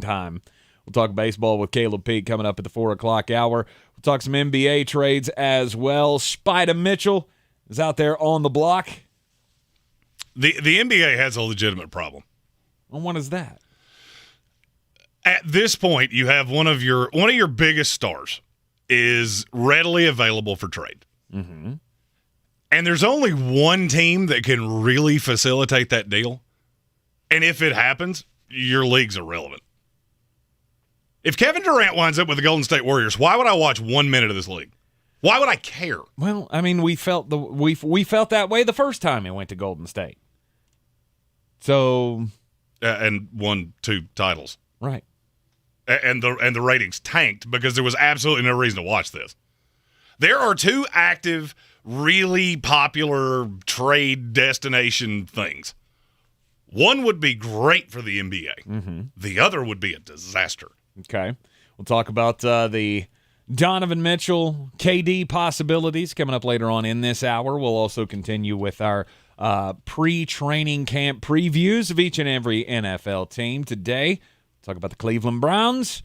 time. We'll talk baseball with Caleb Peak coming up at the 4 o'clock hour. We'll talk some NBA trades as well. Spida Mitchell is out there on the block. The NBA has a legitimate problem. And what is that? At this point, you have one of your biggest stars is readily available for trade. Mm-hmm. And there's only one team that can really facilitate that deal. And if it happens, your league's irrelevant. If Kevin Durant winds up with the Golden State Warriors, why would I watch 1 minute of this league? Why would I care? Well, I mean, we felt that way the first time he went to Golden State. So, and won 2 titles. Right. And the ratings tanked because there was absolutely no reason to watch this. There are 2 active, really popular trade destination things. One would be great for the NBA. Mm-hmm. The other would be a disaster. Okay. We'll talk about the Donovan Mitchell, KD possibilities coming up later on in this hour. We'll also continue with our pre-training camp previews of each and every NFL team. Today, talk about the Cleveland Browns.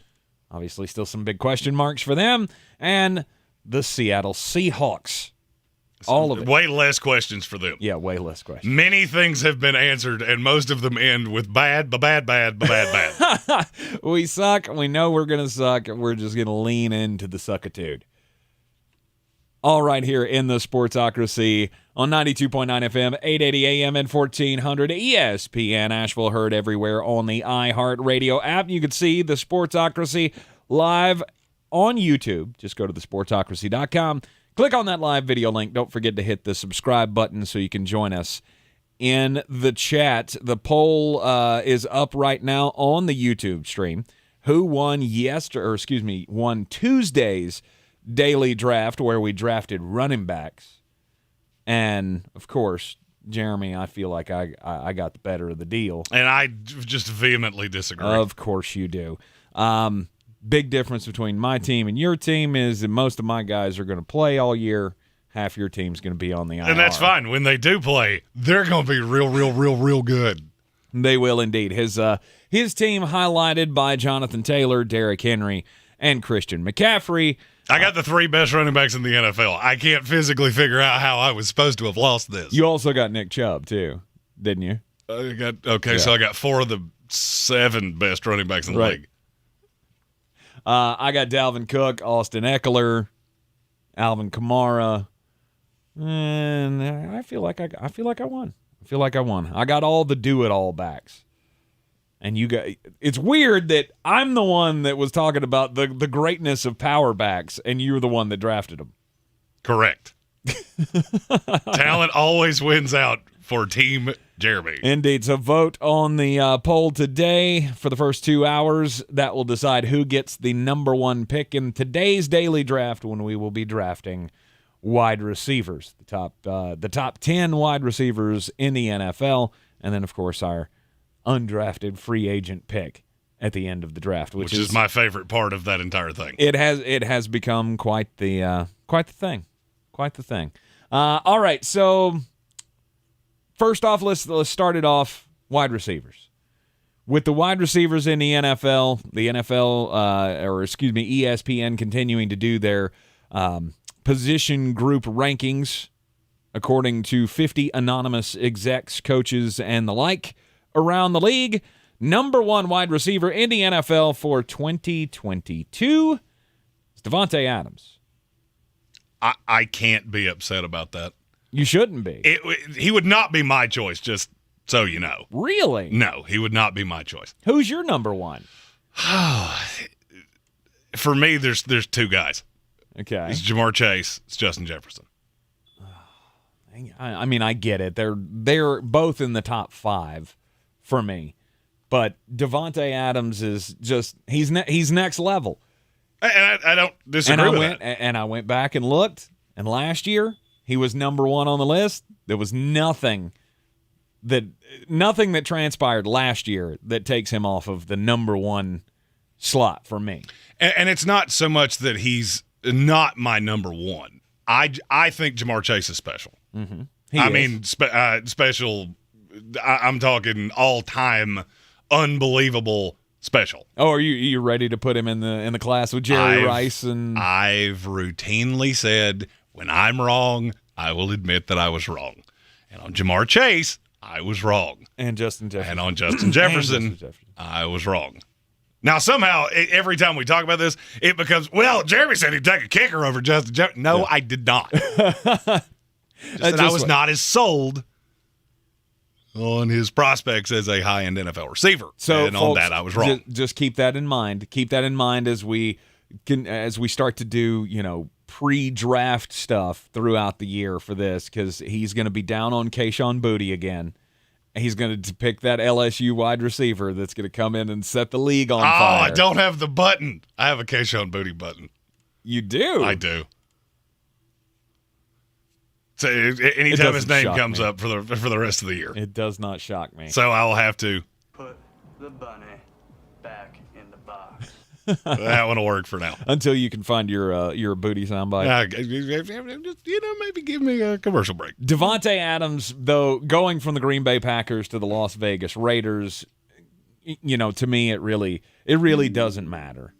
Obviously, still some big question marks for them. And the Seattle Seahawks. All of it. Way less questions for them. Yeah, way less questions. Many things have been answered, and most of them end with bad. We suck. We know we're going to suck. We're just going to lean into the suckitude. All right, here in the Sportsocracy on 92.9 FM, 880 AM, and 1400 ESPN Asheville, heard everywhere on the iHeartRadio app. You can see the Sportsocracy live on YouTube. Just go to thesportsocracy.com. Click on that live video link. Don't forget to hit the subscribe button so you can join us in the chat. The poll is up right now on the YouTube stream. Who won won Tuesday's daily draft where we drafted running backs? And, of course, Jeremy, I feel like I got the better of the deal. And I just vehemently disagree. Of course you do. Big difference between my team and your team is that most of my guys are going to play all year. Half your team's going to be on the IR. And that's fine. When they do play, they're going to be real good. They will indeed. His team highlighted by Jonathan Taylor, Derrick Henry, and Christian McCaffrey. I got the 3 best running backs in the NFL. I can't physically figure out how I was supposed to have lost this. You also got Nick Chubb, too, didn't you? So I got 4 of the 7 best running backs in the league. I got Dalvin Cook, Austin Eckler, Alvin Kamara, and I feel like I won. I got all the do-it-all backs. And you got it's weird that I'm the one that was talking about the greatness of power backs, and you're the one that drafted them. Correct. Talent always wins out for Team Jeremy. Indeed. So vote on the poll today for the first 2 hours. That will decide who gets the number 1 pick in today's daily draft when we will be drafting wide receivers, the top 10 wide receivers in the NFL, and then, of course, our undrafted free agent pick at the end of the draft, which is my favorite part of that entire thing. It has become quite the thing. All right, so first off, let's start it off wide receivers. With the wide receivers in the NFL, ESPN continuing to do their position group rankings according to 50 anonymous execs, coaches, and the like around the league. Number 1 wide receiver in the NFL for 2022 is Davante Adams. I can't be upset about that. You shouldn't be. He would not be my choice, just so you know. Really? No, he would not be my choice. Who's your number 1? For me, there's 2 guys. Okay. It's Jamar Chase. It's Justin Jefferson. I mean, I get it. They're both in the top 5 for me. But Davante Adams is just he's next level. And I don't disagree with that. And I went back and looked, and last year he was number 1 on the list. There was nothing that transpired last year that takes him off of the number 1 slot for me. And it's not so much that he's not my number 1. I think Jamar Chase is special. Mm-hmm. Special. I'm talking all-time unbelievable special. Oh, are you ready to put him in the class with Jerry Rice? And I've routinely said, when I'm wrong, I will admit that I was wrong. And on Jamar Chase, I was wrong. And Justin Jefferson. And on Justin Jefferson, I was wrong. Now, somehow, every time we talk about this, it becomes, well, Jeremy said he'd take a kicker over Justin Jefferson. No, I did not. I was not as sold on his prospects as a high-end NFL receiver. So, and folks, on that, I was wrong. Just keep that in mind. Keep that in mind as we start to do, pre-draft stuff throughout the year for this, because he's going to be down on Kayshon Boutte again. He's going to pick that LSU wide receiver that's going to come in and set the league on fire. Oh, I don't have the button. I have a Kayshon Boutte button. You do? I do. So anytime his name comes up for the rest of the year. It does not shock me. So I'll have to put the bunny back in the box. That one will work for now. Until you can find your booty soundbite. Maybe give me a commercial break. Davante Adams, though, going from the Green Bay Packers to the Las Vegas Raiders, to me it really doesn't matter.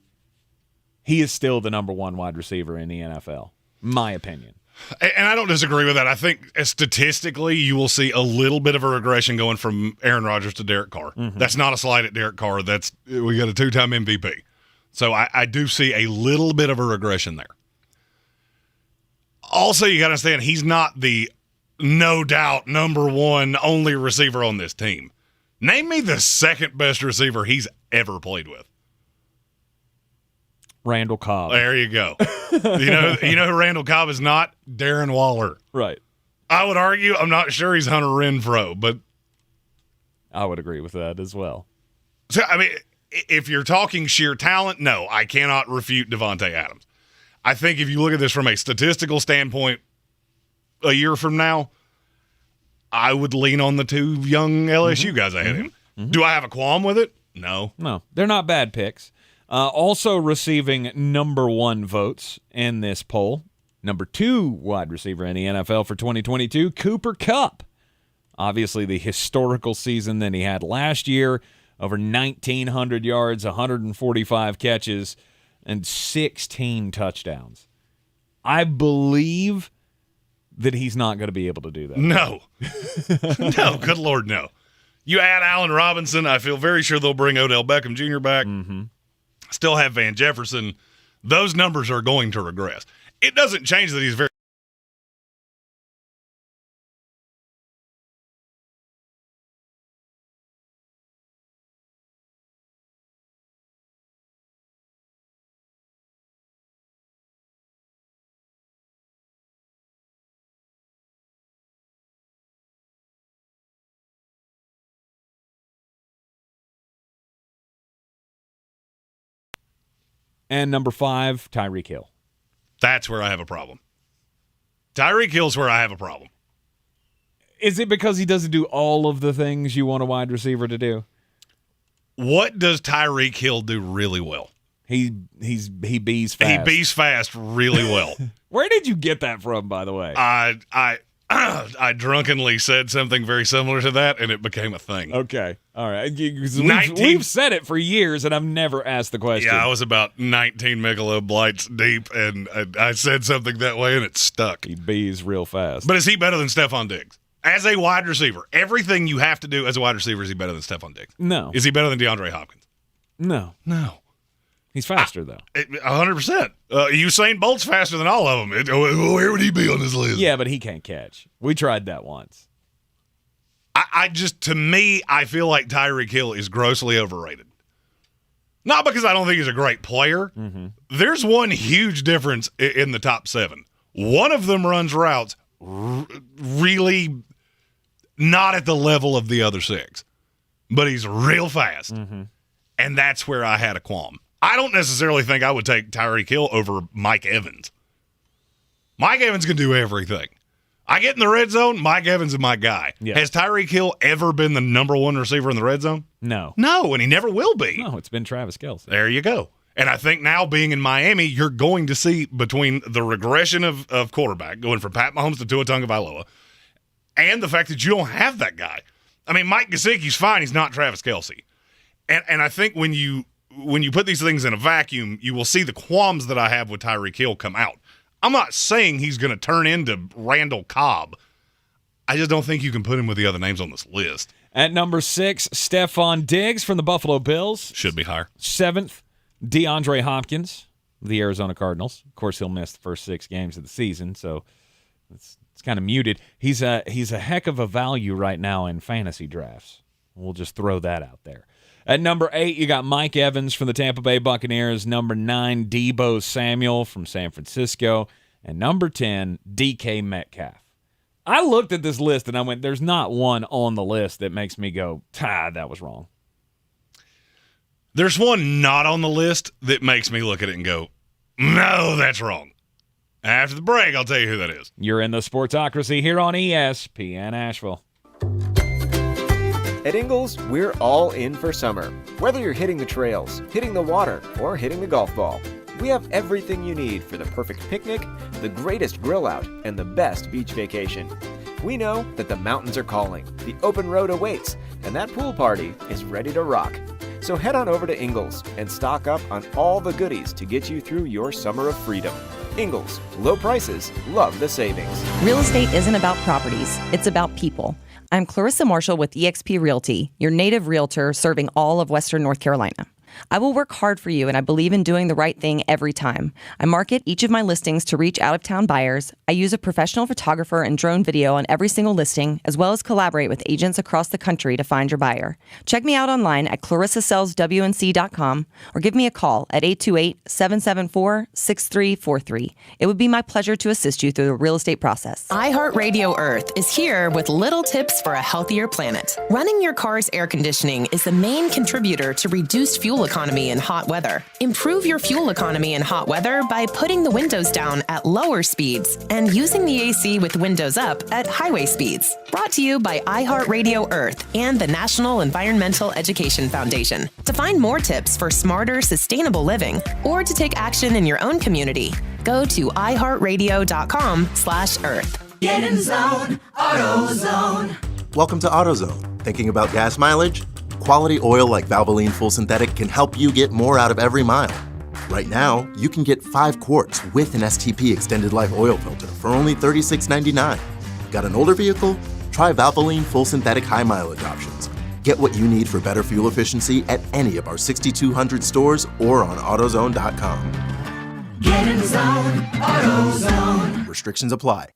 He is still the number one wide receiver in the NFL, my opinion. And I don't disagree with that. I think statistically you will see a little bit of a regression going from Aaron Rodgers to Derek Carr. Mm-hmm. That's not a slight at Derek Carr. We got a 2-time MVP. So I do see a little bit of a regression there. Also, you got to understand, he's not the no doubt number one only receiver on this team. Name me the second best receiver he's ever played with. Randall Cobb. There you go. you know who Randall Cobb is not? Darren Waller. Right. I would argue, I'm not sure he's Hunter Renfrow, but I would agree with that as well. So, I mean, if you're talking sheer talent, no, I cannot refute Davante Adams. I think if you look at this from a statistical standpoint a year from now, I would lean on the two young LSU guys ahead of him. Mm-hmm. Do I have a qualm with it? No. No, they're not bad picks. Also receiving number one votes in this poll, number two wide receiver in the NFL for 2022, Cooper Kupp. Obviously the historical season that he had last year, over 1,900 yards, 145 catches, and 16 touchdowns. I believe that he's not going to be able to do that. No. No, good Lord, no. You add Allen Robinson, I feel very sure they'll bring Odell Beckham Jr. back. Mm-hmm. Still have Van Jefferson. Those numbers are going to regress. It doesn't change that he's very And number 5, Tyreek Hill. That's where I have a problem. Tyreek Hill's where I have a problem. Is it because he doesn't do all of the things you want a wide receiver to do? What does Tyreek Hill do really well? He bees fast. He bees fast really well. Where did you get that from, by the way? I drunkenly said something very similar to that, and it became a thing. Okay. All right. We've said it for years, and I've never asked the question. Yeah, I was about 19 Michelob Lights deep, and I said something that way, and it stuck. He bees real fast. But is he better than Stephon Diggs? As a wide receiver, everything you have to do as a wide receiver, is he better than Stephon Diggs? No. Is he better than DeAndre Hopkins? No. He's faster, though. 100%. Usain Bolt's faster than all of them. Where would he be on this list? Yeah, but he can't catch. We tried that once. To me, I feel like Tyreek Hill is grossly overrated. Not because I don't think he's a great player. Mm-hmm. There's one huge difference in the top 7. One of them runs routes really not at the level of the other 6. But he's real fast. Mm-hmm. And that's where I had a qualm. I don't necessarily think I would take Tyreek Hill over Mike Evans. Mike Evans can do everything. I get in the red zone, Mike Evans is my guy. Yeah. Has Tyreek Hill ever been the number one receiver in the red zone? No. No, and he never will be. No, it's been Travis Kelce. There you go. And I think now being in Miami, you're going to see between the regression of quarterback, going from Pat Mahomes to Tua Tagovailoa, and the fact that you don't have that guy. I mean, Mike Gesicki's fine. He's not Travis Kelce. And I think when you put these things in a vacuum, you will see the qualms that I have with Tyreek Hill come out. I'm not saying he's going to turn into Randall Cobb. I just don't think you can put him with the other names on this list. At number 6, Stephon Diggs from the Buffalo Bills. Should be higher. 7th, DeAndre Hopkins, the Arizona Cardinals. Of course, he'll miss the first 6 games of the season, so it's kind of muted. He's a heck of a value right now in fantasy drafts. We'll just throw that out there. At number 8, you got Mike Evans from the Tampa Bay Buccaneers. Number 9, Deebo Samuel from San Francisco. And number 10, DK Metcalf. I looked at this list and I went, there's not one on the list that makes me go, that was wrong. There's one not on the list that makes me look at it and go, no, that's wrong. After the break, I'll tell you who that is. You're in the Sportsocracy here on ESPN Asheville. At Ingles, we're all in for summer. Whether you're hitting the trails, hitting the water, or hitting the golf ball, we have everything you need for the perfect picnic, the greatest grill out, and the best beach vacation. We know that the mountains are calling, the open road awaits, and that pool party is ready to rock. So head on over to Ingles and stock up on all the goodies to get you through your summer of freedom. Ingles, low prices, love the savings. Real estate isn't about properties, it's about people. I'm Clarissa Marshall with eXp Realty, your native realtor serving all of Western North Carolina. I will work hard for you, and I believe in doing the right thing every time. I market each of my listings to reach out-of-town buyers. I use a professional photographer and drone video on every single listing, as well as collaborate with agents across the country to find your buyer. Check me out online at clarissasellswnc.com or give me a call at 828-774-6343. It would be my pleasure to assist you through the real estate process. iHeartRadio Earth is here with little tips for a healthier planet. Running your car's air conditioning is the main contributor to reduced fuel economy in hot weather. Improve your fuel economy in hot weather by putting the windows down at lower speeds and using the AC with windows up at highway speeds. Brought to you by iHeartRadio Earth and the National Environmental Education Foundation. To find more tips for smarter, sustainable living or to take action in your own community, go to iHeartRadio.com/earth. Get in zone, AutoZone. Welcome to AutoZone. Thinking about gas mileage? Quality oil like Valvoline Full Synthetic can help you get more out of every mile. Right now, you can get 5 quarts with an STP extended life oil filter for only $36.99. Got an older vehicle? Try Valvoline Full Synthetic high mileage options. Get what you need for better fuel efficiency at any of our 6,200 stores or on AutoZone.com. Get in zone, AutoZone. Restrictions apply.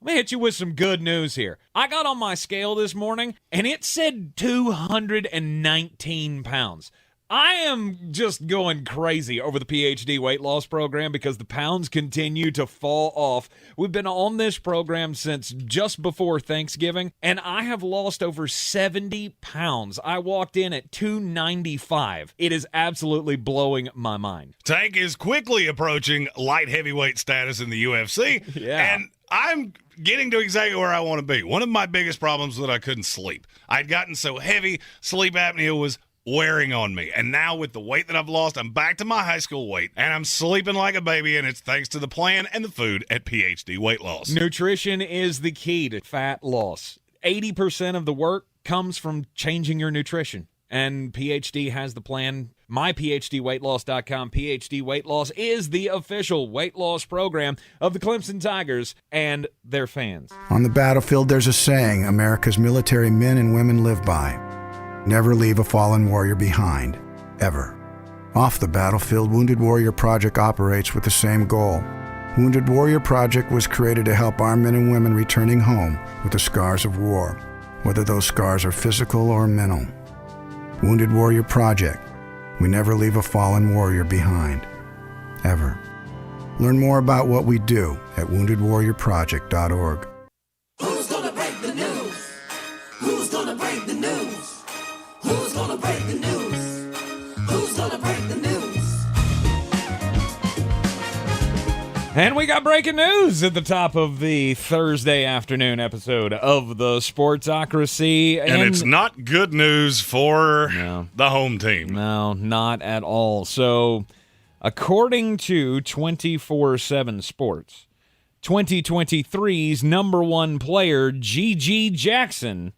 Let me hit you with some good news here. I got on my scale this morning, and it said 219 pounds. I am just going crazy over the PhD weight loss program because the pounds continue to fall off. We've been on this program since just before Thanksgiving, and I have lost over 70 pounds. I walked in at 295. It is absolutely blowing my mind. Tank is quickly approaching light heavyweight status in the UFC. Yeah. And I'm getting to exactly where I want to be. One of my biggest problems was that I couldn't sleep. I'd gotten so heavy, sleep apnea was wearing on me. And now with the weight that I've lost, I'm back to my high school weight, and I'm sleeping like a baby, and it's thanks to the plan and the food at PhD Weight Loss. Nutrition is the key to fat loss. 80% of the work comes from changing your nutrition, and PhD has the plan. MyPhDWeightLoss.com. PhD Weight Loss is the official weight loss program of the Clemson Tigers and their fans. On the battlefield, there's a saying America's military men and women live by. Never leave a fallen warrior behind, ever. Off the battlefield, Wounded Warrior Project operates with the same goal. Wounded Warrior Project was created to help our men and women returning home with the scars of war, whether those scars are physical or mental. Wounded Warrior Project. We never leave a fallen warrior behind, ever. Learn more about what we do at woundedwarriorproject.org. Who's gonna break the news? Who's gonna break the news? Who's gonna break the news? Who's gonna break the news? And we got breaking news at the top of the Thursday afternoon episode of the Sportsocracy. And it's not good news for the home team. No, not at all. So, according to 24/7 Sports, 2023's number one player, G.G. Jackson,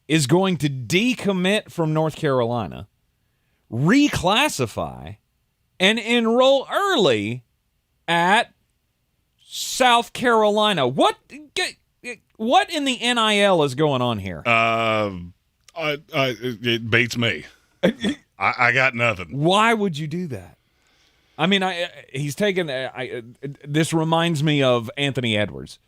is going to decommit from North Carolina, reclassify, and enroll early at South Carolina. What in the NIL is going on here? It beats me. I got nothing. Why would you do that? I mean, he's taken. This reminds me of Anthony Edwards.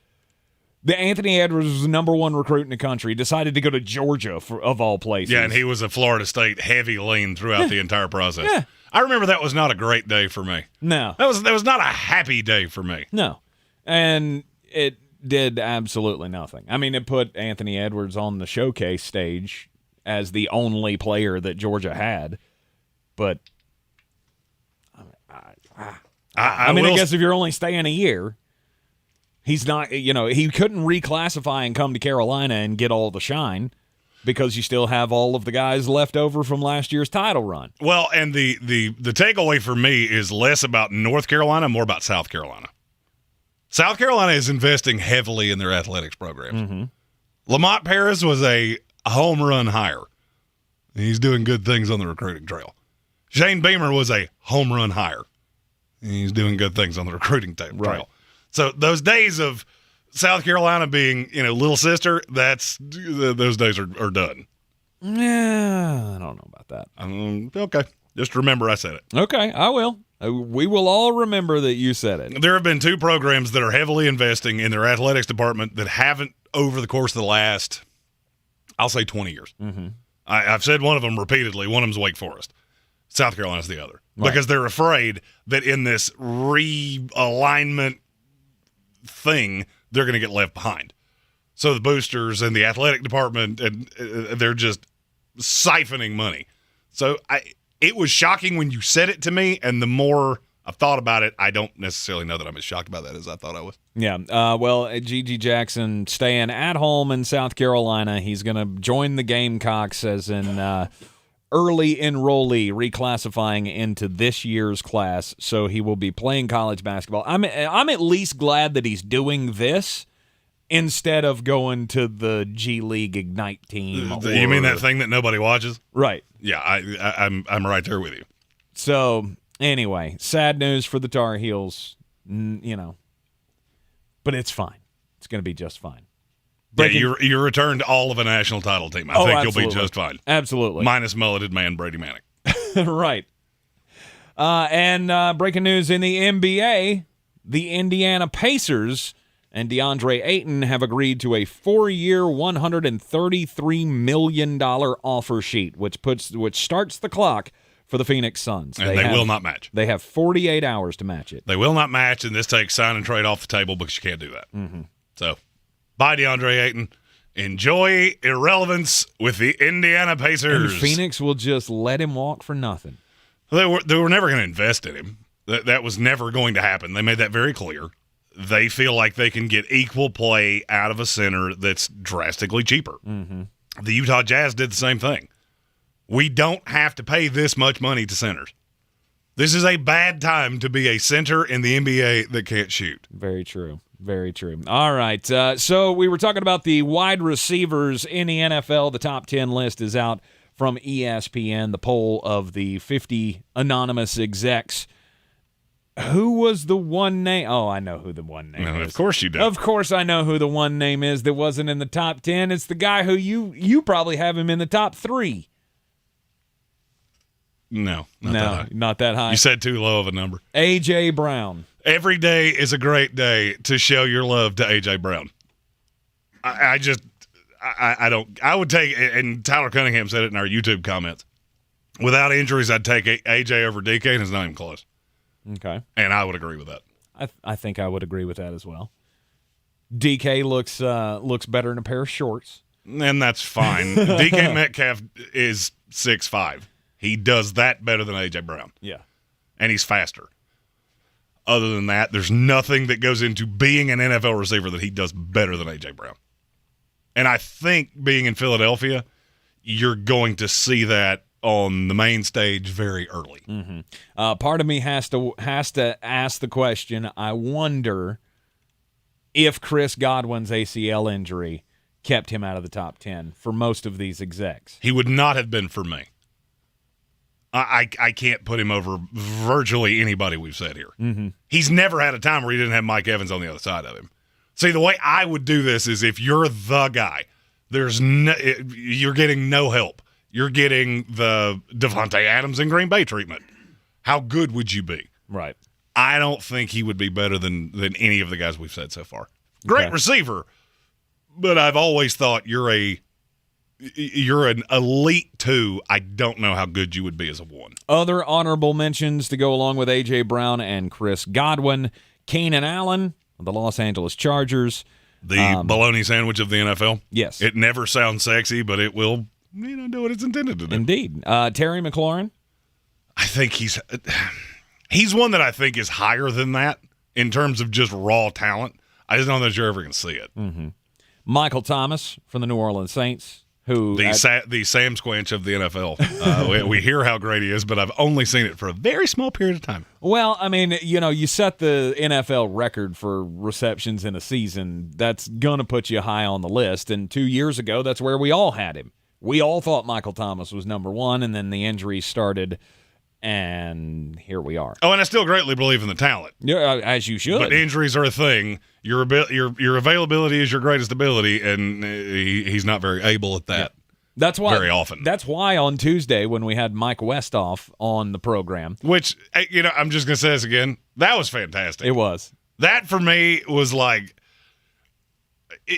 The Anthony Edwards was the number one recruit in the country. Decided to go to Georgia, of all places. Yeah, and he was a Florida State heavy lean throughout the entire process. Yeah. I remember that was not a great day for me. No. That was not a happy day for me. No. And it did absolutely nothing. I mean, it put Anthony Edwards on the showcase stage as the only player that Georgia had. But, I guess if you're only staying a year, he's not, he couldn't reclassify and come to Carolina and get all the shine because you still have all of the guys left over from last year's title run. Well, and the takeaway for me is less about North Carolina, more about South Carolina. South Carolina is investing heavily in their athletics programs. Mm-hmm. Lamont Paris was a home run hire. He's doing good things on the recruiting trail. Shane Beamer was a home run hire. He's doing good things on the recruiting trail. Right. So those days of South Carolina being, little sister, those days are done. Yeah, I don't know about that. Okay. Just remember I said it. Okay, I will. We will all remember that you said it. There have been two programs that are heavily investing in their athletics department that haven't over the course of the last, I'll say 20 years. Mm-hmm. I've said one of them repeatedly. One of them's Wake Forest. South Carolina's the other. Right. Because they're afraid that in this realignment thing, they're going to get left behind. So the boosters and the athletic department, and they're just siphoning money. So it was shocking when you said it to me, and the more I've thought about it, I don't necessarily know that I'm as shocked about that as I thought I was. Yeah. Well, Gigi Jackson staying at home in South Carolina. He's going to join the Gamecocks as an early enrollee, reclassifying into this year's class. So he will be playing college basketball. I'm at least glad that he's doing this instead of going to the G League Ignite team. You mean that thing that nobody watches? Right. Yeah, I'm right there with you. So anyway, sad news for the Tar Heels, but it's fine. It's going to be just fine. You returned all of a national title team. I think absolutely. You'll be just fine. Absolutely. Minus mulleted man Brady Manick. Right. And breaking news in the NBA, the Indiana Pacers and DeAndre Ayton have agreed to a 4-year, $133 million offer sheet, which starts the clock for the Phoenix Suns. And they will not match. They have 48 hours to match it. They will not match, and this takes sign and trade off the table because you can't do that. Mm-hmm. So, bye, DeAndre Ayton. Enjoy irrelevance with the Indiana Pacers. And Phoenix will just let him walk for nothing. They were never going to invest in him. That was never going to happen. They made that very clear. They feel like they can get equal play out of a center that's drastically cheaper. Mm-hmm. The Utah Jazz did the same thing. We don't have to pay this much money to centers. This is a bad time to be a center in the NBA that can't shoot. Very true. Very true. All right. So we were talking about the wide receivers in the NFL. The top 10 list is out from ESPN, the poll of the 50 anonymous execs. Who was the one name? Oh, I know who the one name is. Of course you do. Of course I know who the one name is that wasn't in the top 10. It's the guy who you probably have him in the top 3. No, not that high. high. You said too low of a number. A.J. Brown. Every day is a great day to show your love to A.J. Brown. I would take, and Tyler Cunningham said it in our YouTube comments, without injuries, I'd take A.J. over DK, and it's not even close. Okay. And I would agree with that. I think I would agree with that as well. DK looks better in a pair of shorts. And that's fine. DK Metcalf is 6'5". He does that better than A.J. Brown. Yeah. And he's faster. Other than that, there's nothing that goes into being an NFL receiver that he does better than A.J. Brown. And I think being in Philadelphia, you're going to see that on the main stage very early. Mm-hmm. Part of me has to ask the question, I wonder if Chris Godwin's ACL injury kept him out of the top 10 for most of these execs. He would not have been for me. I can't put him over virtually anybody we've said here. Mm-hmm. He's never had a time where he didn't have Mike Evans on the other side of him. See, the way I would do this is if you're the guy, you're getting no help. You're getting the Devontae Adams and Green Bay treatment. How good would you be? Right. I don't think he would be better than any of the guys we've said so far. Great receiver, but I've always thought you're an elite 2. I don't know how good you would be as a 1. Other honorable mentions to go along with A.J. Brown and Chris Godwin. Keenan Allen of the Los Angeles Chargers. The bologna sandwich of the NFL. Yes. It never sounds sexy, but it will do what it's intended to do. Indeed. Terry McLaurin. I think he's one that I think is higher than that in terms of just raw talent. I just don't know that you're ever going to see it. Mm-hmm. Michael Thomas from the New Orleans Saints. The Sam Squinch of the NFL. We hear how great he is, but I've only seen it for a very small period of time. Well, I mean, you set the NFL record for receptions in a season. That's going to put you high on the list. And 2 years ago, that's where we all had him. We all thought Michael Thomas was number 1, and then the injuries started, and here we are. Oh, and I still greatly believe in the talent. Yeah, as you should. But injuries are a thing. Your availability is your greatest ability, and he's not very able at that. Yeah. That's why very often. That's why on Tuesday when we had Mike Westhoff on the program, which I'm just gonna say this again, that was fantastic. It was. That for me was like,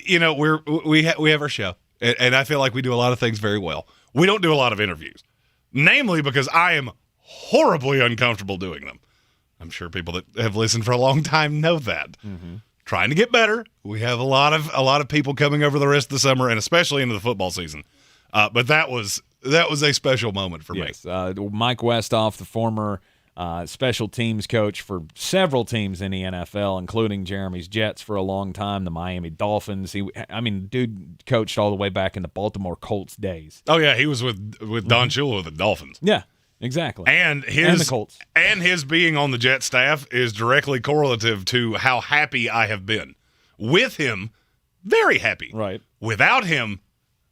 we have our show, and I feel like we do a lot of things very well. We don't do a lot of interviews, namely because I am horribly uncomfortable doing them. I'm sure people that have listened for a long time know that. Mm-hmm. Trying to get better. We have a lot of people coming over the rest of the summer, and especially into the football season. But that was a special moment for me. Mike Westhoff, the former special teams coach for several teams in the NFL, including Jeremy's Jets for a long time, the Miami Dolphins. Dude coached all the way back in the Baltimore Colts days. Oh yeah, he was with Don Shula with the Dolphins. Yeah. Exactly. And the Colts. And his being on the Jet staff is directly correlative to how happy I have been. With him, very happy. Right. Without him,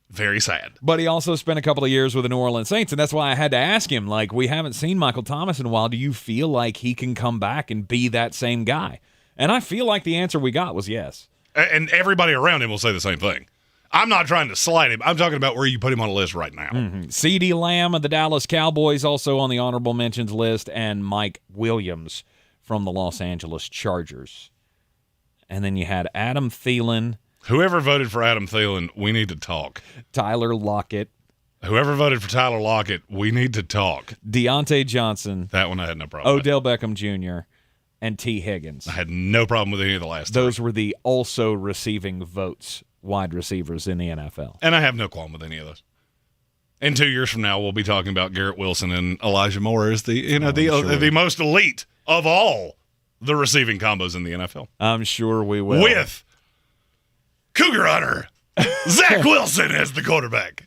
very sad. But he also spent a couple of years with the New Orleans Saints, and that's why I had to ask him, we haven't seen Michael Thomas in a while. Do you feel like he can come back and be that same guy? And I feel like the answer we got was yes. And everybody around him will say the same thing. I'm not trying to slight him. I'm talking about where you put him on a list right now. Mm-hmm. CeeDee Lamb of the Dallas Cowboys also on the honorable mentions list, and Mike Williams from the Los Angeles Chargers. And then you had Adam Thielen. Whoever voted for Adam Thielen, we need to talk. Tyler Lockett. Whoever voted for Tyler Lockett, we need to talk. Deontay Johnson. That one I had no problem with. Odell Beckham Jr. and T. Higgins. I had no problem with any of the last Those were the also receiving votes wide receivers in the NFL. And I have no qualm with any of those. And 2 years from now, we'll be talking about Garrett Wilson and Elijah Moore as the most elite of all the receiving combos in the NFL. I'm sure we will. With Cougar Hunter, Zach Wilson as the quarterback.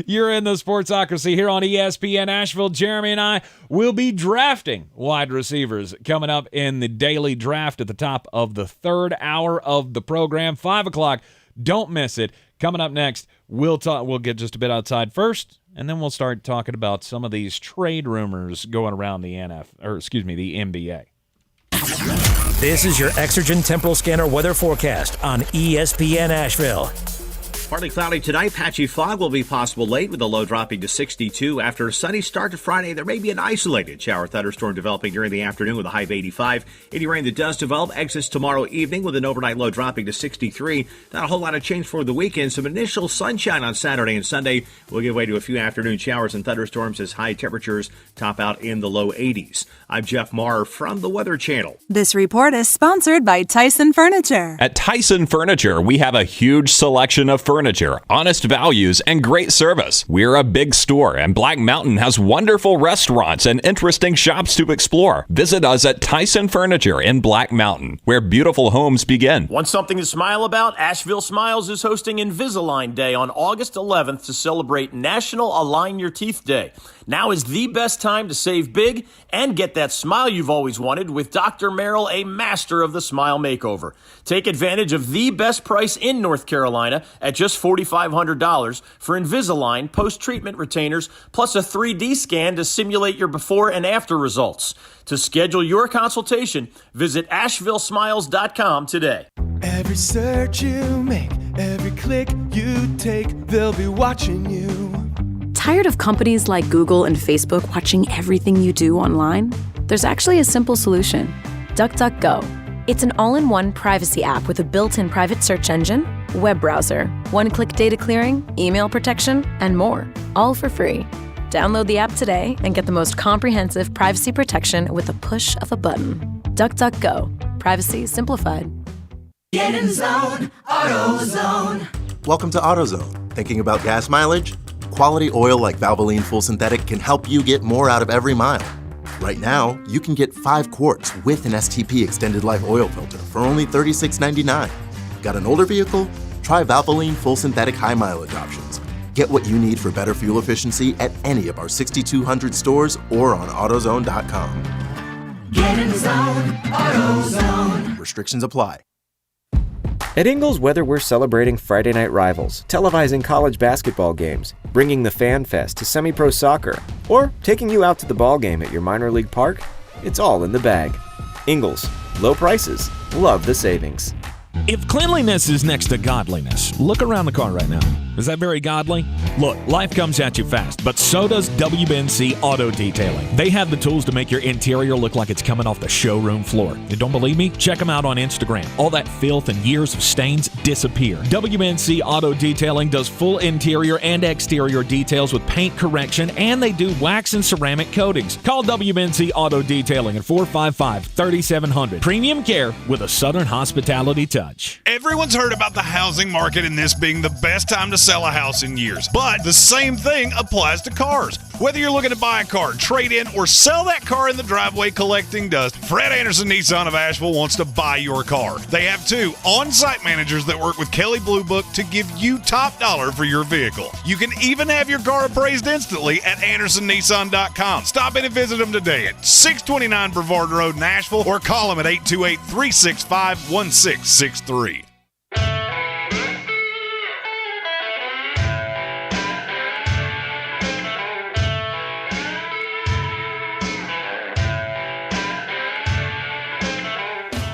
You're in the Sportsocracy here on ESPN Asheville. Jeremy and I will be drafting wide receivers coming up in the daily draft at the top of the third hour of the program, 5 o'clock. Don't miss it. Coming up next, we'll get just a bit outside first, and then we'll start talking about some of these trade rumors going around the the NBA. This is your Exergen Temporal Scanner weather forecast on ESPN Asheville. Partly cloudy tonight. Patchy fog will be possible late with a low dropping to 62. After a sunny start to Friday, there may be an isolated shower thunderstorm developing during the afternoon with a high of 85. Any rain that does develop exits tomorrow evening with an overnight low dropping to 63. Not a whole lot of change for the weekend. Some initial sunshine on Saturday and Sunday will give way to a few afternoon showers and thunderstorms as high temperatures top out in the low 80s. I'm Jeff Maher from the Weather Channel. This report is sponsored by Tyson Furniture. At Tyson Furniture, we have a huge selection of furniture furniture, honest values, and great service. We're a big store, and Black Mountain has wonderful restaurants and interesting shops to explore. Visit us at Tyson Furniture in Black Mountain, where beautiful homes begin. Want something to smile about? Asheville Smiles is hosting Invisalign Day on August 11th to celebrate National Align Your Teeth Day. Now is the best time to save big and get that smile you've always wanted with Dr. Merrill, a master of the smile makeover. Take advantage of the best price in North Carolina at just $4,500 for Invisalign post-treatment retainers plus a 3D scan to simulate your before and after results. To schedule your consultation, visit AshevilleSmiles.com today. Every search you make, every click you take, they'll be watching you. Tired of companies like Google and Facebook watching everything you do online? There's actually a simple solution. DuckDuckGo. It's an all-in-one privacy app with a built-in private search engine, web browser, one-click data clearing, email protection, and more, all for free. Download the app today and get the most comprehensive privacy protection with a push of a button. DuckDuckGo. Privacy simplified. Get in zone, AutoZone. Welcome to AutoZone. Thinking about gas mileage? Quality oil like Valvoline Full Synthetic can help you get more out of every mile. Right now, you can get 5 quarts with an STP extended life oil filter for only $36.99. Got an older vehicle? Try Valvoline Full Synthetic high mileage options. Get what you need for better fuel efficiency at any of our 6,200 stores or on AutoZone.com. Get in zone, AutoZone. Restrictions apply. At Ingles, whether we're celebrating Friday night rivals, televising college basketball games, bringing the Fan Fest to semi-pro soccer, or taking you out to the ball game at your minor league park, it's all in the bag. Ingles, low prices, love the savings. If cleanliness is next to godliness, look around the car right now. Is that very godly? Look, life comes at you fast, but so does WBNC Auto Detailing. They have the tools to make your interior look like it's coming off the showroom floor. You don't believe me? Check them out on Instagram. All that filth and years of stains disappear. WBNC Auto Detailing does full interior and exterior details with paint correction, and they do wax and ceramic coatings. Call WBNC Auto Detailing at 455-3700. Premium care with a Southern hospitality touch. Everyone's heard about the housing market and this being the best time to sell a house in years. But the same thing applies to cars. Whether you're looking to buy a car, trade in, or sell that car in the driveway collecting dust, Fred Anderson Nissan of Asheville wants to buy your car. They have 2 on-site managers that work with Kelly Blue Book to give you top dollar for your vehicle. You can even have your car appraised instantly at AndersonNissan.com. Stop in and visit them today at 629 Brevard Road in Asheville or call them at 828-365-1663.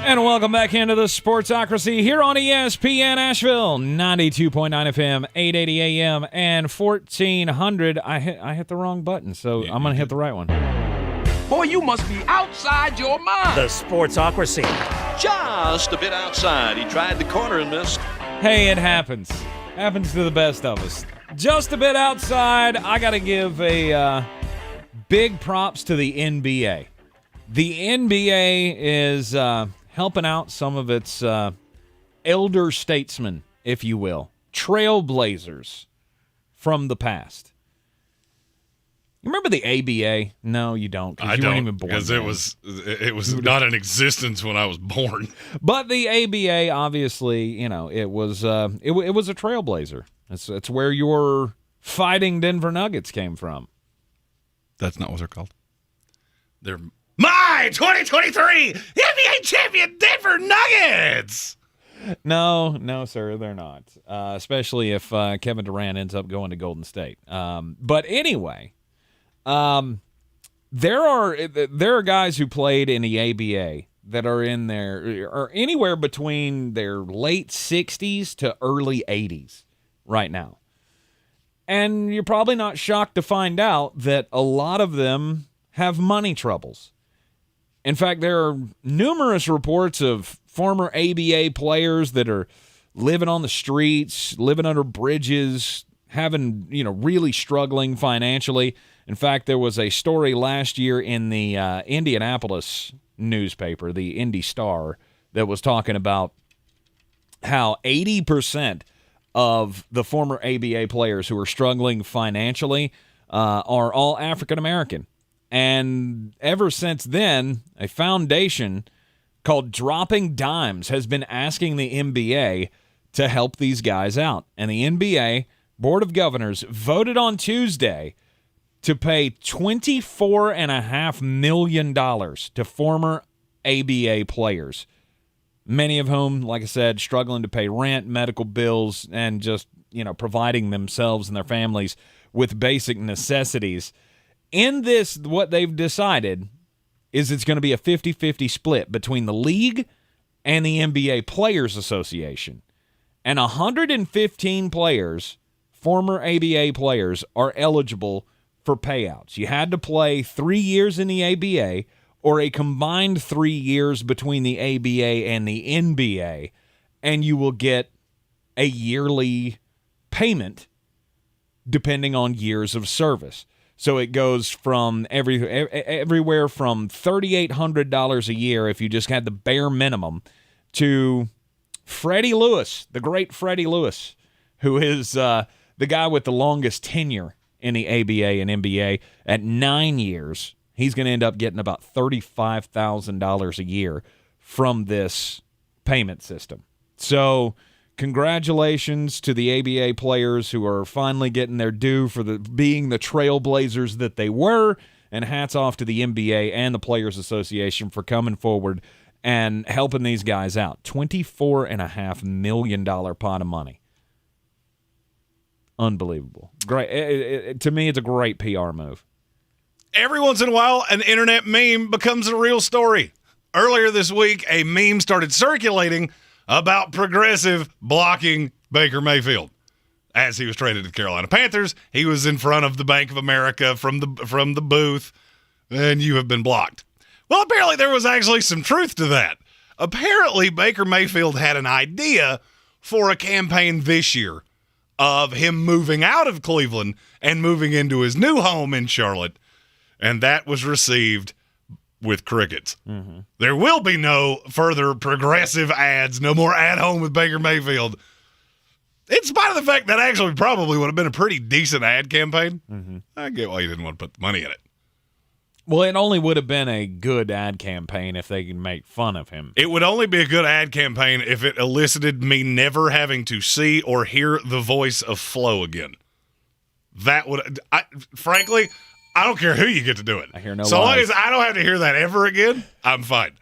And welcome back into the Sportsocracy here on ESPN Asheville, 92.9 FM, 880 AM, and 1400. I hit the wrong button, so I'm going to hit the right one. Boy, you must be outside your mind. The Sportsocracy. Just a bit outside. He tried the corner and missed. Hey, it happens. Happens to the best of us. Just a bit outside. I got to give a big props to the NBA. The NBA is helping out some of its elder statesmen, if you will, trailblazers from the past. You remember the ABA? No, you don't. I don't, because it was not in existence when I was born. But the ABA, obviously, it was a trailblazer. It's where your Fighting Denver Nuggets came from. That's not what they're called. They're my 2023 NBA champion Denver Nuggets. No, sir, they're not. Especially if Kevin Durant ends up going to Golden State. But anyway, there are guys who played in the ABA that are in there, or anywhere between their late 60s to early 80s right now. And you're probably not shocked to find out that a lot of them have money troubles. In fact, there are numerous reports of former ABA players that are living on the streets, living under bridges, having, really struggling financially. In fact, there was a story last year in the Indianapolis newspaper, the Indy Star, that was talking about how 80% of the former ABA players who are struggling financially are all African American. And ever since then, a foundation called Dropping Dimes has been asking the NBA to help these guys out. And the NBA Board of Governors voted on Tuesday to pay $24.5 million to former ABA players, many of whom, like I said, struggling to pay rent, medical bills, and just, providing themselves and their families with basic necessities. In this, what they've decided is it's going to be a 50-50 split between the league and the NBA Players Association. And 115 players, former ABA players, are eligible for payouts. You had to play 3 years in the ABA or a combined 3 years between the ABA and the NBA, and you will get a yearly payment depending on years of service. So it goes from everywhere from $3,800 a year if you just had the bare minimum to Freddie Lewis, the great Freddie Lewis, who is the guy with the longest tenure in the ABA and NBA at 9 years. He's going to end up getting about $35,000 a year from this payment system. So congratulations to the ABA players who are finally getting their due for being the trailblazers that they were, and hats off to the NBA and the Players Association for coming forward and helping these guys out. $24.5 million pot of money. Unbelievable. Great. To me, it's a great PR move. Every once in a while, an internet meme becomes a real story. Earlier this week, a meme started circulating about Progressive blocking Baker Mayfield. As he was traded to the Carolina Panthers, he was in front of the Bank of America from the booth, and you have been blocked. Well, apparently there was actually some truth to that. Apparently, Baker Mayfield had an idea for a campaign this year of him moving out of Cleveland and moving into his new home in Charlotte, and that was received with crickets. Mm-hmm. There will be no further progressive ads, no more at home with Baker Mayfield. In spite of the fact that actually probably would have been a pretty decent ad campaign. Mm-hmm. I get why you didn't want to put the money in it. Well, it only would have been a good ad campaign if they could make fun of him. It would only be a good ad campaign if it elicited me never having to see or hear the voice of Flo again. That would, frankly, I don't care who you get to do it. I hear no So long lies. as I don't have to hear that ever again, I'm fine.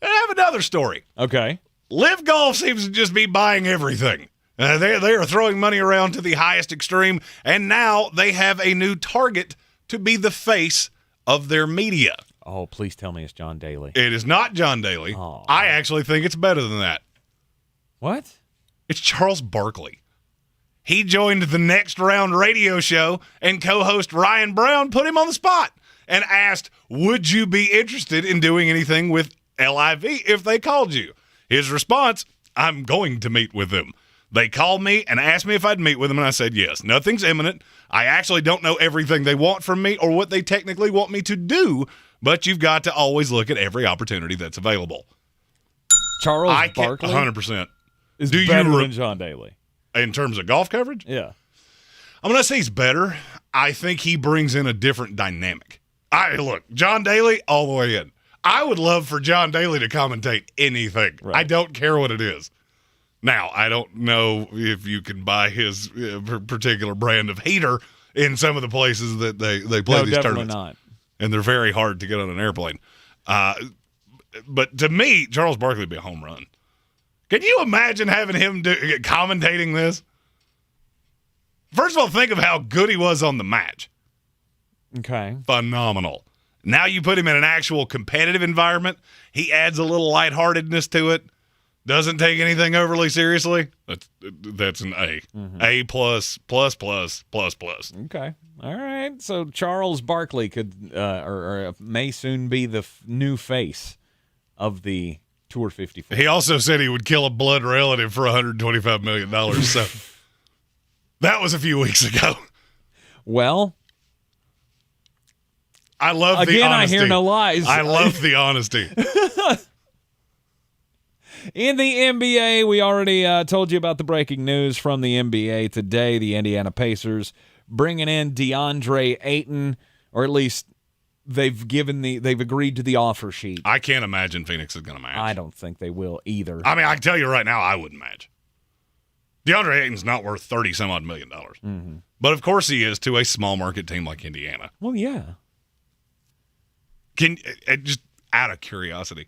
I have another story. Okay. Live Golf seems to just be buying everything. They are throwing money around to the highest extreme, and now they have a new target to be the face of their media. Oh, please tell me it's John Daly. It is not John Daly. Oh. I actually think it's better than that. What? It's Charles Barkley. He joined the Next Round radio show, and co-host Ryan Brown put him on the spot and asked, would you be interested in doing anything with LIV if they called you? His response, I'm going to meet with them. They called me and asked me if I'd meet with them, and I said yes. Nothing's imminent. I actually don't know everything they want from me or what they technically want me to do, but you've got to always look at every opportunity that's available. Charles Barkley 100%. is better than John Daly. In terms of golf coverage? Yeah. I'm going to say he's better. I think he brings in a different dynamic. Look, John Daly, all the way in. I would love for John Daly to commentate anything. Right. I don't care what it is. Now, I don't know if you can buy his particular brand of heater in some of the places that they play these tournaments. Not. And they're very hard to get on an airplane. But to me, Charles Barkley would be a home run. Can you imagine having him commentating this? First of all, think of how good he was on the match. Okay. Phenomenal. Now you put him in an actual competitive environment. He adds a little lightheartedness to it. Doesn't take anything overly seriously. That's an A. Mm-hmm. A plus. Okay. All right. So Charles Barkley could or may soon be the new face of the Tour 54. He also said he would kill a blood relative for $125 million. So that was a few weeks ago. Well, I love the honesty. honesty. I hear no lies. I love the honesty. In the NBA, we already told you about the breaking news from the NBA today. The Indiana Pacers bringing in DeAndre Ayton, or at least they've agreed to the offer sheet. I can't imagine Phoenix is going to match. I don't think they will either. I mean, I can tell you right now, I wouldn't match. DeAndre Ayton's not worth $30-some-odd million. Mm-hmm. But, of course, he is to a small market team like Indiana. Well, yeah. Just out of curiosity,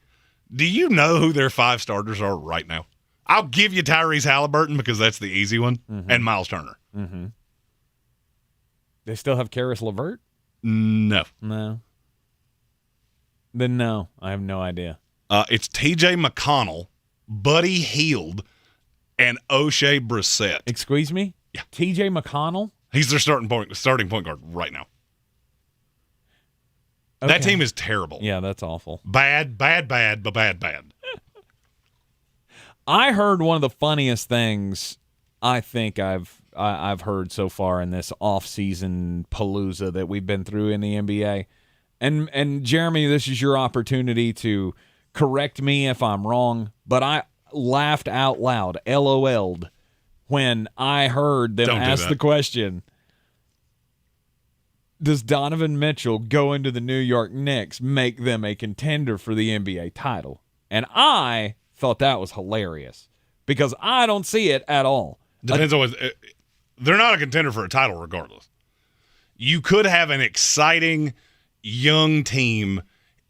do you know who their 5 starters are right now? I'll give you Tyrese Halliburton because that's the easy one, and Miles Turner. Mm-hmm. They still have Karis LeVert? No. Then no, I have no idea. It's T.J. McConnell, Buddy Hield, and O'Shea Brissett. Excuse me? Yeah. T.J. McConnell? He's their starting point guard right now. Okay. That team is terrible. Yeah, that's awful. Bad. I heard one of the funniest things I think I've heard so far in this off-season palooza that we've been through in the NBA. And Jeremy, this is your opportunity to correct me if I'm wrong, but I laughed out loud, LOL'd, when I heard them ask the question, does Donovan Mitchell go into the New York Knicks make them a contender for the NBA title? And I thought that was hilarious because I don't see it at all. Depends on what they're not a contender for a title regardless. You could have an exciting young team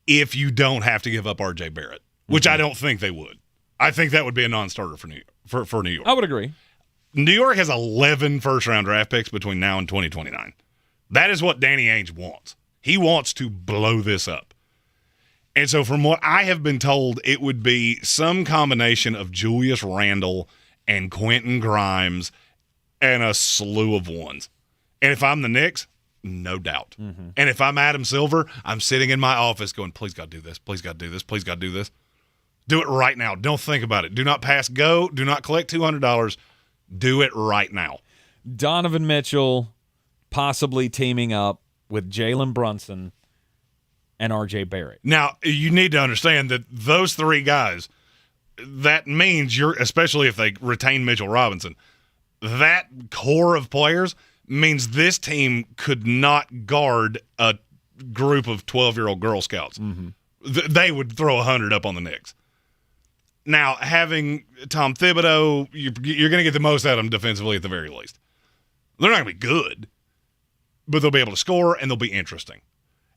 if you don't have to give up R.J. Barrett, which I don't think they would. I think that would be a non-starter for New York. I would agree. New York has 11 first-round draft picks between now and 2029. That is what Danny Ainge wants. He wants to blow this up. And so from what I have been told, it would be some combination of Julius Randle and Quentin Grimes and a slew of ones. And if I'm the Knicks, no doubt. Mm-hmm. And if I'm Adam Silver, I'm sitting in my office going, please God do this, please God do this, please God do this. Do it right now. Don't think about it. Do not pass go. Do not collect $200. Do it right now. Donovan Mitchell possibly teaming up with Jalen Brunson and R.J. Barrett. Now, you need to understand that those 3 guys, that means especially if they retain Mitchell Robinson, that core of players means this team could not guard a group of 12-year-old Girl Scouts. Mm-hmm. They would throw 100 up on the Knicks. Now, having Tom Thibodeau, you're going to get the most out of them defensively at the very least. They're not going to be good, but they'll be able to score and they'll be interesting.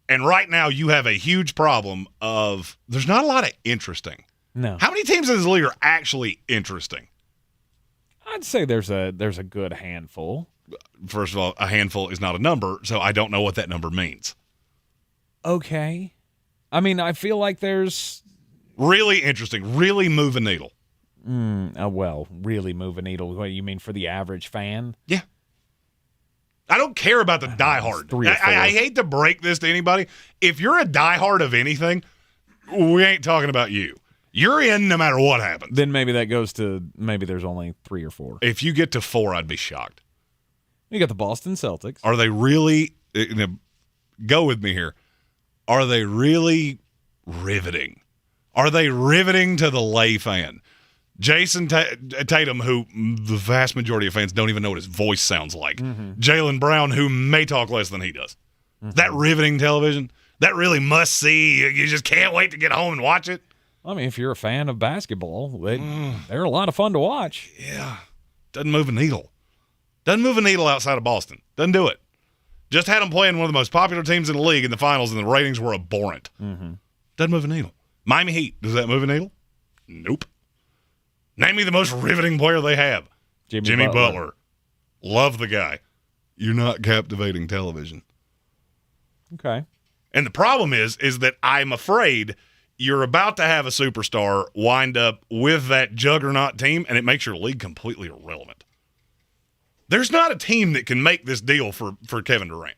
And right now you have a huge problem of there's not a lot of interesting. No. How many teams in this league are actually interesting? I'd say there's a good handful. First of all, a handful is not a number, so I don't know what that number means. Okay. I mean, I feel like there's really interesting, really move a needle. Really move a needle. What you mean for the average fan? Yeah. I don't care about the diehard. 3 or 4. I hate to break this to anybody. If you're a diehard of anything, we ain't talking about you. You're in no matter what happens. Then maybe that goes to there's only 3 or 4. If you get to 4, I'd be shocked. You got the Boston Celtics. Are they really go with me here? Are they really riveting? Are they riveting to the lay fan? Jason Tatum, who the vast majority of fans don't even know what his voice sounds like. Mm-hmm. Jaylen Brown, who may talk less than he does. Mm-hmm. That riveting television, that really must see. You just can't wait to get home and watch it. I mean, if you're a fan of basketball, they're a lot of fun to watch. Yeah. Doesn't move a needle. Doesn't move a needle outside of Boston. Doesn't do it. Just had them playing one of the most popular teams in the league in the finals, and the ratings were abhorrent. Mm-hmm. Doesn't move a needle. Miami Heat, does that move a needle? Nope. Name me the most riveting player they have. Jimmy Butler. Love the guy. You're not captivating television. Okay. And the problem is that I'm afraid you're about to have a superstar wind up with that juggernaut team, and it makes your league completely irrelevant. There's not a team that can make this deal for Kevin Durant.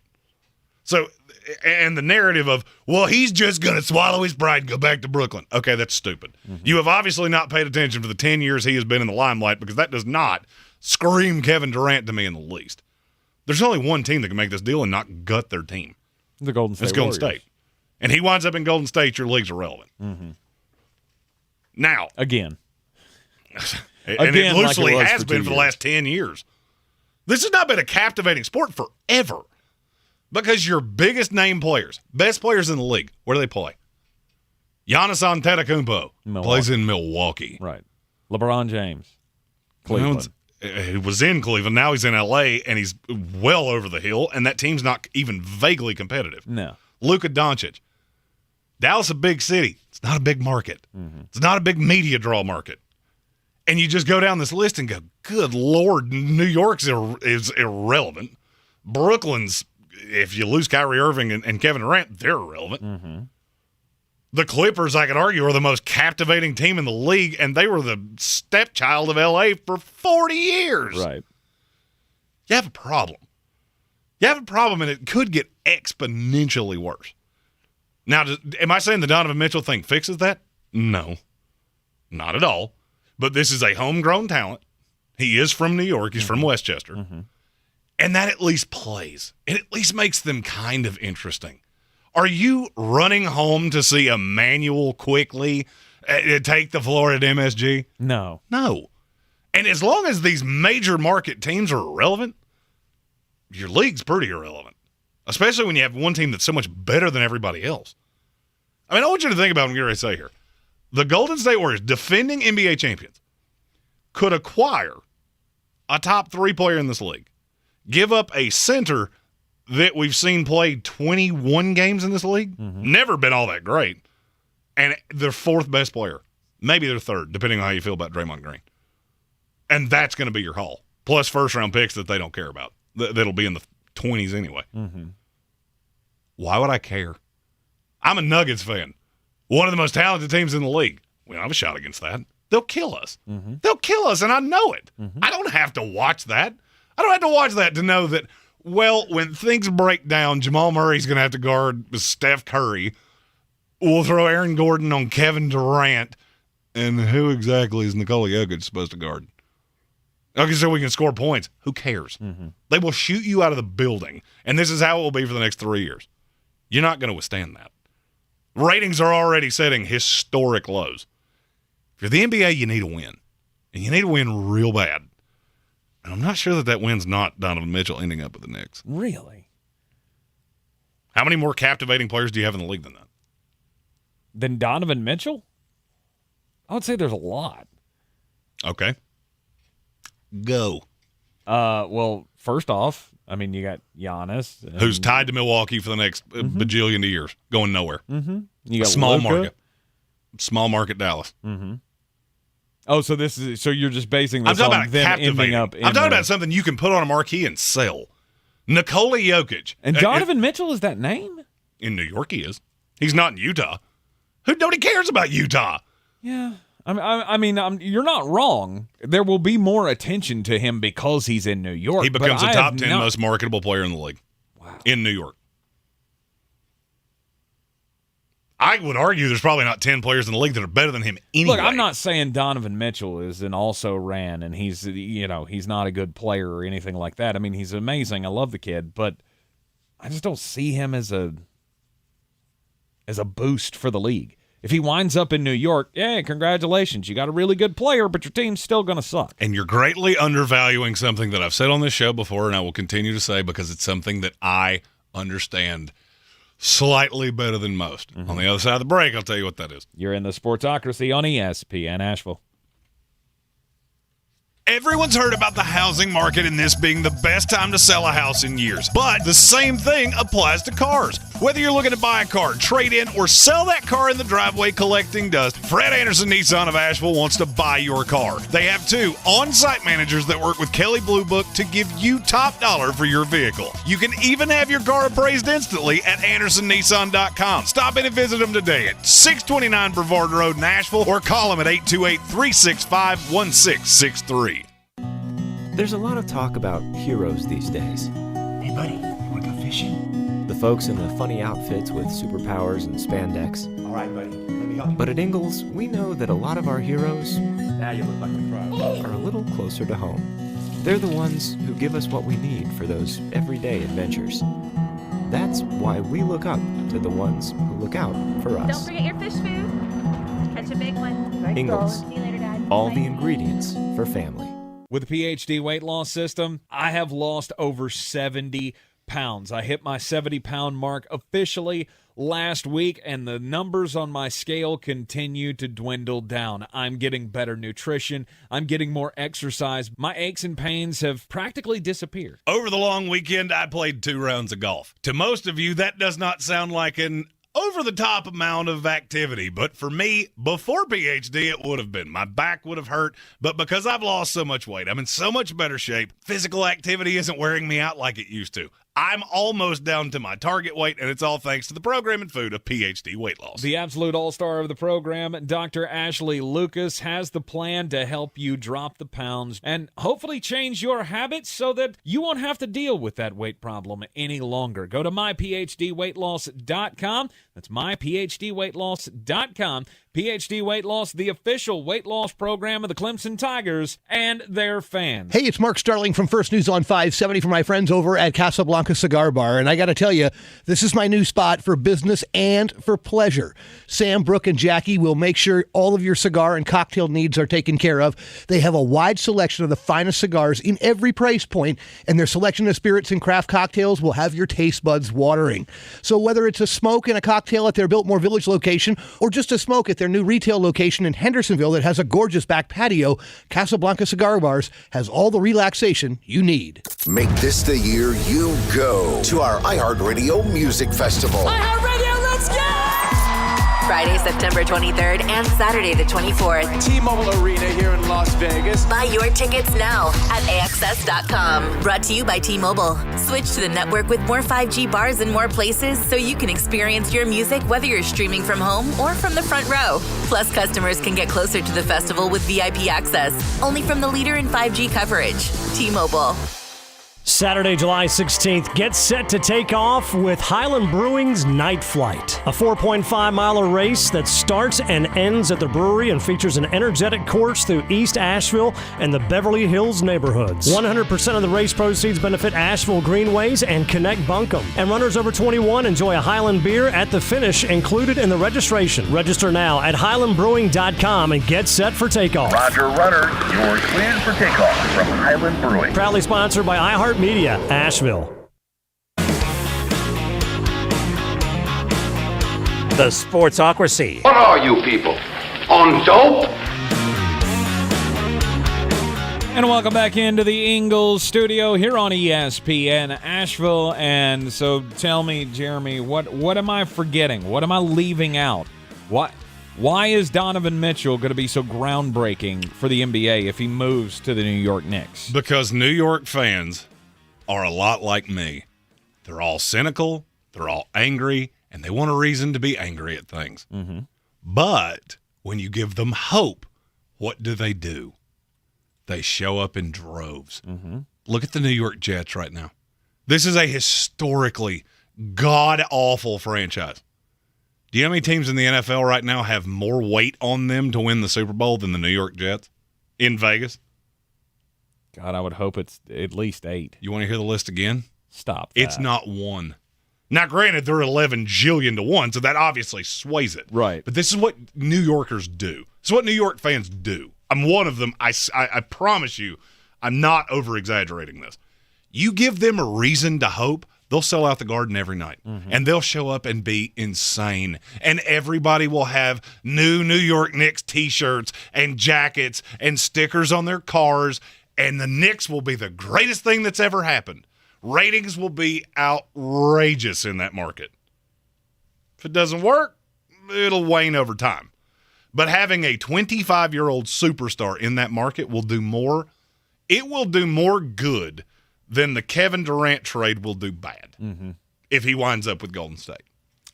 So, and the narrative of, well, he's just going to swallow his pride and go back to Brooklyn. Okay, that's stupid. Mm-hmm. You have obviously not paid attention for the 10 years he has been in the limelight, because that does not scream Kevin Durant to me in the least. There's only one team that can make this deal and not gut their team. The Golden State It's Golden Warriors. State. And he winds up in Golden State, your league's irrelevant. Mm-hmm. Now. Again. And it loosely like it was has for been 2 for the years. last 10 years. This has not been a captivating sport forever because your biggest name players, best players in the league, where do they play? Giannis Antetokounmpo plays in Milwaukee. Right. LeBron James, Cleveland. He was in Cleveland. Now he's in L.A., and he's well over the hill, and that team's not even vaguely competitive. No. Luka Doncic. Dallas, a big city. It's not a big market. It's not a big media draw market. And you just go down this list and go, good Lord, New York's is irrelevant. Brooklyn's, if you lose Kyrie Irving and Kevin Durant, they're irrelevant. The Clippers, I could argue, are the most captivating team in the league, and they were the stepchild of L.A. for 40 years. Right. You have a problem. You have a problem, and it could get exponentially worse. Now, am I saying the Donovan Mitchell thing fixes that? No. Not at all. But this is a homegrown talent. He is from New York. He's from Westchester. And that at least plays. It at least makes them kind of interesting. Are you running home to see Emmanuel quickly take the floor at MSG? No. No. And as long as these major market teams are irrelevant, your league's pretty irrelevant, especially when you have one team that's so much better than everybody else. I mean, I want you to think about what I'm getting ready to say here. The Golden State Warriors, defending NBA champions, could acquire a top 3 player in this league, give up a center that we've seen play 21 games in this league, never been all that great, and their 4th best player, maybe their 3rd, depending on how you feel about Draymond Green. And that's going to be your haul, plus first-round picks that they don't care about. That'll be in the 20s anyway. Why would I care? I'm a Nuggets fan. One of the most talented teams in the league. We don't have a shot against that. They'll kill us. They'll kill us, and I know it. I don't have to watch that. I don't have to watch that to know that, well, when things break down, Jamal Murray's going to have to guard Steph Curry. We'll throw Aaron Gordon on Kevin Durant. And who exactly is Nikola Jokic supposed to guard? Okay, so we can score points. Who cares? They will shoot you out of the building, and this is how it will be for the next 3 years. You're not going to withstand that. Ratings are already setting historic lows. If you're the NBA, you need a win, and you need to win real bad. And I'm not sure that win's not Donovan Mitchell ending up with the Knicks. Really? How many more captivating players do you have in the league than that? Than Donovan Mitchell? I would say there's a lot. Okay. Go. Well, first off, I mean, you got Giannis. Who's tied to Milwaukee for the next bajillion of years, going nowhere. You got small Luka. market. Small market Dallas. Oh, so you're just basing this I'm talking on about them captivating. ending up in I'm talking about something you can put on a marquee and sell. Nikola Jokic. And Donovan Mitchell is that name? In New York he is. He's not in Utah. Nobody cares about Utah. Yeah. I mean, you're not wrong. There will be more attention to him because he's in New York. He becomes a top 10 most marketable player in the league. Wow. In New York. I would argue there's probably not 10 players in the league that are better than him anyway. Look, I'm not saying Donovan Mitchell is an also-ran and he's not a good player or anything like that. I mean, he's amazing. I love the kid, but I just don't see him as a boost for the league. If he winds up in New York, yeah, congratulations. You got a really good player, but your team's still going to suck. And you're greatly undervaluing something that I've said on this show before, and I will continue to say because it's something that I understand slightly better than most. On the other side of the break, I'll tell you what that is. You're in the Sportsocracy on ESPN Asheville. Everyone's heard about the housing market and this being the best time to sell a house in years. But the same thing applies to cars. Whether you're looking to buy a car, trade in, or sell that car in the driveway collecting dust, Fred Anderson Nissan of Asheville wants to buy your car. They have 2 on-site managers that work with Kelly Blue Book to give you top dollar for your vehicle. You can even have your car appraised instantly at AndersonNissan.com. Stop in and visit them today at 629 Brevard Road in Asheville or call them at 828-365-1663. There's a lot of talk about heroes these days. Hey, buddy, you want to go fishing? The folks in the funny outfits with superpowers and spandex. All right, buddy, let me help you. But at Ingles, we know that a lot of our heroes Now you look like a pro. are a little closer to home. They're the ones who give us what we need for those everyday adventures. That's why we look up to the ones who look out for us. Don't forget your fish food. Catch a big one. Ingles. See you later, Dad. All the ingredients for family. With the PhD weight loss system, I have lost over 70 pounds. I hit my 70-pound mark officially last week, and the numbers on my scale continue to dwindle down. I'm getting better nutrition. I'm getting more exercise. My aches and pains have practically disappeared. Over the long weekend, I played 2 rounds of golf. To most of you, that does not sound like an over-the-top amount of activity, but for me, before PhD, it would have been. My back would have hurt, but because I've lost so much weight, I'm in so much better shape, physical activity isn't wearing me out like it used to. I'm almost down to my target weight, and it's all thanks to the program and food of PhD Weight Loss. The absolute all-star of the program, Dr. Ashley Lucas, has the plan to help you drop the pounds and hopefully change your habits so that you won't have to deal with that weight problem any longer. Go to myphdweightloss.com. That's myphdweightloss.com. PhD Weight Loss, the official weight loss program of the Clemson Tigers and their fans. Hey, it's Mark Starling from First News on 570 for my friends over at Casablanca Cigar Bar. And I got to tell you, this is my new spot for business and for pleasure. Sam, Brooke, and Jackie will make sure all of your cigar and cocktail needs are taken care of. They have a wide selection of the finest cigars in every price point, and their selection of spirits and craft cocktails will have your taste buds watering. So whether it's a smoke and a cocktail at their Biltmore Village location or just a smoke at their new retail location in Hendersonville that has a gorgeous back patio, Casablanca Cigar Bars has all the relaxation you need. Make this the year you go to our iHeartRadio Music Festival. iHeartRadio, let's go! Friday, September 23rd and Saturday the 24th. T-Mobile Arena here in Las Vegas. Buy your tickets now at AXS.com. Brought to you by T-Mobile. Switch to the network with more 5G bars in more places so you can experience your music whether you're streaming from home or from the front row. Plus, customers can get closer to the festival with VIP access. Only from the leader in 5G coverage. T-Mobile. Saturday, July 16th, get set to take off with Highland Brewing's Night Flight, a 4.5-mile race that starts and ends at the brewery and features an energetic course through East Asheville and the Beverly Hills neighborhoods. 100% of the race proceeds benefit Asheville Greenways and Connect Buncombe. And runners over 21 enjoy a Highland beer at the finish included in the registration. Register now at highlandbrewing.com and get set for takeoff. Roger, runner, you're cleared for takeoff from Highland Brewing. Proudly sponsored by iHeart Media, Asheville. The Sportsocracy. What are you people? On dope? And welcome back into the Ingles Studio here on ESPN Asheville. And so tell me, Jeremy, what am I forgetting? What am I leaving out? Why is Donovan Mitchell going to be so groundbreaking for the NBA if he moves to the New York Knicks? Because New York fans are a lot like me. They're all cynical, they're all angry, and they want a reason to be angry at things. Mm-hmm. But when you give them hope, what do? They show up in droves. Mm-hmm. Look at the New York Jets right now. This is a historically god-awful franchise. Do you know how many teams in the NFL right now have more weight on them to win the Super Bowl than the New York Jets in Vegas? God, I would hope it's at least 8. You want to hear the list again? Stop that. It's not 1. Now, granted, they're 11 jillion to 1, so that obviously sways it. Right. But this is what New Yorkers do. This is what New York fans do. I'm one of them. I promise you, I'm not over-exaggerating this. You give them a reason to hope, they'll sell out the Garden every night. Mm-hmm. And they'll show up and be insane. And everybody will have new New York Knicks T-shirts and jackets and stickers on their cars. And the Knicks will be the greatest thing that's ever happened. Ratings will be outrageous in that market. If it doesn't work, it'll wane over time. But having a 25-year-old superstar in that market will do more. It will do more good than the Kevin Durant trade will do bad if he winds up with Golden State.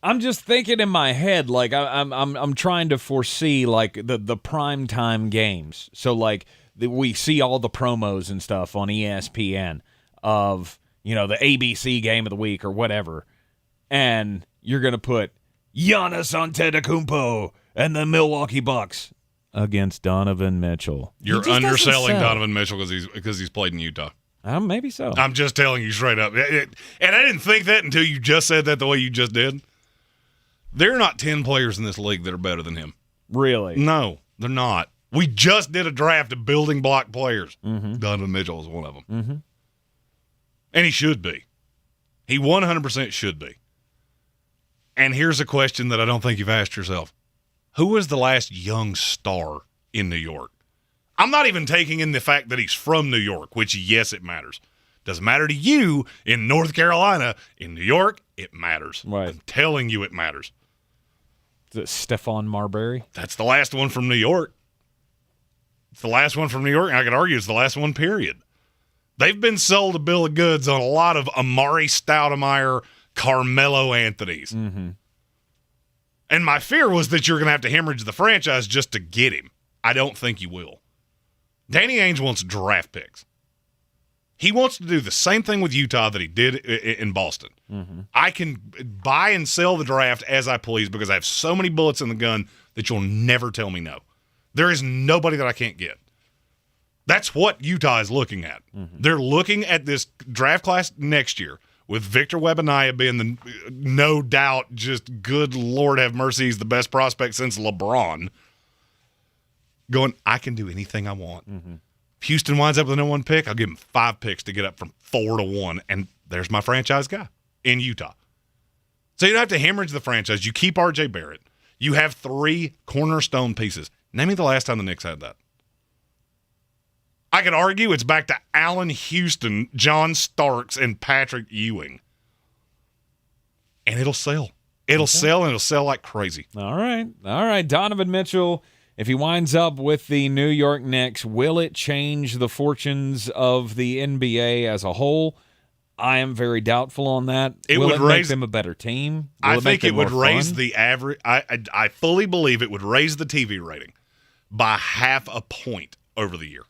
I'm just thinking in my head, like I'm trying to foresee like the primetime games. So like we see all the promos and stuff on ESPN of, you know, the ABC game of the week or whatever, and you're gonna put Giannis Antetokounmpo and the Milwaukee Bucks against Donovan Mitchell. You're underselling Donovan Mitchell because he's played in Utah. Maybe so. I'm just telling you straight up. And I didn't think that until you just said that the way you just did. There are not 10 players in this league that are better than him. Really? No, they're not. We just did a draft of building block players. Donovan Mitchell is one of them. And he should be. He 100% should be. And here's a question that I don't think you've asked yourself. Who was the last young star in New York? I'm not even taking in the fact that he's from New York, which, yes, it matters. Doesn't matter to you in North Carolina. In New York, it matters. Right. I'm telling you it matters. Is it Stephon Marbury? That's the last one from New York. It's the last one from New York, and I could argue it's the last one, period. They've been sold a bill of goods on a lot of Amari Stoudemire, Carmelo Anthonys. And my fear was that you're going to have to hemorrhage the franchise just to get him. I don't think you will. Danny Ainge wants draft picks. He wants to do the same thing with Utah that he did in Boston. I can buy and sell the draft as I please because I have so many bullets in the gun that you'll never tell me no. There is nobody that I can't get. That's what Utah is looking at. They're looking at this draft class next year with Victor Wembanyama being the no doubt just good Lord have mercy, he's the best prospect since LeBron. Going, I can do anything I want. If Houston winds up with the number 1 pick, I'll give him 5 picks to get up from 4 to 1, and there's my franchise guy in Utah. So you don't have to hemorrhage the franchise. You keep R.J. Barrett. You have 3 cornerstone pieces. Name me the last time the Knicks had that. I could argue it's back to Allen Houston, John Starks, and Patrick Ewing. And it'll sell. It'll sell, and it'll sell like crazy. All right. Donovan Mitchell, if he winds up with the New York Knicks, will it change the fortunes of the NBA as a whole? I am very doubtful on that. Will it make them a better team? I think it would raise the average. I fully believe it would raise the TV rating by 0.5 point over the year.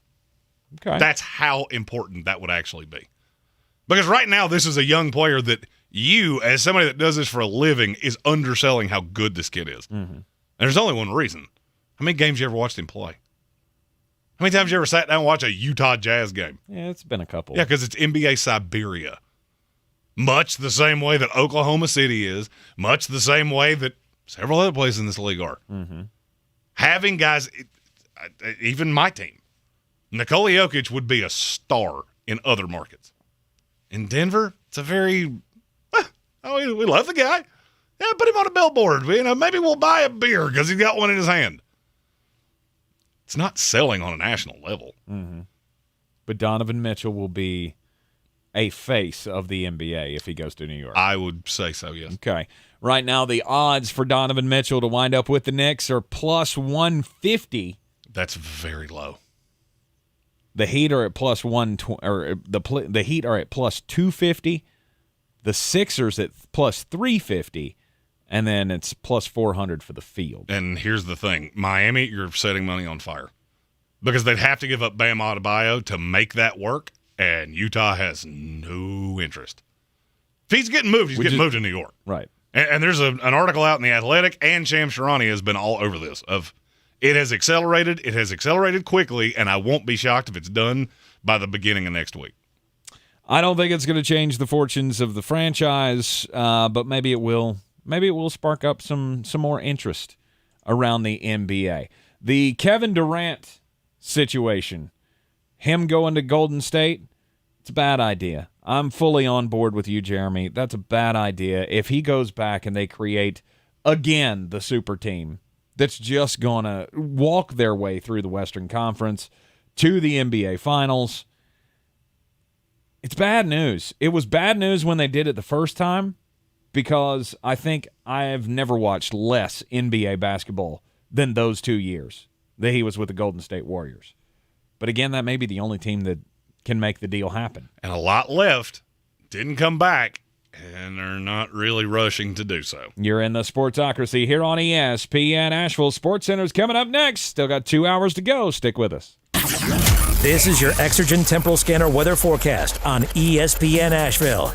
Okay. That's how important that would actually be. Because right now, this is a young player that you, as somebody that does this for a living, is underselling how good this kid is. And there's only one reason. How many games you ever watched him play? How many times you ever sat down and watched a Utah Jazz game? Yeah, it's been a couple. Yeah, because it's NBA Siberia. Much the same way that Oklahoma City is, much the same way that several other places in this league are. Having guys, even my team, Nikola Jokic would be a star in other markets. In Denver, it's a very, we love the guy. Yeah, put him on a billboard. Maybe we'll buy a beer because he's got one in his hand. It's not selling on a national level. But Donovan Mitchell will be a face of the NBA if he goes to New York. I would say so, yes. Okay. Right now, the odds for Donovan Mitchell to wind up with the Knicks are plus 150. That's very low. The Heat are at plus 120, or the Heat are at plus 250. The Sixers at plus 350. And then it's plus 400 for the field. And here's the thing. Miami, you're setting money on fire. Because they'd have to give up Bam Adebayo to make that work, and Utah has no interest. If he's getting moved, he's getting moved to New York. Right. And there's an article out in The Athletic, and Shams Charania has been all over this, of it has accelerated quickly, and I won't be shocked if it's done by the beginning of next week. I don't think it's going to change the fortunes of the franchise, but maybe it will. Maybe it will spark up some more interest around the NBA. The Kevin Durant situation, him going to Golden State, it's a bad idea. I'm fully on board with you, Jeremy. That's a bad idea. If he goes back and they create, again, the super team that's just going to walk their way through the Western Conference to the NBA Finals, it's bad news. It was bad news when they did it the first time, because I think I have never watched less NBA basketball than those 2 years that he was with the Golden State Warriors. But again, that may be the only team that can make the deal happen. And a lot left, didn't come back, and they're not really rushing to do so. You're in the Sportsocracy here on ESPN Asheville. SportsCenter's coming up next. Still got 2 hours to go. Stick with us. This is your Exergen Temporal Scanner weather forecast on ESPN Asheville.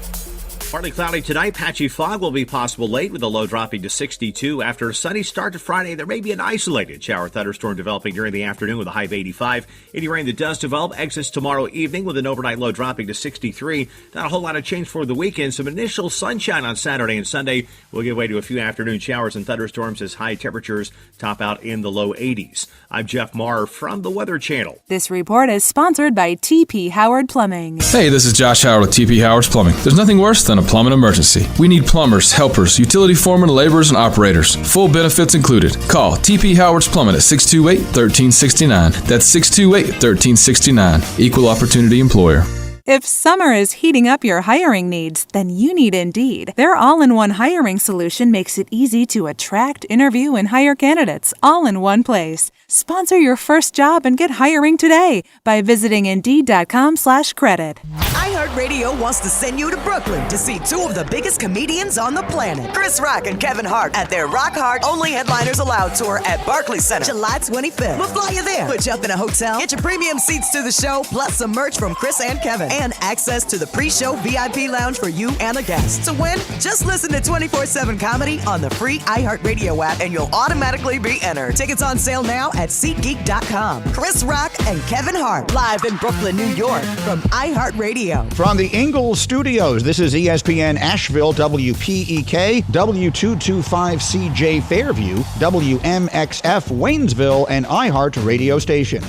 Partly cloudy tonight. Patchy fog will be possible late with a low dropping to 62. After a sunny start to Friday, there may be an isolated shower thunderstorm developing during the afternoon with a high of 85. Any rain that does develop exits tomorrow evening with an overnight low dropping to 63. Not a whole lot of change for the weekend. Some initial sunshine on Saturday and Sunday will give way to a few afternoon showers and thunderstorms as high temperatures top out in the low 80s. I'm Jeff Maher from the Weather Channel. This report is sponsored by T.P. Howard Plumbing. Hey, this is Josh Howard with T.P. Howard's Plumbing. There's nothing worse than a plumbing emergency. We need plumbers, helpers, utility foremen, laborers, and operators. Full benefits included. Call T.P. Howard's Plumbing at 628-1369. That's 628-1369. Equal opportunity employer. If summer is heating up your hiring needs, then you need Indeed. Their all-in-one hiring solution makes it easy to attract, interview, and hire candidates all in one place. Sponsor your first job and get hiring today by visiting Indeed.com/credit. iHeartRadio wants to send you to Brooklyn to see two of the biggest comedians on the planet, Chris Rock and Kevin Hart, at their Rock Hard Only Headliners Allowed tour at Barclays Center, July 25th. We'll fly you there, put you up in a hotel, get your premium seats to the show, plus some merch from Chris and Kevin, and access to the pre-show VIP lounge for you and a guest. To win, just listen to 24/7 Comedy on the free iHeartRadio app, and you'll automatically be entered. Tickets on sale now at SeatGeek.com. Chris Rock and Kevin Hart, live in Brooklyn, New York, from iHeartRadio. From the Ingles Studios, this is ESPN Asheville, WPEK, W225CJ Fairview, WMXF Waynesville, and iHeart Radio Station.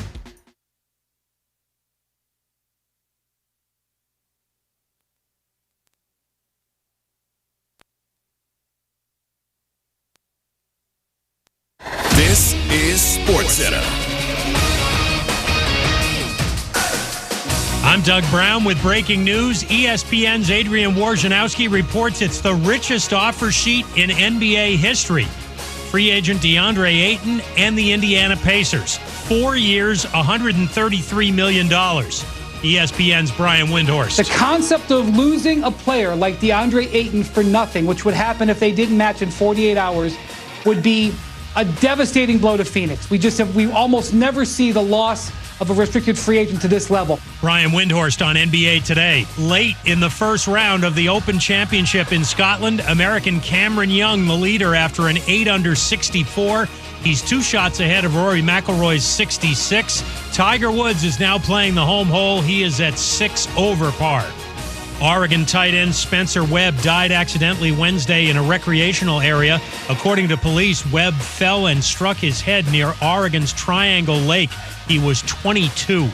This is SportsCenter. I'm Doug Brown with breaking news. ESPN's Adrian Wojnarowski reports it's the richest offer sheet in NBA history. Free agent DeAndre Ayton and the Indiana Pacers. 4 years, $133 million. ESPN's Brian Windhorst. The concept of losing a player like DeAndre Ayton for nothing, which would happen if they didn't match in 48 hours, would be a devastating blow to Phoenix. We almost never see the loss of a restricted free agent to this level. Brian Windhorst on NBA Today. Late in the first round of the Open Championship in Scotland, American Cameron Young, the leader after an 8-under 64. He's 2 shots ahead of Rory McIlroy's 66. Tiger Woods is now playing the home hole. He is at 6 over par. Oregon tight end Spencer Webb died accidentally Wednesday in a recreational area. According to police, Webb fell and struck his head near Oregon's Triangle Lake. He was 22.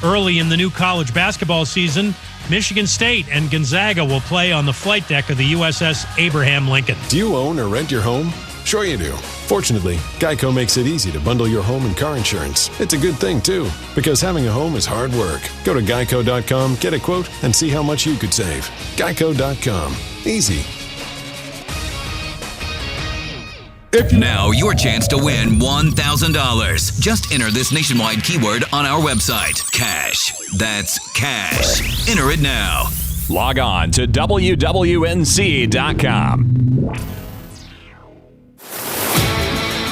Early in the new college basketball season, Michigan State and Gonzaga will play on the flight deck of the USS Abraham Lincoln. Do you own or rent your home? Sure you do. Fortunately, Geico makes it easy to bundle your home and car insurance. It's a good thing, too, because having a home is hard work. Go to geico.com, get a quote, and see how much you could save. Geico.com. Easy. Now your chance to win $1,000. Just enter this nationwide keyword on our website. Cash. That's cash. Enter it now. Log on to WWNC.com.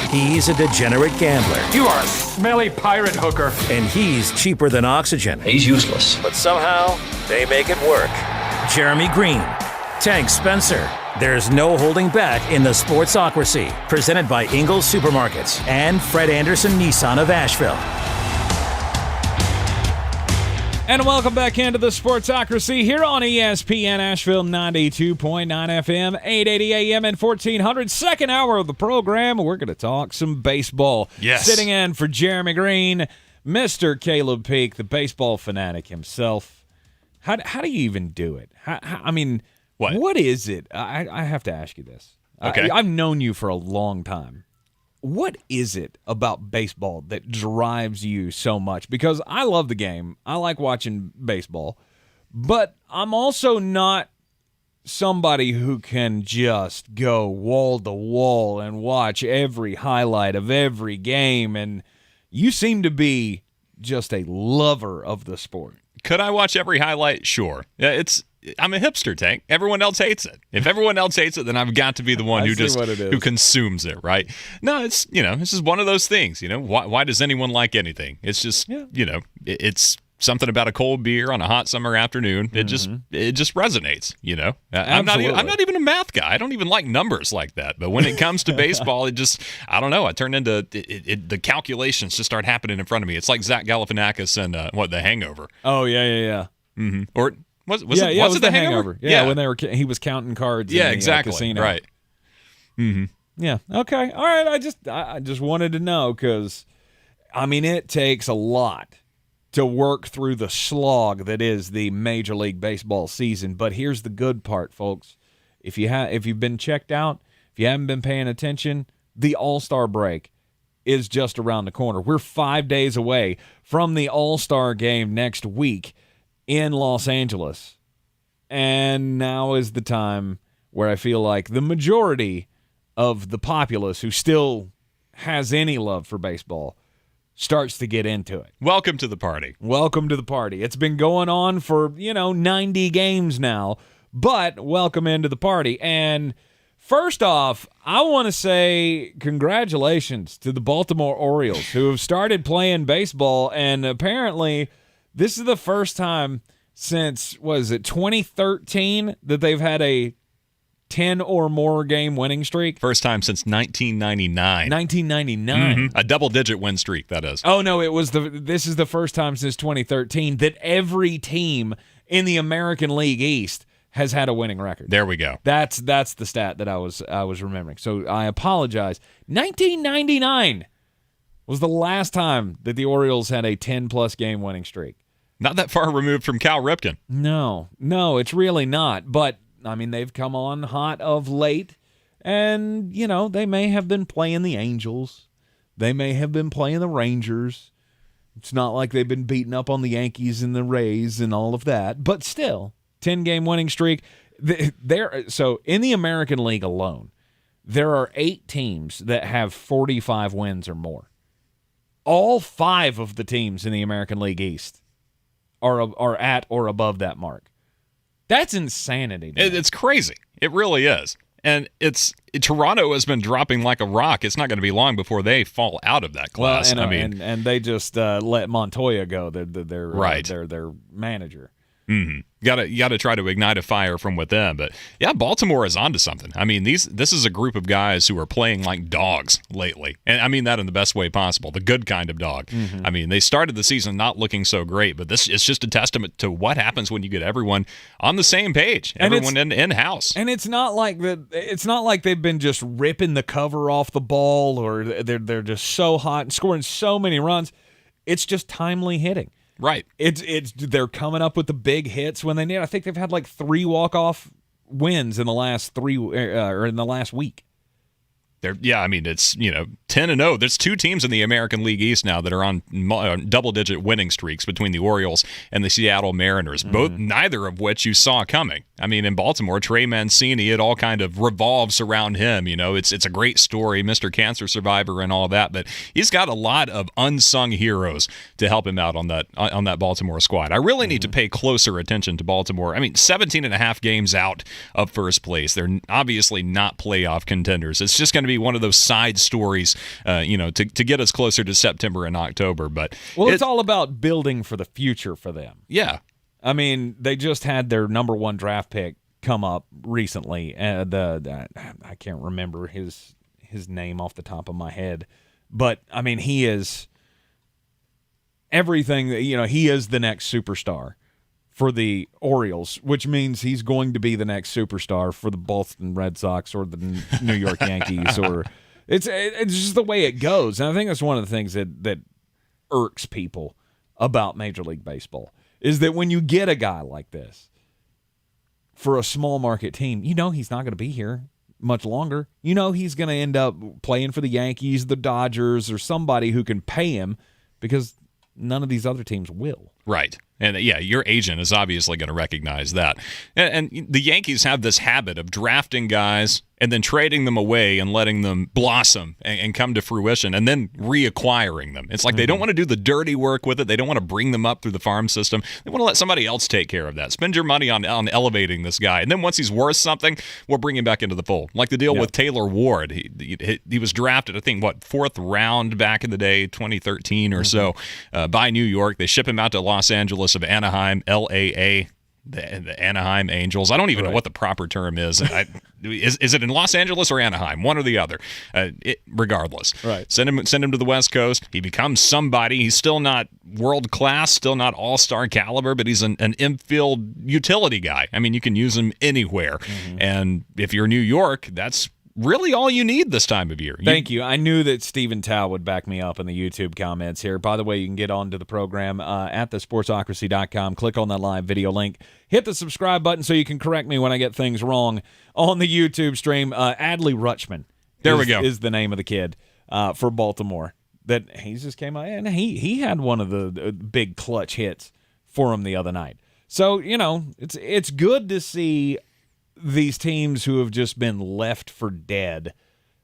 He's a degenerate gambler. You are a smelly pirate hooker. And he's cheaper than oxygen. He's useless. But somehow, they make it work. Jeremy Greene, Tank Spencer. There's no holding back in the Sportsocracy. Presented by Ingles Supermarkets and Fred Anderson Nissan of Asheville. And welcome back into the Sportsocracy here on ESPN Asheville 92.9 FM, 880 AM and 1400. Second hour of the program, we're going to talk some baseball. Yes. Sitting in for Jeremy Greene, Mr. Caleb Peak, the baseball fanatic himself. How do you even do it? What is it? I have to ask you this. Okay. I've known you for a long time. What is it about baseball that drives you so much? Because I love the game. I like watching baseball. But I'm also not somebody who can just go wall to wall and watch every highlight of every game. And you seem to be just a lover of the sport. Could I watch every highlight? Sure. I'm a hipster, Tank. Everyone else hates it. If everyone else hates it, then I've got to be the one who consumes it, right? No, this is one of those things. Why does anyone like anything? It's just, it's something about a cold beer on a hot summer afternoon. It just resonates, you know. I'm not even a math guy. I don't even like numbers like that. But when it comes to baseball, it just, I don't know. I turn into the calculations just start happening in front of me. It's like Zach Galifianakis and The Hangover. Oh yeah. Mm-hmm. Or was it The Hangover? Yeah, when he was counting cards. Yeah, in the, exactly. casino. Right. Mm-hmm. Yeah. Okay. All right. I just wanted to know because, I mean, it takes a lot to work through the slog that is the Major League Baseball season. But here's the good part, folks. If you've been checked out, if you haven't been paying attention, the All-Star break is just around the corner. We're 5 days away from the All-Star game next week in Los Angeles. And now is the time where I feel like the majority of the populace who still has any love for baseball starts to get into it. Welcome to the party. Welcome to the party. It's been going on for, 90 games now, but welcome into the party. And first off, I want to say congratulations to the Baltimore Orioles who have started playing baseball, and apparently this is the first time since, 2013 that they've had a 10 or more game winning streak. First time since 1999. 1999. Mm-hmm. A double-digit win streak, that is. Oh, no, this is the first time since 2013 that every team in the American League East has had a winning record. There we go. That's the stat that I was remembering. So I apologize. 1999 was the last time that the Orioles had a 10-plus game winning streak. Not that far removed from Cal Ripken. No, it's really not. But I mean, they've come on hot of late, and, they may have been playing the Angels. They may have been playing the Rangers. It's not like they've been beating up on the Yankees and the Rays and all of that, but still, 10-game winning streak. So in the American League alone, there are 8 teams that have 45 wins or more. All 5 of the teams in the American League East are at or above that mark. That's insanity. It's crazy. It really is. And Toronto has been dropping like a rock. It's not going to be long before they fall out of that class. Well, and they just let Montoya go. Right. Their manager. Mm-hmm. You got to try to ignite a fire from within. But yeah, Baltimore is onto something. I mean, this is a group of guys who are playing like dogs lately, and I mean that in the best way possible, the good kind of dog. Mm-hmm. I mean, they started the season not looking so great, but this is just a testament to what happens when you get everyone on the same page, everyone in house. And it's not like it's not like they've been just ripping the cover off the ball, or they're just so hot and scoring so many runs. It's just timely hitting. Right. They're coming up with the big hits when they need. I think they've had like 3 walk-off wins in the last in the last week. I mean, it's 10-0. There's 2 teams in the American League East now that are on double-digit winning streaks between the Orioles and the Seattle Mariners. Mm-hmm. Neither of which you saw coming. I mean, in Baltimore, Trey Mancini, it all kind of revolves around him. It's a great story, Mr. Cancer survivor and all that, but he's got a lot of unsung heroes to help him out on that Baltimore squad. I really need to pay closer attention to Baltimore. I mean, 17.5 games out of first place. They're obviously not playoff contenders. It's just going to be one of those side stories, to get us closer to September and October. But it's all about building for the future for them. Yeah. I mean, they just had their number 1 draft pick come up recently. I can't remember his name off the top of my head, but I mean, he is everything. He is the next superstar for the Orioles, which means he's going to be the next superstar for the Boston Red Sox or the New York Yankees. Or it's just the way it goes. And I think that's one of the things that irks people about Major League Baseball is that when you get a guy like this for a small market team, he's not going to be here much longer. He's going to end up playing for the Yankees, the Dodgers, or somebody who can pay him because none of these other teams will. Right. And yeah, your agent is obviously going to recognize that. And the Yankees have this habit of drafting guys and then trading them away and letting them blossom and come to fruition and then reacquiring them. It's like they don't want to do the dirty work with it. They don't want to bring them up through the farm system. They want to let somebody else take care of that. Spend your money on elevating this guy. And then once he's worth something, we'll bring him back into the fold. Like the deal with Taylor Ward. He was drafted, I think, 4th round back in the day, 2013 or so, by New York. They ship him out to Los Los Angeles of Anaheim, LAA, the Anaheim Angels. I don't even know what the proper term is. Is it in Los Angeles or Anaheim? One or the other. Regardless. Right. Send him to the West Coast. He becomes somebody. He's still not world class, still not all-star caliber, but he's an infield utility guy. I mean, you can use him anywhere. Mm-hmm. And if you're New York, that's really all you need this time of year. Thank you. I knew that Stephen Tao would back me up in the YouTube comments here. By the way, you can get onto the program at thesportsocracy.com. Click on that live video link. Hit the subscribe button so you can correct me when I get things wrong on the YouTube stream. Adley Rutschman is the name of the kid for Baltimore. That he just came out, and he had one of the big clutch hits for him the other night. So, it's good to see these teams who have just been left for dead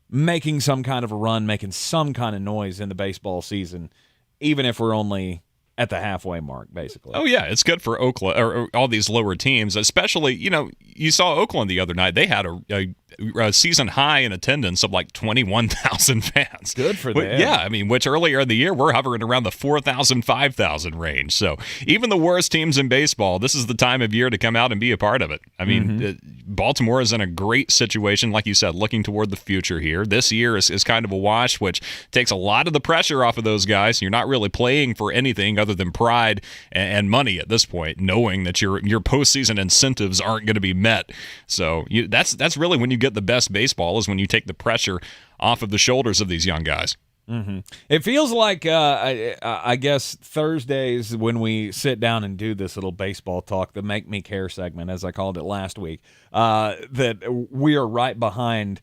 making some kind of a run, making some kind of noise in the baseball season, even if we're only at the halfway mark, basically. Oh, yeah, it's good for Oakland, or all these lower teams, especially, you saw Oakland the other night. They had a season high in attendance of like 21,000 fans. Good for them. Yeah, I mean, which earlier in the year, we're hovering around the 4,000, 5,000 range. So even the worst teams in baseball, this is the time of year to come out and be a part of it. I mean, Baltimore is in a great situation, like you said, looking toward the future here. This year is kind of a wash, which takes a lot of the pressure off of those guys. You're not really playing for anything other than pride and money at this point, knowing that your postseason incentives aren't going to be met. So that's really when you get the best baseball, is when you take the pressure off of the shoulders of these young guys. Mm-hmm. It feels like, I guess, Thursdays when we sit down and do this little baseball talk, the Make Me Care segment, as I called it last week, that we are right behind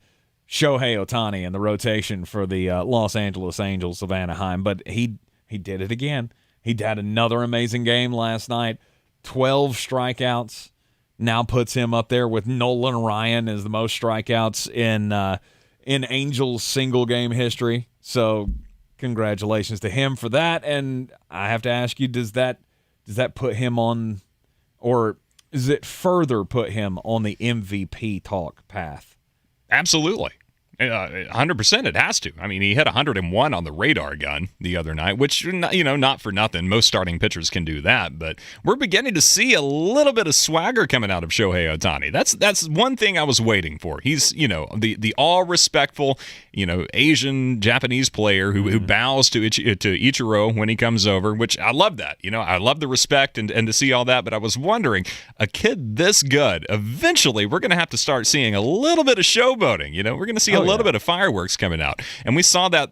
Shohei Ohtani in the rotation for the Los Angeles Angels of Anaheim. But he did it again. He had another amazing game last night, 12 strikeouts. Now puts him up there with Nolan Ryan as the most strikeouts in Angels single game history. So congratulations to him for that. And I have to ask you, does that put him on, or does it further put him on the MVP talk path? Absolutely. 100% it has to. I mean, he hit 101 on the radar gun the other night, which, not for nothing. Most starting pitchers can do that, but we're beginning to see a little bit of swagger coming out of Shohei Ohtani. That's one thing I was waiting for. He's, the all-respectful, Asian, Japanese player who bows to Ichiro when he comes over, which I love that. I love the respect and to see all that, but I was wondering, a kid this good, eventually we're going to have to start seeing a little bit of showboating. We're going to see a little bit of fireworks coming out. And we saw that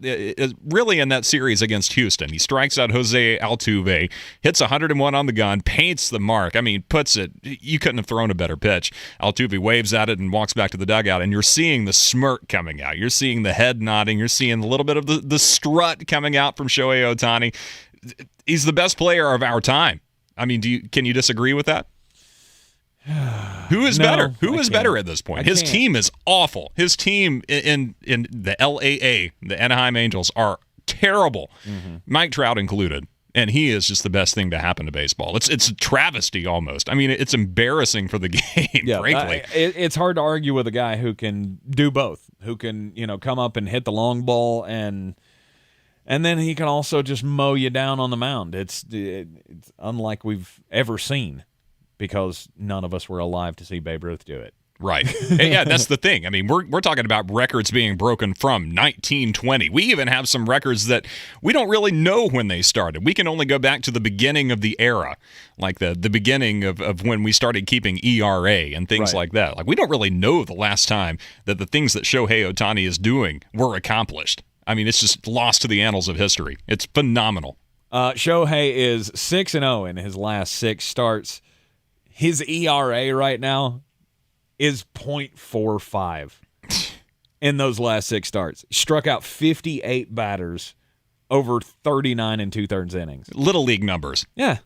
really in that series against Houston. He strikes out Jose Altuve, hits 101 on the gun, paints the mark. I mean, puts it, you couldn't have thrown a better pitch. Altuve waves at it and walks back to the dugout, and you're seeing the smirk coming out. You're seeing the head nodding. You're seeing a little bit of the strut coming out from Shohei Ohtani. He's the best player of our time. I mean, can you disagree with that? Who is better? Who is better at this point? His team is awful. His team in the LAA, the Anaheim Angels, are terrible. Mm-hmm. Mike Trout included. And he is just the best thing to happen to baseball. It's a travesty almost. I mean, it's embarrassing for the game, frankly. It's hard to argue with a guy who can do both, who can, come up and hit the long ball, and then he can also just mow you down on the mound. It's unlike we've ever seen, because none of us were alive to see Babe Ruth do it. Right. Yeah, that's the thing. I mean, we're talking about records being broken from 1920. We even have some records that we don't really know when they started. We can only go back to the beginning of the era, like the beginning of when we started keeping ERA and things like that. Like, we don't really know the last time that the things that Shohei Ohtani is doing were accomplished. I mean, it's just lost to the annals of history. It's phenomenal. Shohei is 6-0 in his last 6 starts. His ERA right now is .45 in those last 6 starts. He struck out 58 batters over 39 2/3 innings. Little league numbers. Yeah,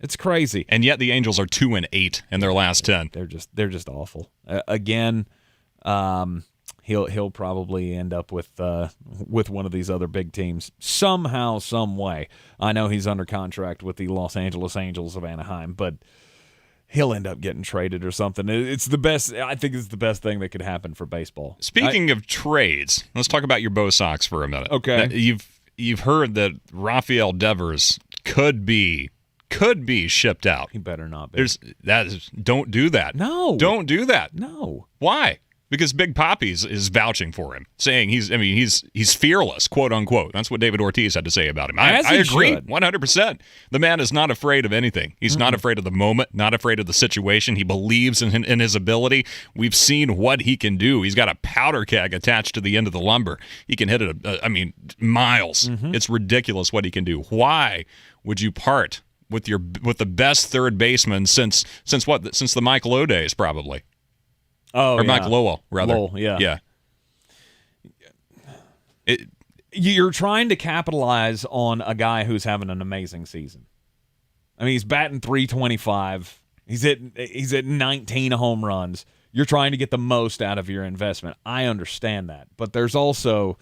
it's crazy. And yet the Angels are 2-8 in their last 10. They're just awful. Again, he'll probably end up with one of these other big teams somehow, some way. I know he's under contract with the Los Angeles Angels of Anaheim, but he'll end up getting traded or something. It's the best. I think it's the best thing that could happen for baseball. Speaking of trades, let's talk about your Bo Sox for a minute. Okay. You've heard that Rafael Devers could be could be shipped out. He better not be. Don't do that. No. Don't do that. No. Why? Because Big Papi is vouching for him, saying he's fearless, quote unquote. That's what David Ortiz had to say about him. I agree 100%. The man is not afraid of anything. He's not afraid of the moment, not afraid of the situation. He believes in his ability. We've seen what he can do. He's got a powder keg attached to the end of the lumber. He can hit it, miles. It's ridiculous what he can do. Why would you part with the best third baseman since the Mike Lowe days, probably? Oh, or Mike Lowell, rather. Lowell, yeah. Yeah. You're trying to capitalize on a guy who's having an amazing season. I mean, he's batting .325. He's at 19 home runs. You're trying to get the most out of your investment. I understand that. But there's also,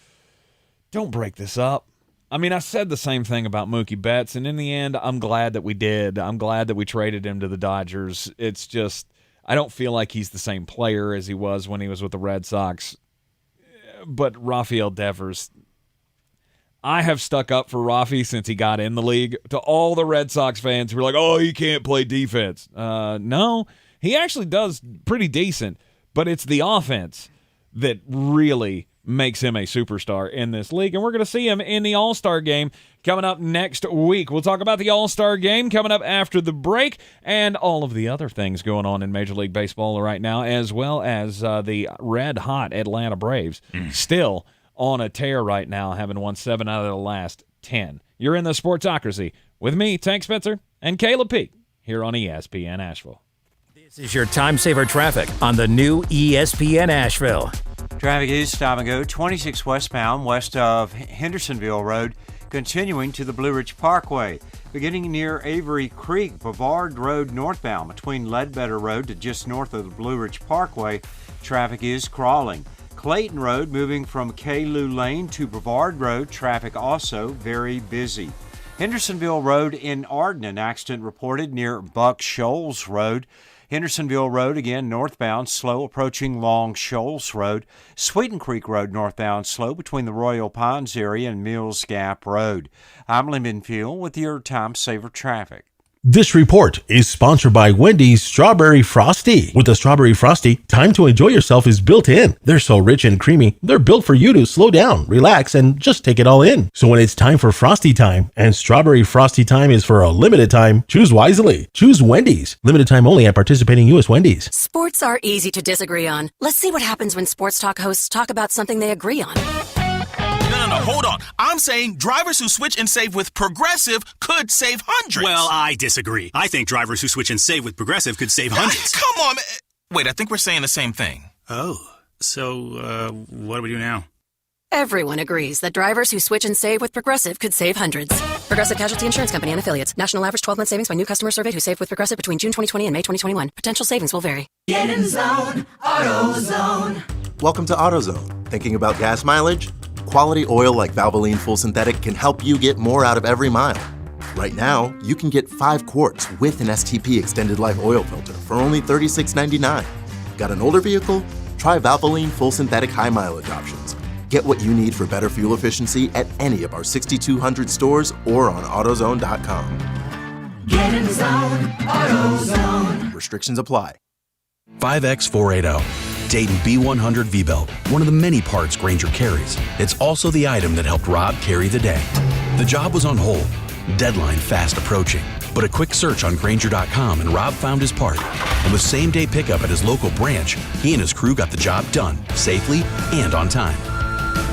don't break this up. I mean, I said the same thing about Mookie Betts, and in the end, I'm glad that we did. I'm glad that we traded him to the Dodgers. It's just, I don't feel like he's the same player as he was when he was with the Red Sox. But Rafael Devers, I have stuck up for Rafi since he got in the league. To all the Red Sox fans who were like, oh, he can't play defense. No, he actually does pretty decent, but it's the offense that really makes him a superstar in this league, and we're going to see him in the All-Star game coming up next week. We'll talk about the All-Star game coming up after the break and all of the other things going on in Major League Baseball right now, as well as the red-hot Atlanta Braves still on a tear right now, having won 7 out of the last 10. You're in the Sportsocracy with me, Tank Spencer, and Caleb Peak here on ESPN Asheville. This is your time-saver traffic on the new ESPN Asheville. Traffic is stop and go 26 westbound west of Hendersonville Road, continuing to the Blue Ridge Parkway. Beginning near Avery Creek, Brevard Road northbound between Ledbetter Road to just north of the Blue Ridge Parkway, traffic is crawling. Clayton Road moving from Caillou Lane to Brevard Road, traffic also very busy. Hendersonville Road in Arden, an accident reported near Buck Shoals Road. Hendersonville Road, again, northbound, slow approaching Long Shoals Road. Sweeten Creek Road, northbound, slow between the Royal Pines area and Mills Gap Road. I'm Lyndon Field with your Time Saver Traffic. This report is sponsored by Wendy's Strawberry Frosty. With the Strawberry Frosty, time to enjoy yourself is built in. They're so rich and creamy, they're built for you to slow down, relax, and just take it all in. So when it's time for Frosty time, and Strawberry Frosty time is for a limited time, choose wisely. Choose Wendy's. Limited time only at participating U.S. Wendy's. Sports are easy to disagree on. Let's see what happens when sports talk hosts talk about something they agree on. No, hold on. I'm saying drivers who switch and save with Progressive could save hundreds. Well, I disagree. I think drivers who switch and save with Progressive could save hundreds. Come on, man. Wait, I think we're saying the same thing. Oh, so what do we do now? Everyone agrees that drivers who switch and save with Progressive could save hundreds. Progressive Casualty Insurance Company and affiliates. National average 12-month savings by new customer surveyed who saved with Progressive between June 2020 and May 2021. Potential savings will vary. Get in zone, AutoZone. Welcome to AutoZone. Thinking about gas mileage? Quality oil like Valvoline Full Synthetic can help you get more out of every mile. Right now, you can get 5 quarts with an STP Extended Life Oil Filter for only $36.99. Got an older vehicle? Try Valvoline Full Synthetic High Mileage options. Get what you need for better fuel efficiency at any of our 6,200 stores or on AutoZone.com. Get in zone, AutoZone. Restrictions apply. 5X480. Dayton B100 V-Belt, one of the many parts Grainger carries. It's also the item that helped Rob carry the day. The job was on hold, deadline fast approaching, but a quick search on Grainger.com and Rob found his part. And with same-day pickup at his local branch, he and his crew got the job done, safely and on time.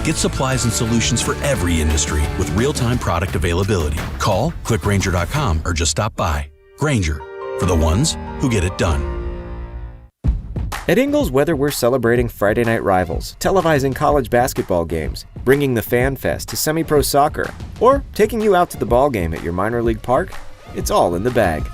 Get supplies and solutions for every industry with real-time product availability. Call, click Grainger.com, or just stop by. Grainger, for the ones who get it done. At Ingles, whether we're celebrating Friday night rivals, televising college basketball games, bringing the Fan Fest to semi-pro soccer, or taking you out to the ball game at your minor league park, it's all in the bag.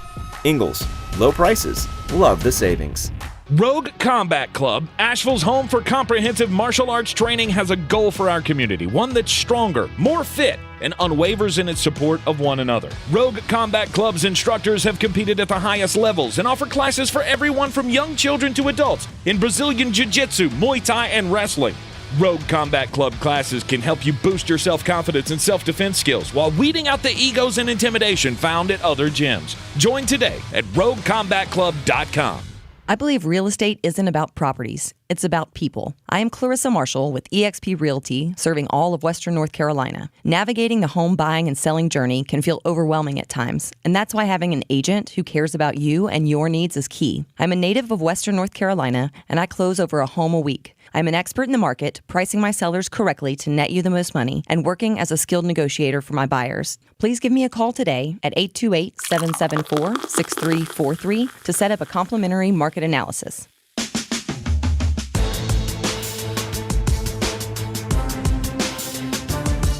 Ingles, low prices, love the savings. Rogue Combat Club, Asheville's home for comprehensive martial arts training, has a goal for our community, one that's stronger, more fit, and unwavers in its support of one another. Rogue Combat Club's instructors have competed at the highest levels and offer classes for everyone from young children to adults in Brazilian Jiu-Jitsu, Muay Thai, and wrestling. Rogue Combat Club classes can help you boost your self-confidence and self-defense skills while weeding out the egos and intimidation found at other gyms. Join today at roguecombatclub.com. I believe real estate isn't about properties. It's about people. I am Clarissa Marshall with eXp Realty, serving all of Western North Carolina. Navigating the home buying and selling journey can feel overwhelming at times, and that's why having an agent who cares about you and your needs is key. I'm a native of Western North Carolina, and I close over a home a week. I'm an expert in the market, pricing my sellers correctly to net you the most money, and working as a skilled negotiator for my buyers. Please give me a call today at 828-774-6343 to set up a complimentary market analysis.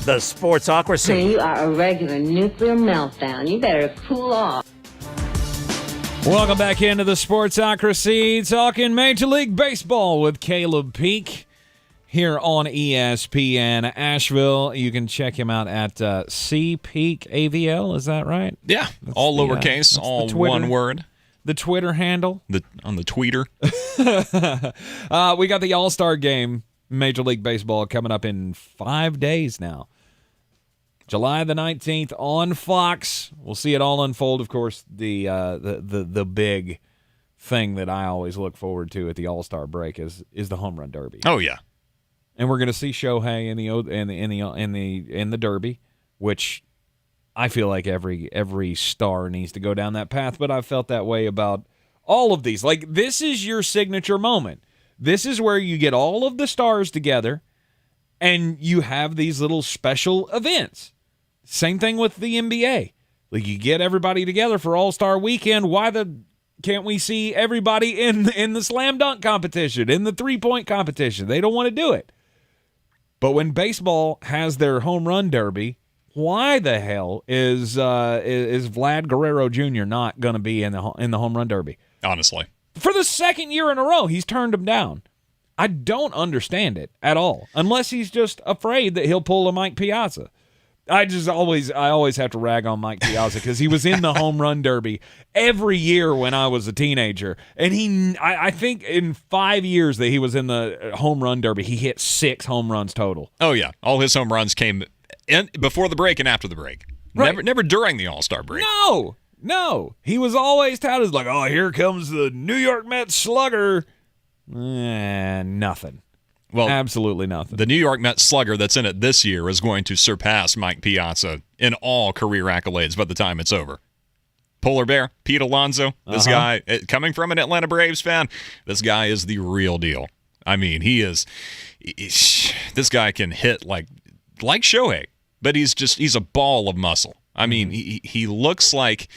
The Sportsocracy. You are a regular nuclear meltdown. You better cool off. Welcome back into the Sportsocracy, talking Major League Baseball with Caleb Peak here on ESPN Asheville. You can check him out at CPeak AVL. Is that right? Yeah, that's all lowercase, all one word. The Twitter handle? On the tweeter. We got the All-Star Game, Major League Baseball, coming up in 5 days now. July the 19th on Fox. We'll see it all unfold. Of course, the big thing that I always look forward to at the All-Star break is the home run derby. Oh yeah, and we're going to see Shohei in the derby, which I feel like every star needs to go down that path. But I've felt that way about all of these. Like, this is your signature moment. This is where you get all of the stars together, and you have these little special events. Same thing with the NBA. Like, you get everybody together for All-Star Weekend. Why can't we see everybody in the slam dunk competition, in the three-point competition? They don't want to do it. But when baseball has their home run derby, why the hell is Vlad Guerrero Jr. not going to be in the home run derby? Honestly. For the second year in a row, he's turned him down. I don't understand it at all, unless he's just afraid that he'll pull a Mike Piazza. I always have to rag on Mike Piazza because he was in the home run derby every year when I was a teenager, and I think in 5 years that he was in the home run derby, he hit 6 home runs total. Oh yeah, all his home runs came before the break and after the break. Right. Never during the All-Star break. No, he was always touted as like, oh, here comes the New York Mets slugger. Nothing. Well, absolutely nothing. The New York Mets slugger that's in it this year is going to surpass Mike Piazza in all career accolades by the time it's over. Polar Bear, Pete Alonso, this guy, coming from an Atlanta Braves fan, this guy is the real deal. I mean, this guy can hit like Shohei, but he's a ball of muscle. I mean, he looks like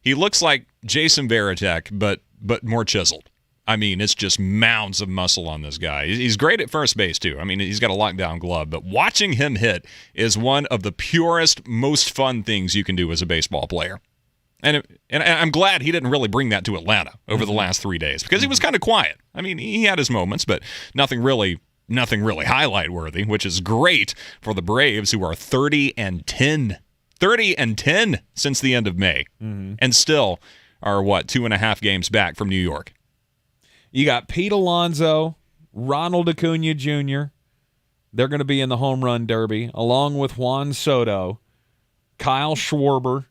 Jason Varitek, but more chiseled. I mean, it's just mounds of muscle on this guy. He's great at first base, too. I mean, he's got a lockdown glove, but watching him hit is one of the purest, most fun things you can do as a baseball player. And I'm glad he didn't really bring that to Atlanta over the last 3 days because he was kind of quiet. I mean, he had his moments, but nothing really highlight worthy, which is great for the Braves, who are 30-10. 30-10 since the end of May, and still are 2.5 games back from New York. You got Pete Alonso, Ronald Acuna Jr. They're going to be in the home run derby, along with Juan Soto, Kyle Schwarber,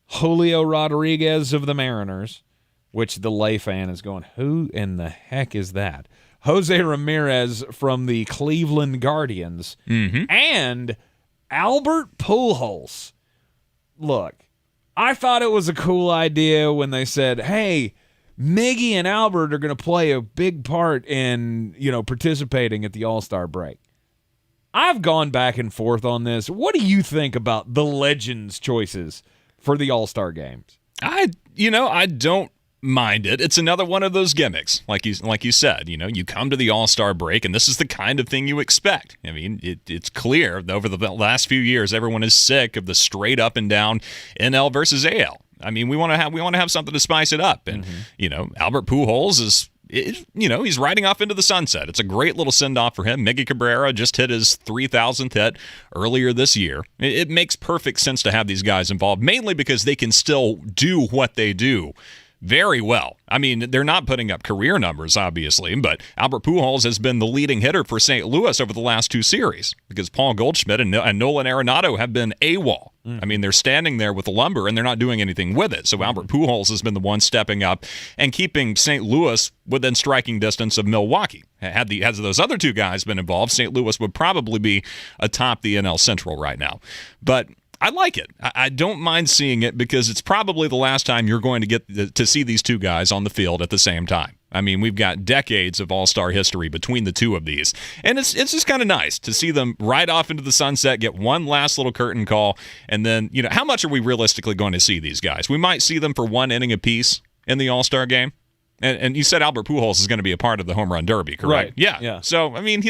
Julio Rodriguez of the Mariners, which the lay fan is going, who in the heck is that? Jose Ramirez from the Cleveland Guardians, and Albert Pujols. Look, I thought it was a cool idea when they said, hey, Miggy and Albert are going to play a big part in, participating at the All-Star break. I've gone back and forth on this. What do you think about the Legends choices for the All-Star games? I don't mind it. It's another one of those gimmicks. Like you said, you come to the All-Star break and this is the kind of thing you expect. I mean, it's clear that over the last few years everyone is sick of the straight up and down NL versus AL. I mean, we want to have something to spice it up, and Albert Pujols is, he's riding off into the sunset. It's a great little send off for him. Miggy Cabrera just hit his 3,000th hit earlier this year. It makes perfect sense to have these guys involved, mainly because they can still do what they do very well. I mean, they're not putting up career numbers, obviously, but Albert Pujols has been the leading hitter for St. Louis over the last 2 series because Paul Goldschmidt and Nolan Arenado have been AWOL. I mean, they're standing there with the lumber, and they're not doing anything with it. So Albert Pujols has been the one stepping up and keeping St. Louis within striking distance of Milwaukee. Had those other 2 guys been involved, St. Louis would probably be atop the NL Central right now. But I like it. I don't mind seeing it because it's probably the last time you're going to get to see these 2 guys on the field at the same time. I mean, we've got decades of all-star history between the 2 of these. And it's just kind of nice to see them ride off into the sunset, get one last little curtain call, and then, how much are we realistically going to see these guys? We might see them for 1 inning apiece in the All-Star game. And you said Albert Pujols is going to be a part of the Home Run Derby, correct? Right. Yeah. So, I mean,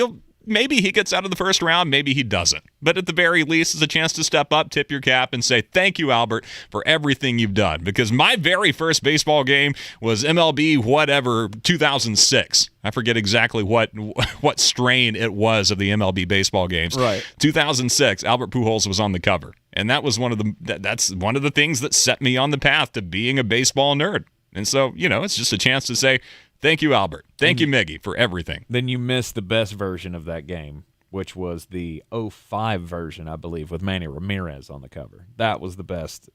maybe he gets out of the first round, maybe he doesn't. But at the very least, it's a chance to step up, tip your cap, and say, thank you, Albert, for everything you've done. Because my very first baseball game was MLB 2006. I forget exactly what strain it was of the MLB baseball games. Right. 2006, Albert Pujols was on the cover. And that was that's one of the things that set me on the path to being a baseball nerd. And so, it's just a chance to say, thank you, Albert. Thank you, Miggy, for everything. Then you missed the best version of that game, which was the 05 version, I believe, with Manny Ramirez on the cover. That was the best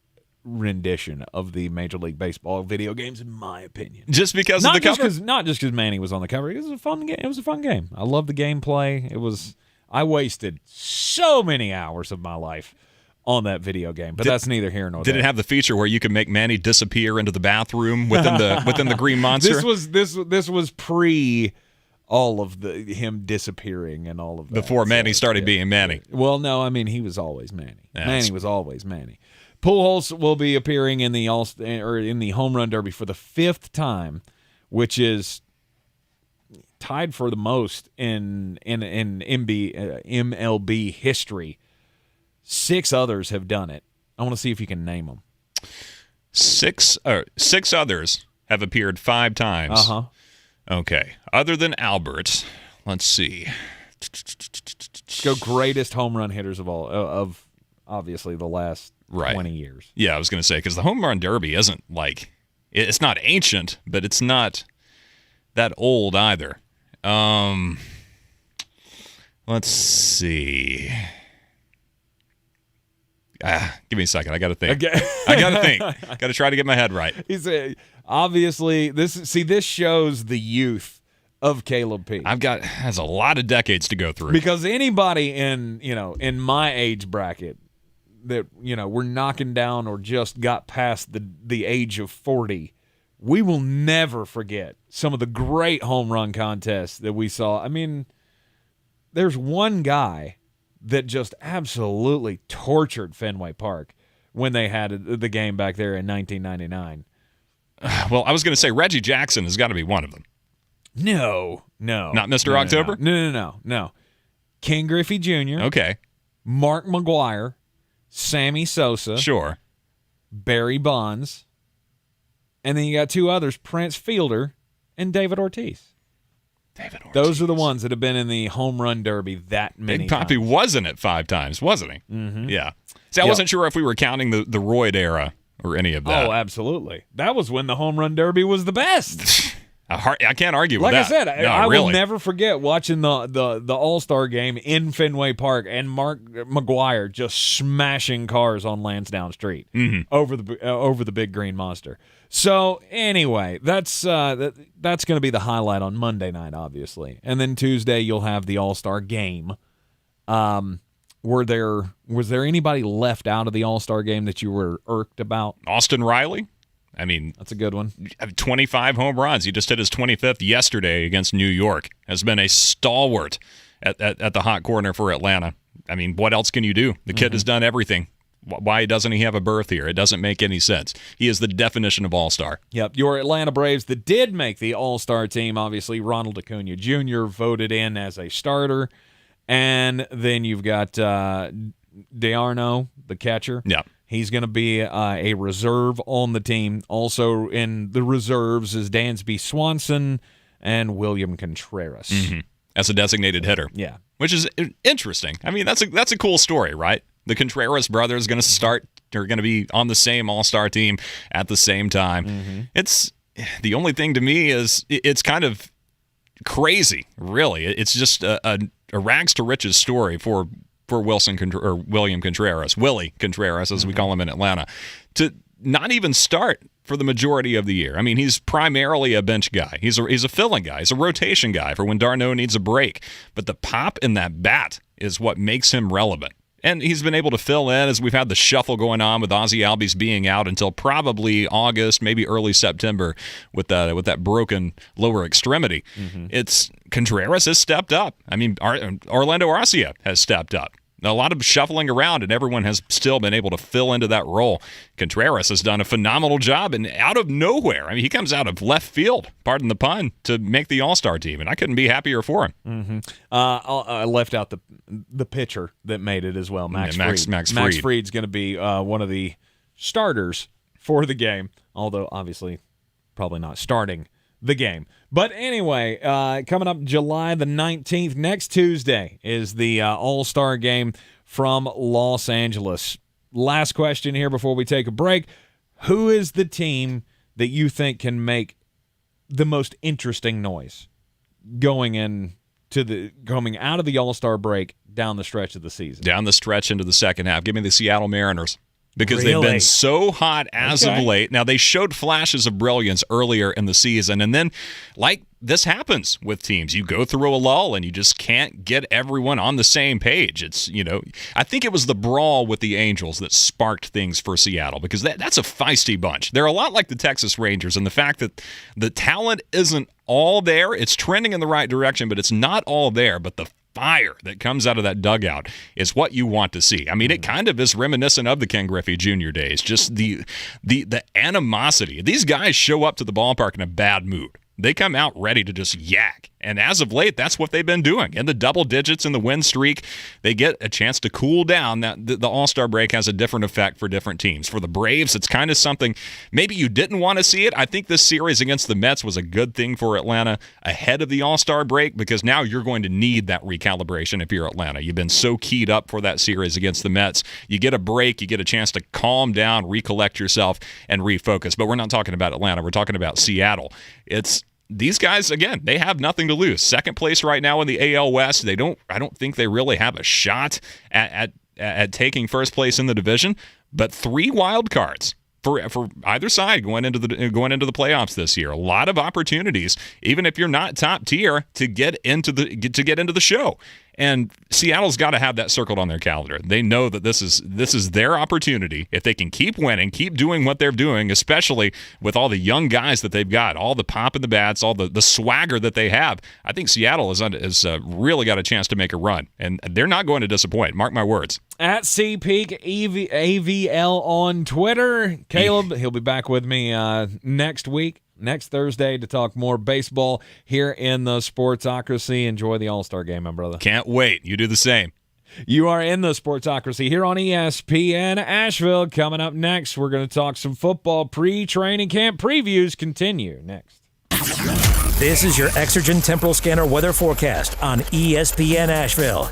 rendition of the Major League Baseball video games, in my opinion. Just because of the cover? Not just because Manny was on the cover. It was a fun game. It was a fun game. I loved the gameplay. I wasted so many hours of my life on that video game, but that's neither here nor there. Did it have the feature where you could make Manny disappear into the bathroom within the Green Monster? This was pre all of him disappearing and all of that. Before Manny started being Manny. Well, no, I mean he was always Manny. Yes. Manny was always Manny. Pujols will be appearing in the Home Run Derby for the 5th time, which is tied for the most in MLB history. 6 others have done it. I want to see if you can name them. 6 others have appeared 5 times. Uh-huh. Okay. Other than Albert, let's see. Let's go greatest home run hitters of all of obviously the last 20 years. Yeah, I was going to say, because the Home Run Derby isn't it's not ancient, but it's not that old either. Let's see. Give me a second. I got to think. Okay. I got to think. Got to try to get my head right. Obviously, this shows the youth of Caleb P. Has a lot of decades to go through. Because anybody in my age bracket that we're knocking down or just got past the age of 40, we will never forget some of the great home run contests that we saw. I mean, there's one guy that just absolutely tortured Fenway Park when they had the game back there in 1999. Well, I was going to say Reggie Jackson has got to be one of them. No. Not Mr. October? No. King Griffey Jr. Okay. Mark McGwire, Sammy Sosa. Sure. Barry Bonds. And then you got 2 others, Prince Fielder and David Ortiz. Those are the ones that have been in the Home Run Derby that many times. Big Papi was in it 5 times, wasn't he? Mm-hmm. Yeah. See, I wasn't sure if we were counting the Royd era or any of that. Oh, absolutely. That was when the Home Run Derby was the best. I can't argue with that. Like I said, I will never forget watching the All-Star game in Fenway Park and Mark McGwire just smashing cars on Lansdowne Street over the big green monster. So anyway, that's going to be the highlight on Monday night, obviously, and then Tuesday you'll have the All-Star game. Was there anybody left out of the All-Star game that you were irked about? Austin Riley. I mean, that's a good one. 25 home runs. He just hit his 25th yesterday against New York. Has been a stalwart at the hot corner for Atlanta. I mean, what else can you do? The kid has done everything. Why doesn't he have a berth here? It doesn't make any sense. He is the definition of all-star. Yep. Your Atlanta Braves that did make the all-star team, obviously Ronald Acuna Jr. voted in as a starter. And then you've got DeArno, the catcher. Yeah. He's going to be a reserve on the team. Also in the reserves is Dansby Swanson and William Contreras. As a designated hitter. Yeah. Which is interesting. I mean, that's a cool story, right? The Contreras brothers going to start are going to be on the same all-star team at the same time. It's the only thing to me is it's kind of crazy, really. It's just a rags to riches story for William Contreras, Willie Contreras, as we call him in Atlanta, to not even start for the majority of the year. I mean, he's primarily a bench guy. He's a filling guy. He's a rotation guy for when Darno needs a break. But the pop in that bat is what makes him relevant. And he's been able to fill in as we've had the shuffle going on with Ozzie Albies being out until probably August, maybe early September with that broken lower extremity. It's Contreras has stepped up. I mean, Orlando Arcia has stepped up. A lot of shuffling around, and everyone has still been able to fill into that role. Contreras has done a phenomenal job, and out of nowhere, I mean, he comes out of left field, pardon the pun, to make the All-Star team, and I couldn't be happier for him. I left out the pitcher that made it as well, Max Fried. Max Fried's going to be one of the starters for the game, although obviously probably not starting the game. But anyway, coming up July the 19th, next Tuesday, is the All-Star game from Los Angeles. Last question here before we take a break. Who is the team that you think can make the most interesting noise coming out of the All-Star break down the stretch of the season? Down the stretch into the second half. Give me the Seattle Mariners. Because they've been so hot as of late. Now, they showed flashes of brilliance earlier in the season, and then, like this happens with teams, you go through a lull and you just can't get everyone on the same page. It's, I think it was the brawl with the Angels that sparked things for Seattle, because that's a feisty bunch. They're a lot like the Texas Rangers, and the fact that the talent isn't all there, it's trending in the right direction, but it's not all there. But the fire that comes out of that dugout is what you want to see. I mean, it kind of is reminiscent of the Ken Griffey Jr. days, just the animosity. These guys show up to the ballpark in a bad mood. They come out ready to just yak. And as of late, that's what they've been doing. In the double digits in the win streak, they get a chance to cool down. The All-Star break has a different effect for different teams. For the Braves, it's kind of something maybe you didn't want to see it. I think this series against the Mets was a good thing for Atlanta ahead of the All-Star break, because now you're going to need that recalibration if you're Atlanta. You've been so keyed up for that series against the Mets. You get a break, you get a chance to calm down, recollect yourself, and refocus. But we're not talking about Atlanta. We're talking about Seattle. These guys, again, they have nothing to lose. Second place right now in the AL West. I don't think they really have a shot at taking first place in the division. But 3 wild cards for either side going into the playoffs this year. A lot of opportunities, even if you're not top tier, to get into the show. And Seattle's got to have that circled on their calendar. They know that this is their opportunity. If they can keep winning, keep doing what they're doing, especially with all the young guys that they've got, all the pop in the bats, all the swagger that they have, I think Seattle has really got a chance to make a run. And they're not going to disappoint. Mark my words. At CPeak AVL on Twitter. Caleb, he'll be back with me next Thursday to talk more baseball here in the Sportsocracy. Enjoy the All-Star game, my brother. Can't wait. You do the same. You are in the Sportsocracy here on ESPN Asheville. Coming up next, we're going to talk some football. Pre-training camp previews continue next. This is your Exergen Temporal Scanner weather forecast on ESPN Asheville.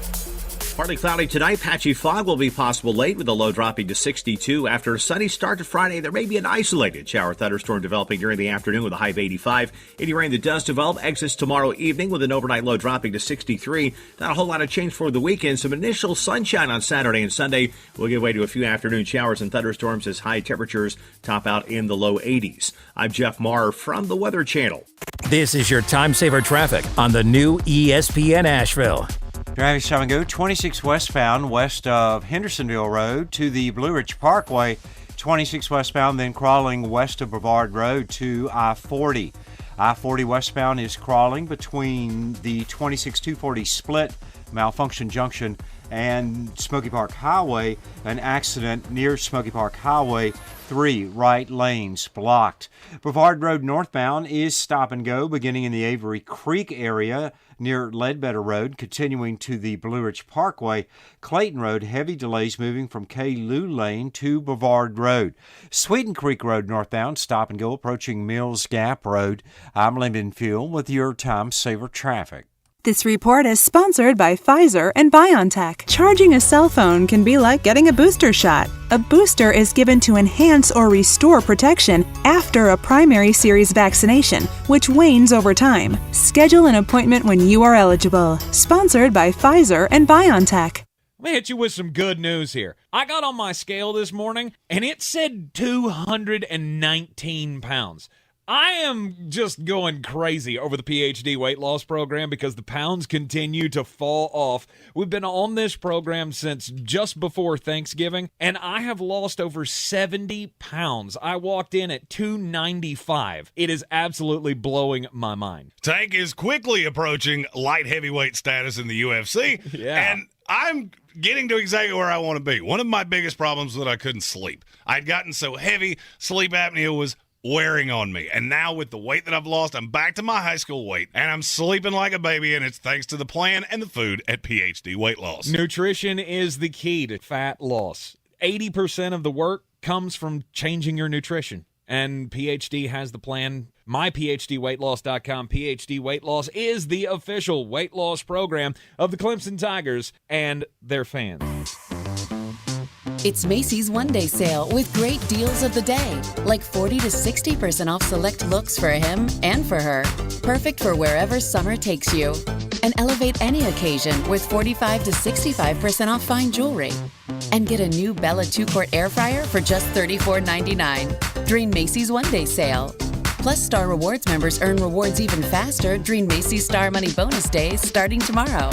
Partly cloudy tonight. Patchy fog will be possible late with the low dropping to 62. After a sunny start to Friday, there may be an isolated shower thunderstorm developing during the afternoon with a high of 85. Any rain that does develop exits tomorrow evening with an overnight low dropping to 63. Not a whole lot of change for the weekend. Some initial sunshine on Saturday and Sunday will give way to a few afternoon showers and thunderstorms as high temperatures top out in the low 80s. I'm Jeff Maher from the Weather Channel. This is your time saver traffic on the new ESPN Asheville. Driving stop and go 26 westbound west of Hendersonville Road to the Blue Ridge Parkway. 26 westbound, then crawling west of Brevard Road to I-40. I-40 westbound is crawling between the 26-240 split, Malfunction Junction, and Smoky Park Highway. An accident near Smoky Park Highway, 3 right lanes blocked. Brevard Road northbound is stop and go beginning in the Avery Creek area near Ledbetter Road, continuing to the Blue Ridge Parkway. Clayton Road, heavy delays moving from K. Lou Lane to Brevard Road. Sweeten Creek Road northbound, stop and go approaching Mills Gap Road. I'm Lyndon Fuel with your time saver traffic. This report is sponsored by Pfizer and BioNTech. Charging a cell phone can be like getting a booster shot. A booster is given to enhance or restore protection after a primary series vaccination, which wanes over time. Schedule an appointment when you are eligible. Sponsored by Pfizer and BioNTech. Let me hit you with some good news here. I got on my scale this morning, and it said 219 pounds. I am just going crazy over the PhD weight loss program because the pounds continue to fall off. We've been on this program since just before Thanksgiving, and I have lost over 70 pounds. I walked in at 295. It is absolutely blowing my mind. Tank is quickly approaching light heavyweight status in the UFC, and I'm getting to exactly where I want to be. One of my biggest problems was that I couldn't sleep. I'd gotten so heavy, sleep apnea was wearing on me. And now with the weight that I've lost, I'm back to my high school weight, and I'm sleeping like a baby, and it's thanks to the plan and the food at PhD Weight Loss. Nutrition is the key to fat loss. 80% of the work comes from changing your nutrition, and PhD has the plan. MyPhDWeightLoss.com. PhD Weight Loss is the official weight loss program of the Clemson Tigers and their fans. It's Macy's one-day sale with great deals of the day, like 40 to 60% off select looks for him and for her. Perfect for wherever summer takes you. And elevate any occasion with 45 to 65% off fine jewelry. And get a new Bella 2-quart air fryer for just $34.99 during Macy's one-day sale. Plus, Star Rewards members earn rewards even faster during Macy's Star Money Bonus Days starting tomorrow.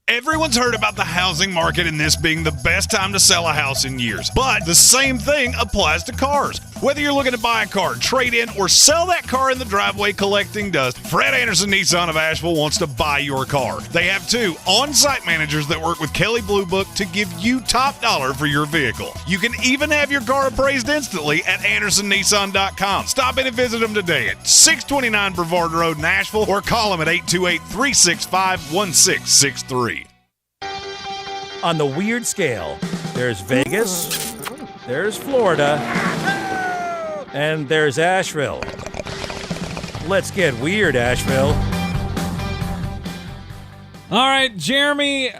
Everyone's heard about the housing market and this being the best time to sell a house in years. But the same thing applies to cars. Whether you're looking to buy a car, trade in, or sell that car in the driveway collecting dust, Fred Anderson Nissan of Asheville wants to buy your car. They have 2 on-site managers that work with Kelley Blue Book to give you top dollar for your vehicle. You can even have your car appraised instantly at AndersonNissan.com. Stop in and visit them today at 629 Brevard Road in Asheville or call them at 828-365-1663. On the weird scale, there's Vegas, there's Florida, and there's Asheville. Let's get weird, Asheville. All right, Jeremy.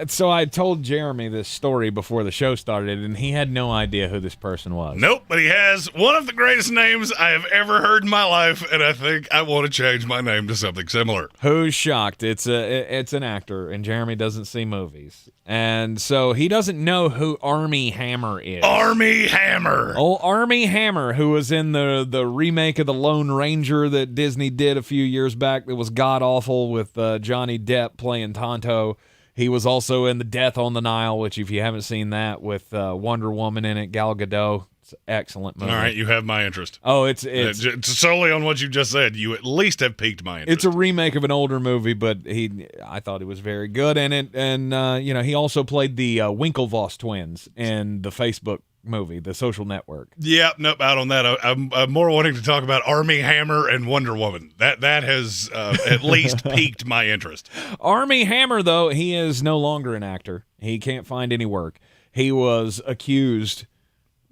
So I told Jeremy this story before the show started, and he had no idea who this person was. Nope, but he has one of the greatest names I have ever heard in my life, and I think I want to change my name to something similar. Who's shocked? It's an actor, and Jeremy doesn't see movies. And so he doesn't know who Armie Hammer is. Armie Hammer! Old Armie Hammer, who was in the remake of The Lone Ranger that Disney did a few years back that was god-awful with Johnny Depp playing Tonto. He was also in The Death on the Nile, which if you haven't seen that, with Wonder Woman in it, Gal Gadot. It's an excellent movie. All right, you have my interest. Oh, it's solely on what you just said. You at least have piqued my interest. It's a remake of an older movie, but I thought it was very good in it. And he also played the Winklevoss twins in the Facebook movie, The Social Network. Yeah, nope, out on that. I'm more wanting to talk about Armie Hammer and Wonder Woman. That has at least piqued my interest. Armie Hammer, though, he is no longer an actor. He can't find any work. He was accused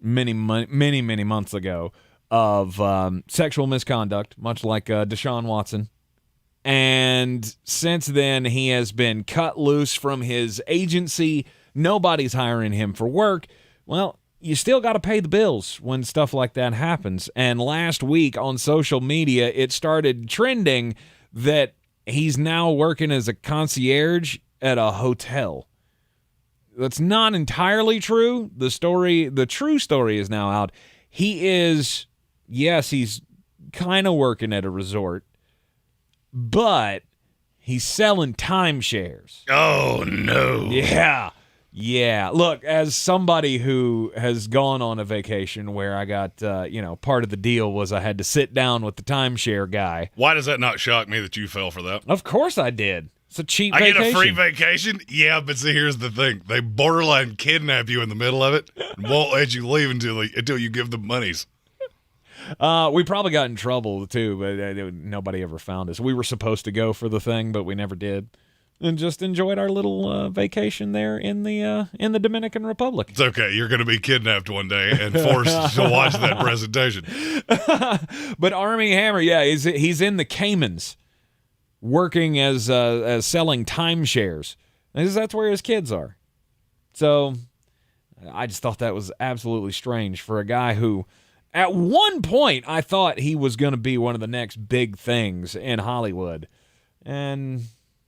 many months ago of sexual misconduct, much like Deshaun Watson. And since then, he has been cut loose from his agency. Nobody's hiring him for work. Well, you still got to pay the bills when stuff like that happens. And last week on social media, it started trending that he's now working as a concierge at a hotel. That's not entirely true. The true story is now out. He's kind of working at a resort, but he's selling timeshares. Oh, no. Yeah. Look, as somebody who has gone on a vacation where I got, part of the deal was I had to sit down with the timeshare guy. Why does that not shock me that you fell for that? Of course I did. It's a cheap vacation. I get a free vacation? Yeah, but see, here's the thing. They borderline kidnap you in the middle of it and won't let you leave until you give them monies. We probably got in trouble, too, but nobody ever found us. We were supposed to go for the thing, but we never did. and just enjoyed our little vacation there in the Dominican Republic. It's okay. You're going to be kidnapped one day and forced to watch that presentation. But Armie Hammer, yeah, he's in the Caymans, working as selling timeshares. That's where his kids are. So I just thought that was absolutely strange for a guy who, at one point, I thought he was going to be one of the next big things in Hollywood. And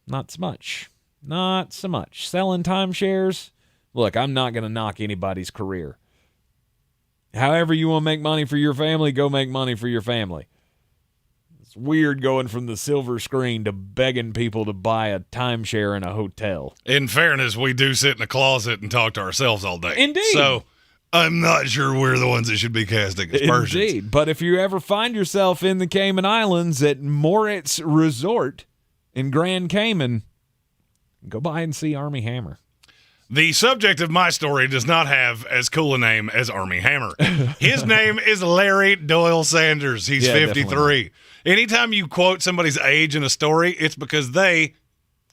not so much. Not so much. Selling timeshares. Look, I'm not going to knock anybody's career. However you want to make money for your family, go make money for your family. It's weird going from the silver screen to begging people to buy a timeshare in a hotel. In fairness, we do sit in a closet and talk to ourselves all day. Indeed. So I'm not sure we're the ones that should be casting aspersions. Indeed. But if you ever find yourself in the Cayman Islands at Moritz Resort in Grand Cayman, go by and see Armie Hammer. The subject of my story does not have as cool a name as Armie Hammer. His name is Larry Doyle Sanders. He's 53. Definitely. Anytime you quote somebody's age in a story, it's because they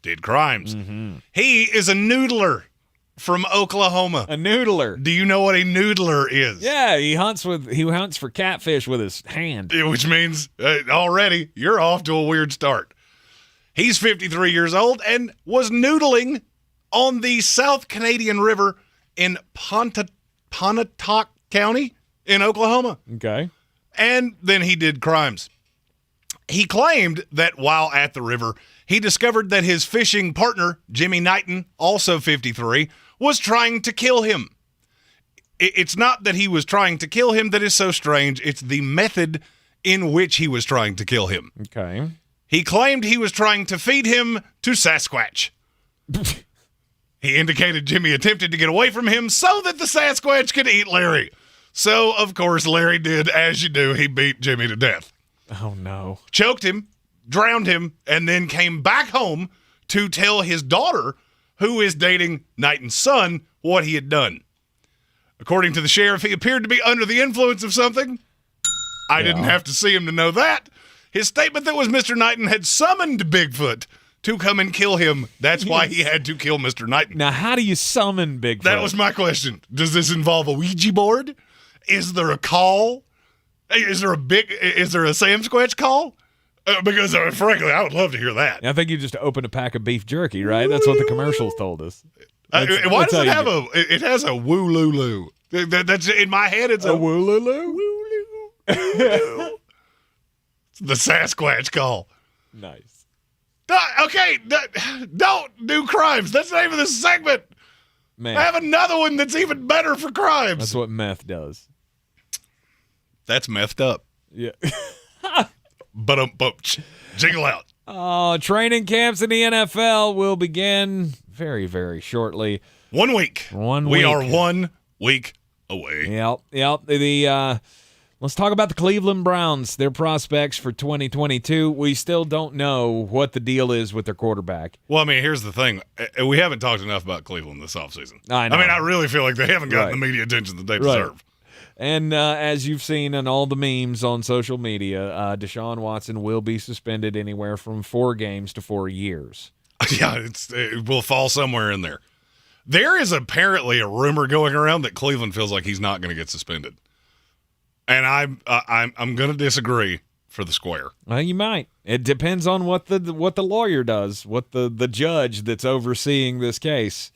did crimes. Mm-hmm. He is a noodler from Oklahoma. A noodler. Do you know what a noodler is? Yeah, he hunts for catfish with his hand. Which means already you're off to a weird start. He's 53 years old and was noodling on the South Canadian River in Pontotoc County in Oklahoma. Okay. And then he did crimes. He claimed that while at the river, he discovered that his fishing partner, Jimmy Knighton, also 53, was trying to kill him. It's not that he was trying to kill him that is so strange. It's the method in which he was trying to kill him. Okay. He claimed he was trying to feed him to Sasquatch. He indicated Jimmy attempted to get away from him so that the Sasquatch could eat Larry. So, of course, Larry did, as you do, he beat Jimmy to death. Oh, no. Choked him, drowned him, and then came back home to tell his daughter, who is dating Knighton's son, what he had done. According to the sheriff, he appeared to be under the influence of something. I didn't have to see him to know that. His statement that was Mr. Knighton had summoned Bigfoot to come and kill him. That's why he had to kill Mr. Knighton. Now, how do you summon Bigfoot? That was my question. Does this involve a Ouija board? Is there a call? Is there a Samsquatch call? Because frankly, I would love to hear that. I think you just open a pack of beef jerky, right? That's what the commercials told us. Why does it have it has a woolulu? That's in my head. It's a woolulu. It's the Sasquatch call. Nice. Okay, don't do crimes. That's the name of this segment. Man. I have another one that's even better for crimes. That's what meth does. That's methed up. Yeah. But jingle out. Oh, training camps in the NFL will begin very, very shortly. 1 week. We are 1 week away. Yep. Let's talk about the Cleveland Browns, their prospects for 2022. We still don't know what the deal is with their quarterback. Well, I mean, here's the thing. We haven't talked enough about Cleveland this offseason. I know. I mean, I really feel like they haven't gotten the media attention that they deserve. And as you've seen in all the memes on social media, Deshaun Watson will be suspended anywhere from 4 games to 4 years. Yeah, it will fall somewhere in there. There is apparently a rumor going around that Cleveland feels like he's not going to get suspended. And I'm going to disagree for the square. Well, you might. It depends on what the lawyer does, what the judge that's overseeing this case.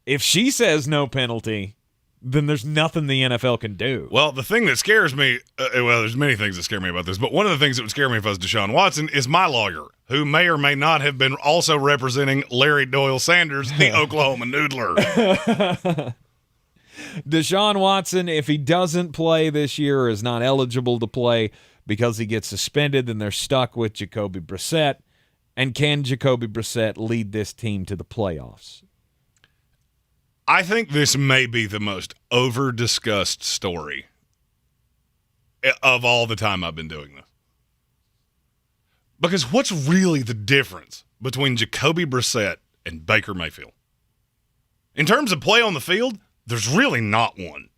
If she says no penalty, then there's nothing the NFL can do. Well, the thing that scares me, there's many things that scare me about this, but one of the things that would scare me if I was Deshaun Watson is my lawyer, who may or may not have been also representing Larry Doyle Sanders, the Oklahoma Noodler. Deshaun Watson, if he doesn't play this year or is not eligible to play because he gets suspended, then they're stuck with Jacoby Brissett. And can Jacoby Brissett lead this team to the playoffs? I think this may be the most over-discussed story of all the time I've been doing this. Because what's really the difference between Jacoby Brissett and Baker Mayfield? In terms of play on the field, there's really not one.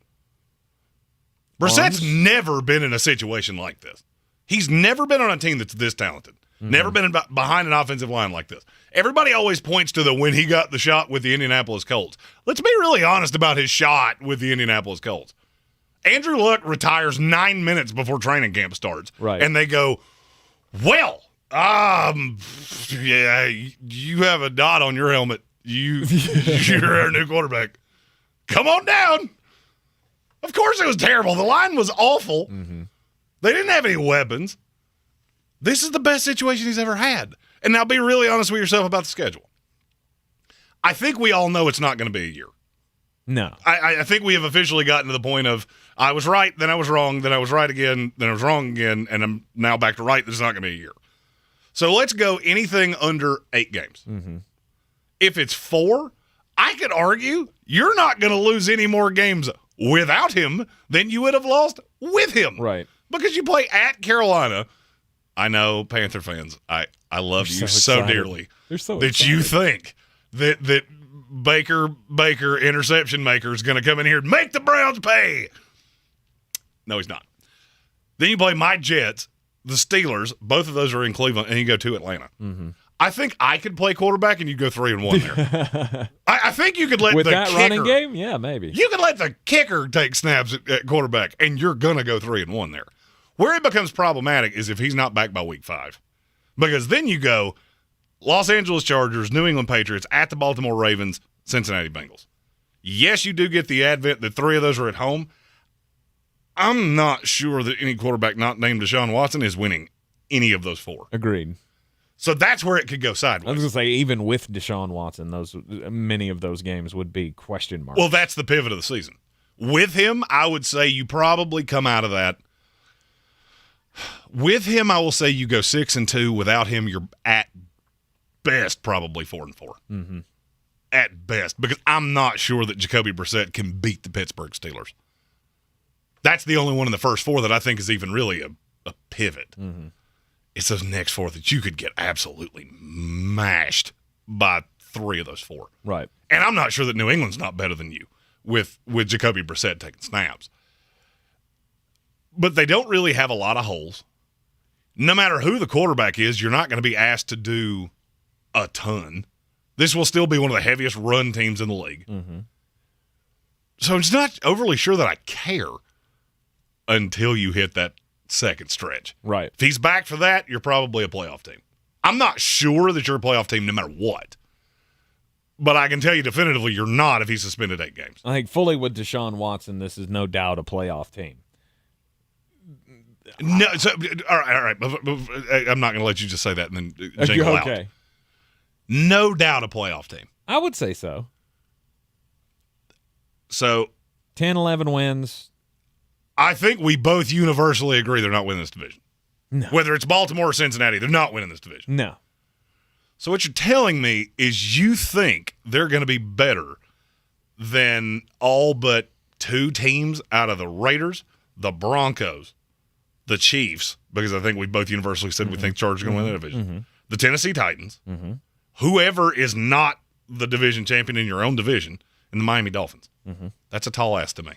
Brissett's never been in a situation like this. He's never been on a team that's this talented. Never been behind an offensive line like this. Everybody always points to when he got the shot with the Indianapolis Colts. Let's be really honest about his shot with the Indianapolis Colts. Andrew Luck retires 9 minutes before training camp starts. Right. And they go, well, yeah, you have a dot on your helmet. You're our new quarterback. Come on down. Of course it was terrible. The line was awful. Mm-hmm. They didn't have any weapons. This is the best situation he's ever had. And now be really honest with yourself about the schedule. I think we all know it's not going to be a year. No. I think we have officially gotten to the point of I was right, then I was wrong, then I was right again, then I was wrong again, and I'm now back to right. This is not going to be a year. So let's go anything under 8 games. Mm-hmm. If it's 4, I could argue you're not going to lose any more games without him than you would have lost with him. Right. Because you play at Carolina. I know, Panther fans, I love you so dearly that you think that Baker, interception maker, is going to come in here and make the Browns pay. No, he's not. Then you play my Jets, the Steelers. Both of those are in Cleveland, and you go to Atlanta. Mm-hmm. I think I could play quarterback, and you go 3-1 there. I think you could let with the that kicker, running game, yeah, maybe you could let the kicker take snaps at quarterback, and you're going to go 3-1 there. Where it becomes problematic is if he's not back by week 5. Because then you go Los Angeles Chargers, New England Patriots, at the Baltimore Ravens, Cincinnati Bengals. Yes, you do get the advent that 3 of those are at home. I'm not sure that any quarterback not named Deshaun Watson is winning any of those 4. Agreed. So that's where it could go sideways. I was going to say, even with Deshaun Watson, many of those games would be question marks. Well, that's the pivot of the season. With him, I would say you probably come out of that. With him, I will say you go 6-2. Without him, you're at best probably 4-4. Mm-hmm. At best, because I'm not sure that Jacoby Brissett can beat the Pittsburgh Steelers. That's the only one in the first 4 that I think is even really a pivot. Mm-hmm. It's those next 4 that you could get absolutely mashed by 3 of those 4. Right. And I'm not sure that New England's not better than you with Jacoby Brissett taking snaps. But they don't really have a lot of holes. No matter who the quarterback is, you're not going to be asked to do a ton. This will still be one of the heaviest run teams in the league. Mm-hmm. So I'm just not overly sure that I care until you hit that second stretch. Right. If he's back for that, you're probably a playoff team. I'm not sure that you're a playoff team no matter what. But I can tell you definitively you're not if he's suspended 8 games. I think fully with Deshaun Watson, this is no doubt a playoff team. No, so, all right. I'm not going to let you just say that and then jingle out. Okay. No doubt a playoff team. I would say so. So 10, 11 wins. I think we both universally agree they're not winning this division. No. Whether it's Baltimore or Cincinnati, they're not winning this division. No. So what you're telling me is you think they're going to be better than all but 2 teams out of the Raiders, the Broncos, the Chiefs, because I think we both universally said we think Chargers are going to win that division, the Tennessee Titans, whoever is not the division champion in your own division, and the Miami Dolphins. That's a tall ask to me.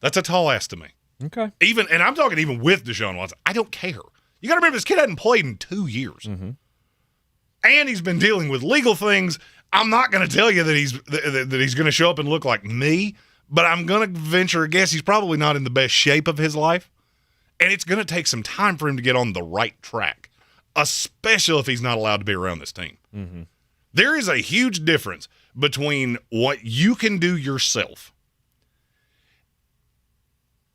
That's a tall ask to me. Okay. And I'm talking even with Deshaun Watson. I don't care. You got to remember, this kid hadn't played in 2 years. And he's been dealing with legal things. I'm not going to tell you that he's going to show up and look like me, but I'm going to venture a guess he's probably not in the best shape of his life. And it's going to take some time for him to get on the right track, especially if he's not allowed to be around this team. There is a huge difference between what you can do yourself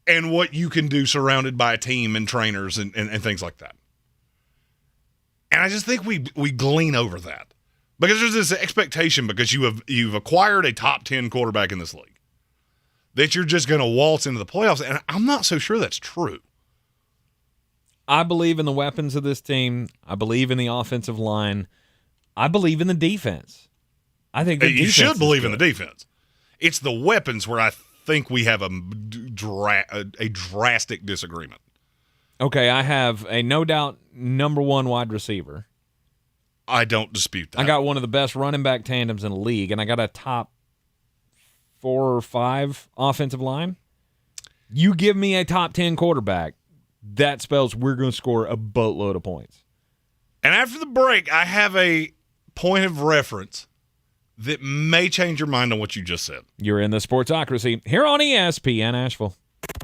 and what you can do surrounded by a team and trainers and things like that. And I just think we glean over that. Because there's this expectation, because you've acquired a top 10 quarterback in this league, that you're just going to waltz into the playoffs. And I'm not so sure that's true. I believe in the weapons of this team. I believe in the offensive line. I believe in the defense. I think you should believe in the defense. It's the weapons where I think we have a drastic disagreement. Okay, I have a no doubt number 1 wide receiver. I don't dispute that. I got one of the best running back tandems in the league, and I got a top 4 or 5 offensive line. You give me a top 10 quarterback, that spells we're going to score a boatload of points. And after the break, I have a point of reference that may change your mind on what you just said. You're in the Sportsocracy here on ESPN Asheville.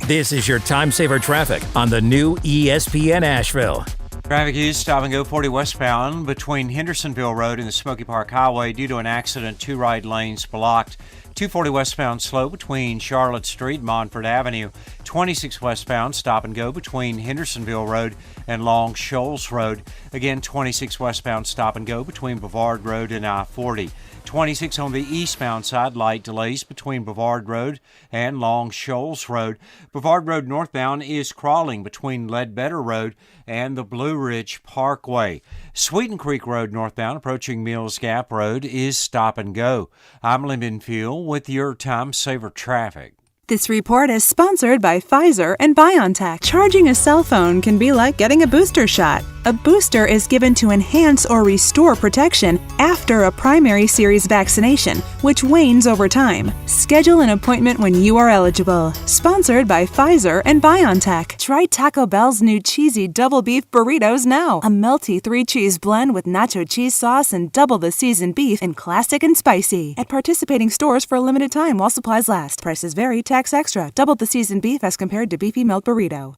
This is your time saver traffic on the new ESPN Asheville. Traffic is stop and go 40 westbound between Hendersonville Road and the Smoky Park Highway due to an accident. 2 right lanes blocked. 240 westbound slow between Charlotte Street and Montford Avenue. 26 westbound stop and go between Hendersonville Road and Long Shoals Road. Again, 26 westbound stop and go between Brevard Road and I-40. 26 on the eastbound side, light delays between Brevard Road and Long Shoals Road. Brevard Road northbound is crawling between Ledbetter Road and the Blue Ridge Parkway. Sweeten Creek Road northbound approaching Mills Gap Road is stop and go. I'm Lyndon Field with your Time Saver Traffic. This report is sponsored by Pfizer and BioNTech. Charging a cell phone can be like getting a booster shot. A booster is given to enhance or restore protection after a primary series vaccination, which wanes over time. Schedule an appointment when you are eligible. Sponsored by Pfizer and BioNTech. Try Taco Bell's new cheesy double beef burritos now. A melty 3-cheese blend with nacho cheese sauce and double the seasoned beef in classic and spicy. At participating stores for a limited time while supplies last. Prices vary. Tax extra. Double the seasoned beef as compared to beefy melt burrito.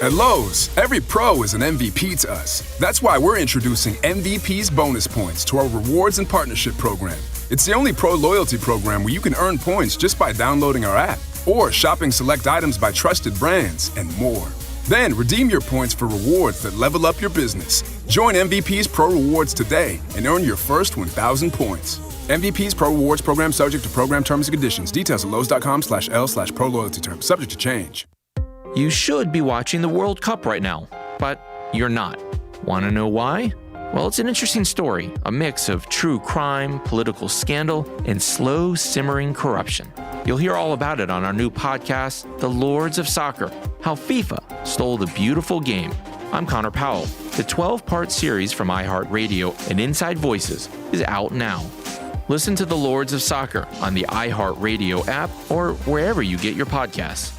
At Lowe's, every pro is an MVP to us. That's why we're introducing MVP's bonus points to our rewards and partnership program. It's the only pro loyalty program where you can earn points just by downloading our app or shopping select items by trusted brands and more. Then redeem your points for rewards that level up your business. Join MVP's Pro Rewards today and earn your first 1,000 points. MVP's Pro Rewards program subject to program terms and conditions. Details at lowes.com/L/pro loyalty terms. Subject to change. You should be watching the World Cup right now, but you're not. Want to know why? Well, it's an interesting story, a mix of true crime, political scandal, and slow simmering corruption. You'll hear all about it on our new podcast, The Lords of Soccer, How FIFA Stole the Beautiful Game. I'm Connor Powell. The 12-part series from iHeartRadio and Inside Voices is out now. Listen to The Lords of Soccer on the iHeartRadio app or wherever you get your podcasts.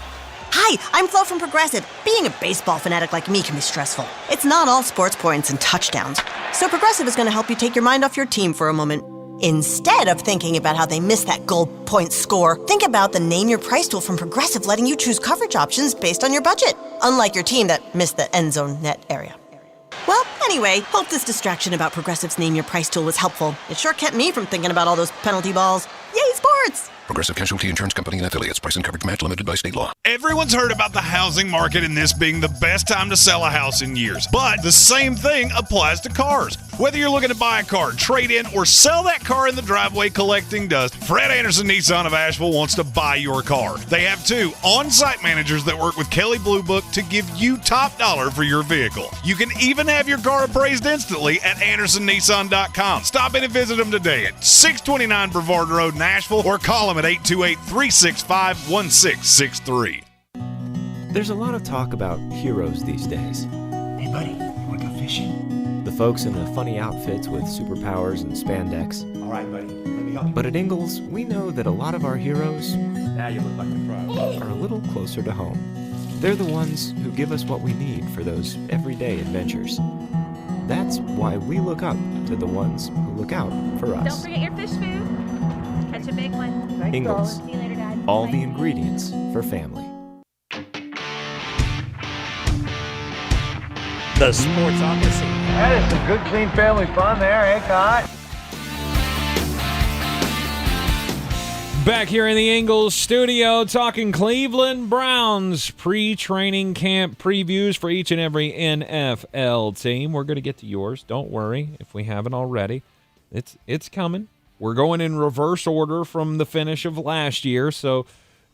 Hi, I'm Flo from Progressive. Being a baseball fanatic like me can be stressful. It's not all sports points and touchdowns. So Progressive is going to help you take your mind off your team for a moment. Instead of thinking about how they missed that goal point score, think about the Name Your Price tool from Progressive, letting you choose coverage options based on your budget, unlike your team that missed the end zone net area. Well, anyway, hope this distraction about Progressive's Name Your Price tool was helpful. It sure kept me from thinking about all those penalty balls. Yay, sports! Progressive Casualty Insurance Company and affiliates. Price and coverage match limited by state law. Everyone's heard about the housing market and this being the best time to sell a house in years. But the same thing applies to cars. Whether you're looking to buy a car, trade in, or sell that car in the driveway collecting dust, Fred Anderson Nissan of Asheville wants to buy your car. They have 2 on-site managers that work with Kelly Blue Book to give you top dollar for your vehicle. You can even have your car appraised instantly at AndersonNissan.com. Stop in and visit them today at 629 Brevard Road in Asheville or call them at 828-365-1663. There's a lot of talk about heroes these days. Hey, buddy, you want to go fishing? The folks in the funny outfits with superpowers and spandex. All right, buddy, let me help you. But at Ingles, we know that a lot of our heroes Now you look like a pro. are a little closer to home. They're the ones who give us what we need for those everyday adventures. That's why we look up to the ones who look out for us. Don't forget your fish food. Catch a big one. Ingles. See you later, Dad. All Bye. the ingredients for family. The Sportsocracy. That is some good, clean family fun there, eh, Cot? Back here in the Ingles studio, talking Cleveland Browns pre-training camp previews for each and every NFL team. We're going to get to yours. Don't worry if we haven't already. It's coming. We're going in reverse order from the finish of last year, so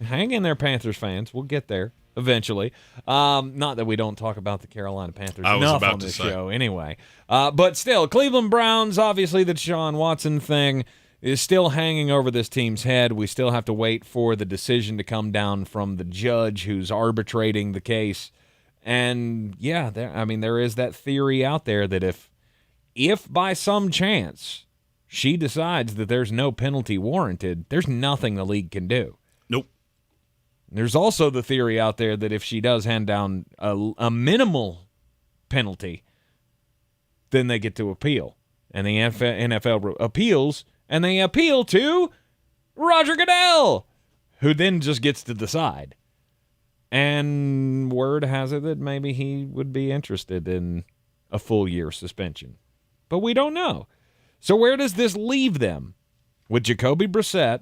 hang in there, Panthers fans. We'll get there eventually. Not that we don't talk about the Carolina Panthers enough on this show anyway. But still, Cleveland Browns, obviously the Deshaun Watson thing is still hanging over this team's head. We still have to wait for the decision to come down from the judge who's arbitrating the case. And, yeah, there is that theory out there that if by some chance she decides that there's no penalty warranted, there's nothing the league can do. Nope. There's also the theory out there that if she does hand down a minimal penalty, then they get to appeal. And the NFL appeals, and they appeal to Roger Goodell, who then just gets to decide. And word has it that maybe he would be interested in a full year suspension. But we don't know. So where does this leave them? With Jacoby Brissett,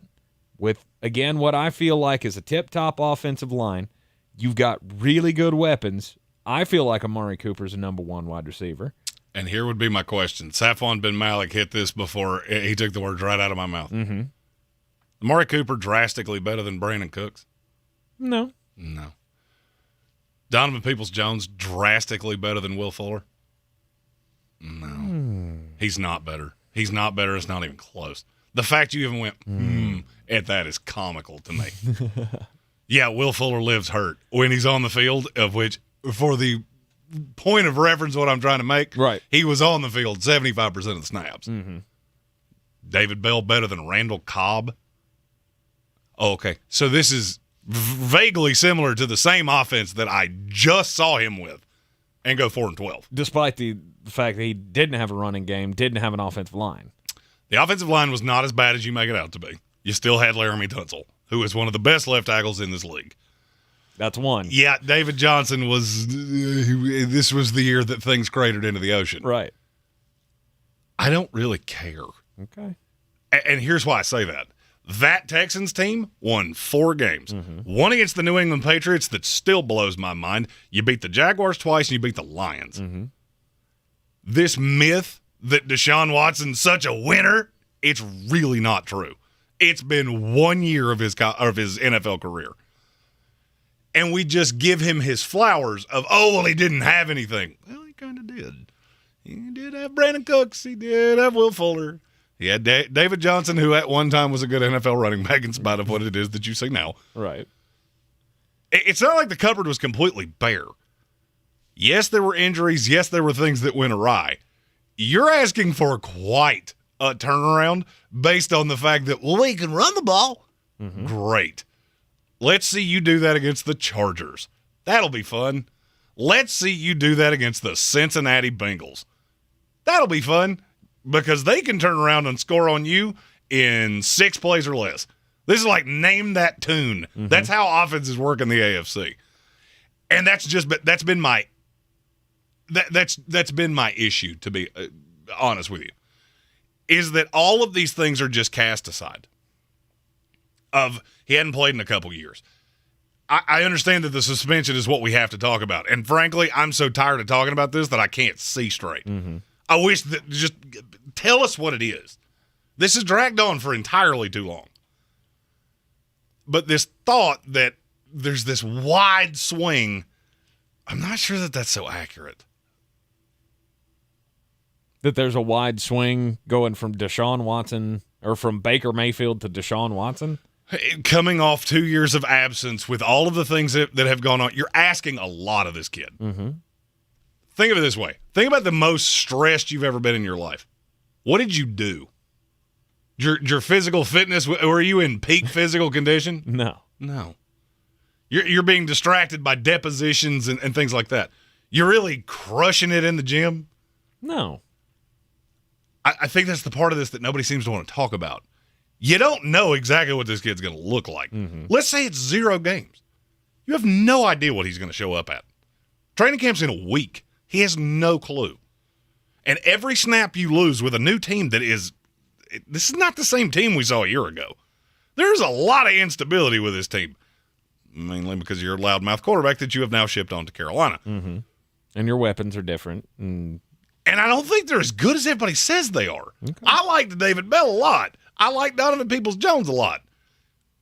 with, again, what I feel like is a tip-top offensive line. You've got really good weapons. I feel like Amari Cooper's a number one wide receiver. And here would be my question. Safwan bin Malik hit this before he took the words right out of my mouth. Mm-hmm. Amari Cooper drastically better than Brandon Cooks? No. Donovan Peoples-Jones drastically better than Will Fuller? No. He's not better. He's not better. It's not even close. The fact you even went, at that is comical to me. Yeah, Will Fuller lives hurt when he's on the field, of which, for the point of reference, what I'm trying to make, right, he was on the field 75% of the snaps. Mm-hmm. David Bell better than Randall Cobb? Oh, okay. So this is vaguely similar to the same offense that I just saw him with and go 4-12. Despite the fact that he didn't have a running game, didn't have an offensive line. The offensive line was not as bad as you make it out to be. You still had Laramie Tunsil, who is one of the best left tackles in this league. That's one. Yeah, David Johnson was this was the year that things cratered into the ocean. Right. I don't really care. Okay. And here's why I say that. That Texans team won 4 games. One against the New England Patriots that still blows my mind. You beat the Jaguars twice and you beat the Lions. This myth that Deshaun Watson's such a winner, it's really not true. It's been 1 year of his NFL career. And we just give him his flowers of, he didn't have anything. Well, he kind of did. He did have Brandon Cooks. He did have Will Fuller. He had David Johnson, who at one time was a good NFL running back in spite of what it is that you see now. Right. It's not like the cupboard was completely bare. Yes, there were injuries. Yes, there were things that went awry. You're asking for quite a turnaround based on the fact that, we can run the ball. Great. Let's see you do that against the Chargers. That'll be fun. Let's see you do that against the Cincinnati Bengals. That'll be fun because they can turn around and score on you in 6 plays or less. This is like name that tune. That's how offenses work in the AFC. And that's been my issue, to be honest with you, is that all of these things are just cast aside. He hadn't played in a couple years. I understand that the suspension is what we have to talk about. And frankly, I'm so tired of talking about this that I can't see straight. I wish that just tell us what it is. This has dragged on for entirely too long. But this thought that there's this wide swing, I'm not sure that that's so accurate. That there's a wide swing going from Deshaun Watson, or from Baker Mayfield to Deshaun Watson? Coming off 2 years of absence with all of the things that have gone on, you're asking a lot of this kid. Think of it this way. Think about the most stressed you've ever been in your life. What did you do? Your physical fitness, were you in peak physical condition? No. You're being distracted by depositions and things like that. You're really crushing it in the gym? No. I think that's the part of this that nobody seems to want to talk about. You don't know exactly what this kid's going to look like. Let's say it's 0 games. You have no idea what he's going to show up at. Training camp's in a week. He has no clue. And every snap you lose with a new team this is not the same team we saw a year ago. There's a lot of instability with this team, mainly because you're a loudmouth quarterback that you have now shipped on to Carolina. And your weapons are different. And I don't think they're as good as everybody says they are. I liked David Bell a lot. I like Donovan Peoples-Jones a lot.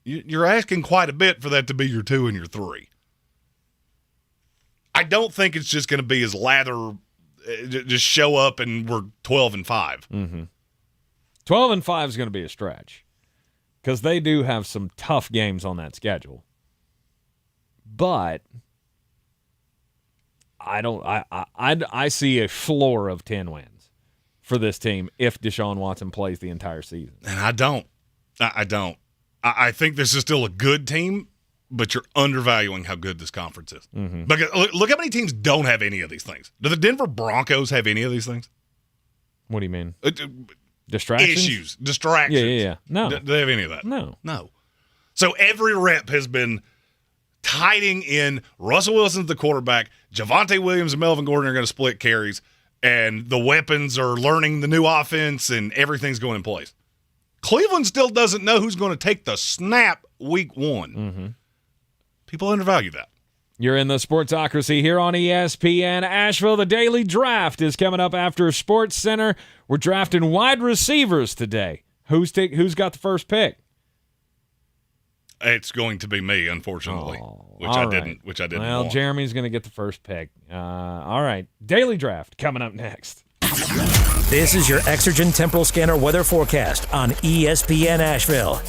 You're asking quite a bit for that to be your 2 and your 3. I don't think it's just going to be as lather, just show up and we're 12-5. 12-5 is going to be a stretch because they do have some tough games on that schedule. But I see a floor of 10 wins for this team if Deshaun Watson plays the entire season. And I don't. I think this is still a good team, but you're undervaluing how good this conference is. Because look how many teams don't have any of these things. Do the Denver Broncos have any of these things? What do you mean? Distractions? Distractions. Yeah. No. Do they have any of that? No. So every rep has been tiding in. Russell Wilson's the quarterback. Javonte Williams and Melvin Gordon are going to split carries, and the weapons are learning the new offense, and everything's going in place. Cleveland still doesn't know who's going to take the snap week one. Mm-hmm. People undervalue that. You're in the Sportsocracy here on ESPN Asheville. The Daily Draft is coming up after Sports Center. We're drafting wide receivers today. Who's got the first pick? It's going to be me, unfortunately, which I didn't Well, want. Jeremy's going to get the first pick. All right. Daily Draft coming up next. This is your Exergen Temporal Scanner weather forecast on ESPN Asheville.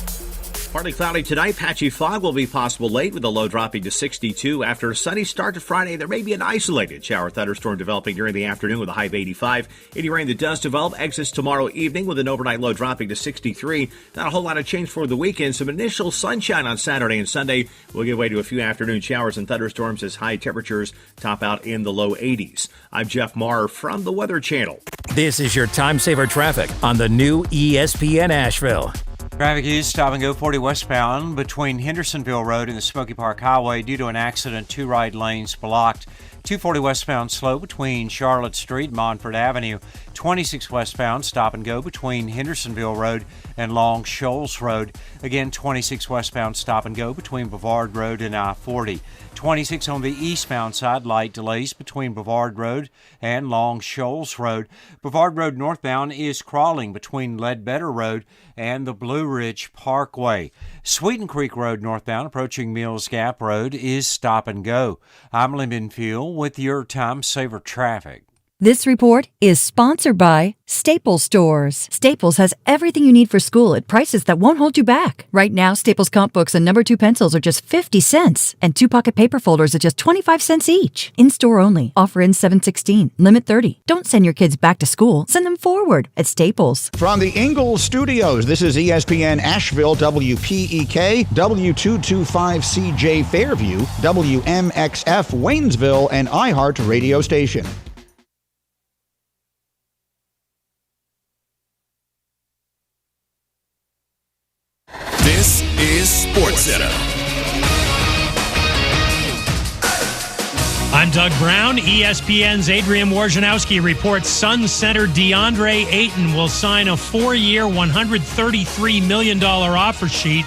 Partly cloudy tonight. Patchy fog will be possible late with the low dropping to 62. After a sunny start to Friday, there may be an isolated shower thunderstorm developing during the afternoon with a high of 85. Any rain that does develop exits tomorrow evening with an overnight low dropping to 63. Not a whole lot of change for the weekend. Some initial sunshine on Saturday and Sunday will give way to a few afternoon showers and thunderstorms as high temperatures top out in the low 80s. I'm Jeff Maher from the Weather Channel. This is your time saver traffic on the new ESPN Asheville. Traffic is stop and go 40 westbound between Hendersonville Road and the Smoky Park Highway due to an accident. 2 right lanes blocked. 240 westbound slow between Charlotte Street and Montford Avenue. 26 westbound stop and go between Hendersonville Road and Long Shoals Road. Again, 26 westbound stop and go between Brevard Road and I-40. 26 on the eastbound side, light delays between Brevard Road and Long Shoals Road. Brevard Road northbound is crawling between Ledbetter Road and the Blue Ridge Parkway. Sweeten Creek Road northbound approaching Mills Gap Road is stop and go. I'm Lyndon Fuel with your Time Saver Traffic. This report is sponsored by Staples Stores. Staples has everything you need for school at prices that won't hold you back. Right now, Staples comp books and number 2 pencils are just 50 cents, and 2 pocket paper folders are just 25 cents each. In-store only. Offer ends 7/16. Limit 30. Don't send your kids back to school. Send them forward at Staples. From the Ingles Studios, this is ESPN Asheville, WPEK, W225CJ Fairview, WMXF Waynesville, and iHeart radio station. This is SportsCenter. I'm Doug Brown. ESPN's Adrian Wojnarowski reports Sun center DeAndre Ayton will sign a 4-year, $133 million offer sheet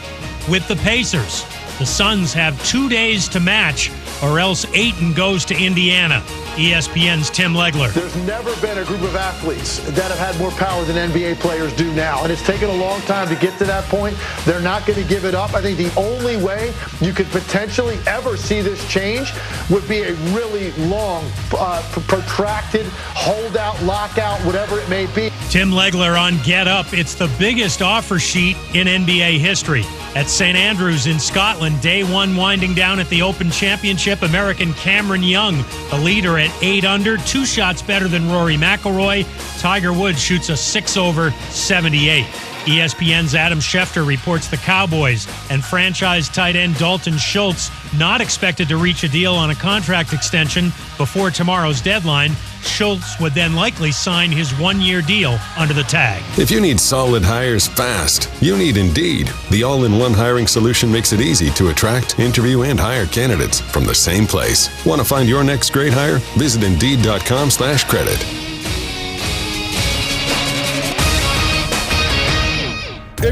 with the Pacers. The Suns have 2 days to match, or else Ayton goes to Indiana. ESPN's Tim Legler. There's never been a group of athletes that have had more power than NBA players do now, and it's taken a long time to get to that point. They're not going to give it up. I think the only way you could potentially ever see this change would be a really long, protracted holdout, lockout, whatever it may be. Tim Legler on Get Up. It's the biggest offer sheet in NBA history. At St. Andrews in Scotland, day 1 winding down at the Open Championship, American Cameron Young, the leader at 8 under, 2 shots better than Rory McIlroy. Tiger Woods shoots a 6 over 78. ESPN's Adam Schefter reports the Cowboys and franchise tight end Dalton Schultz not expected to reach a deal on a contract extension before tomorrow's deadline. Schultz would then likely sign his 1-year deal under the tag. If you need solid hires fast, you need Indeed. The all-in-one hiring solution makes it easy to attract, interview, and hire candidates from the same place. Want to find your next great hire? Visit Indeed.com/credit.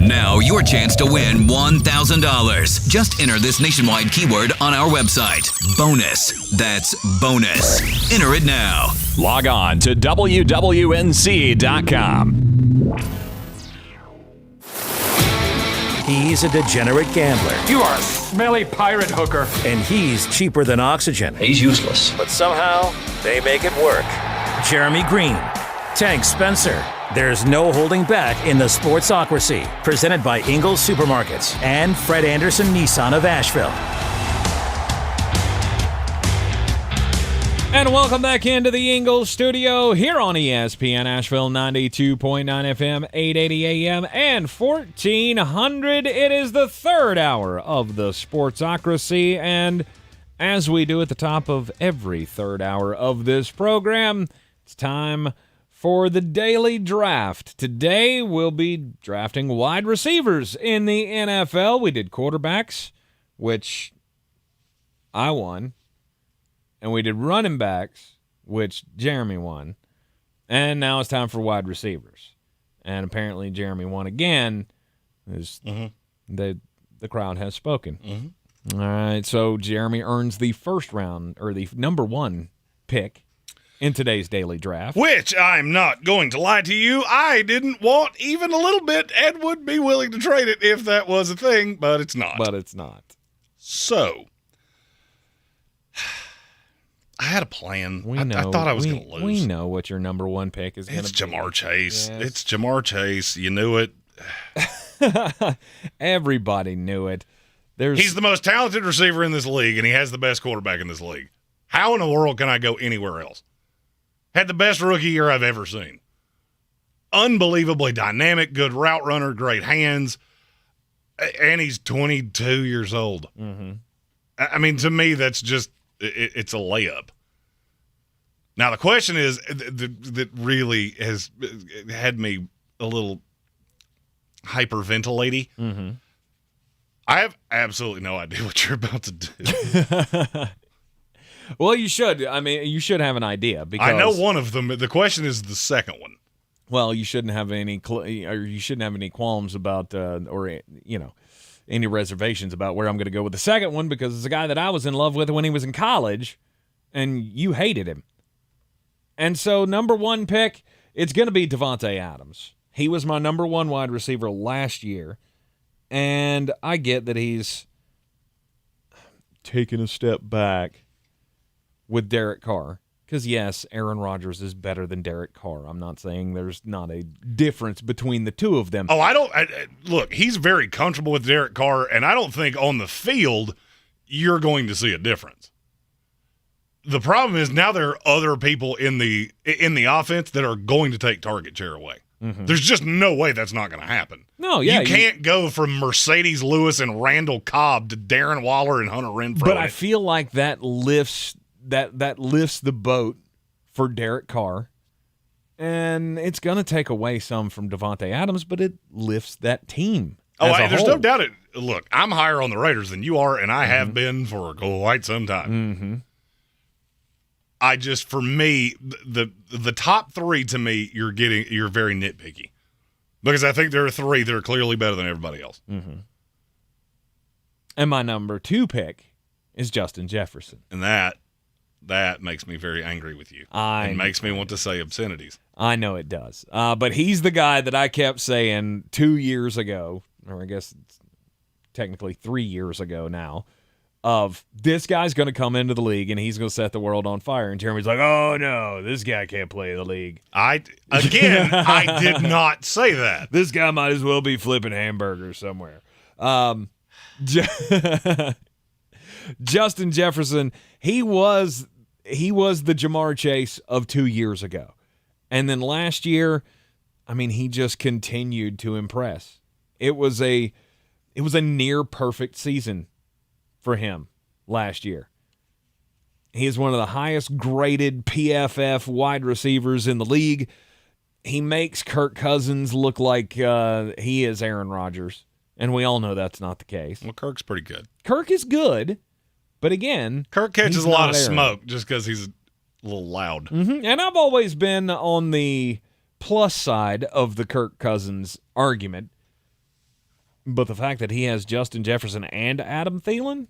Now your chance to win $1,000. Just enter this nationwide keyword on our website. Bonus. That's bonus. Enter it now. Log on to WWNC.com. He's a degenerate gambler. You are a smelly pirate hooker. And he's cheaper than oxygen. He's useless. But somehow, they make it work. Jeremy Greene, Tank Spencer. There's no holding back in the Sportsocracy. Presented by Ingles Supermarkets and Fred Anderson Nissan of Asheville. And welcome back into the Ingles Studio here on ESPN Asheville, 92.9 FM, 880 AM, and 1400. It is the 3rd hour of the Sportsocracy, and as we do at the top of every 3rd hour of this program, it's time for the daily draft. Today we'll be drafting wide receivers in the NFL. We did quarterbacks, which I won, and we did running backs, which Jeremy won, and now it's time for wide receivers. And apparently Jeremy won again. The crowd has spoken. All right, so Jeremy earns the first round, or the number one pick in today's daily draft. Which, I'm not going to lie to you, I didn't want even a little bit and would be willing to trade it if that was a thing, but it's not. So, I had a plan. I thought I was going to lose. We know what your number one pick is going to be. It's Jamar Chase. Yes. It's Jamar Chase. You knew it. Everybody knew it. He's the most talented receiver in this league, and he has the best quarterback in this league. How in the world can I go anywhere else? Had the best rookie year I've ever seen. Unbelievably dynamic, good route runner, great hands, and he's 22 years old. I mean, to me, that's just it's a layup. Now, the question is that really has had me a little hyperventilating. I have absolutely no idea what you're about to do. Well, you should. I mean, you should have an idea. Because I know one of them. The question is the second one. Well, you shouldn't have any qualms about, any reservations about where I'm going to go with the second one, because it's a guy that I was in love with when he was in college, and you hated him. And so, number one pick, it's going to be Davante Adams. He was my number one wide receiver last year, and I get that he's taken a step back with Derek Carr. Because, yes, Aaron Rodgers is better than Derek Carr. I'm not saying there's not a difference between the two of them. Oh, look, he's very comfortable with Derek Carr, and I don't think on the field you're going to see a difference. The problem is now there are other people in the offense that are going to take target share away. There's just no way that's not going to happen. No, yeah. You can't go from Mercedes Lewis and Randall Cobb to Darren Waller and Hunter Renfrow. But I feel like that lifts the boat for Derek Carr, and it's going to take away some from Davante Adams, but it lifts that team. There's no doubt it. Look, I'm higher on the Raiders than you are, and I have been for quite some time. For me, the top three to me, you're very nitpicky, because I think there are three that are clearly better than everybody else. And my number two pick is Justin Jefferson, and that makes me very angry with you. It makes me want to say obscenities. I know it does. But he's the guy that I kept saying 2 years ago, or I guess it's technically 3 years ago now, of this guy's going to come into the league and he's going to set the world on fire. And Jeremy's like, oh, no, this guy can't play in the league. I did not say that. This guy might as well be flipping hamburgers somewhere. Justin Jefferson, he was the Jamar Chase of 2 years ago. And then last year, I mean, he just continued to impress. It was a near perfect season for him last year. He is one of the highest graded PFF wide receivers in the league. He makes Kirk Cousins look like he is Aaron Rodgers. And we all know that's not the case. Well, Kirk's pretty good. Kirk is good. But again, Kirk catches a lot of smoke just because he's a little loud. And I've always been on the plus side of the Kirk Cousins argument. But the fact that he has Justin Jefferson and Adam Thielen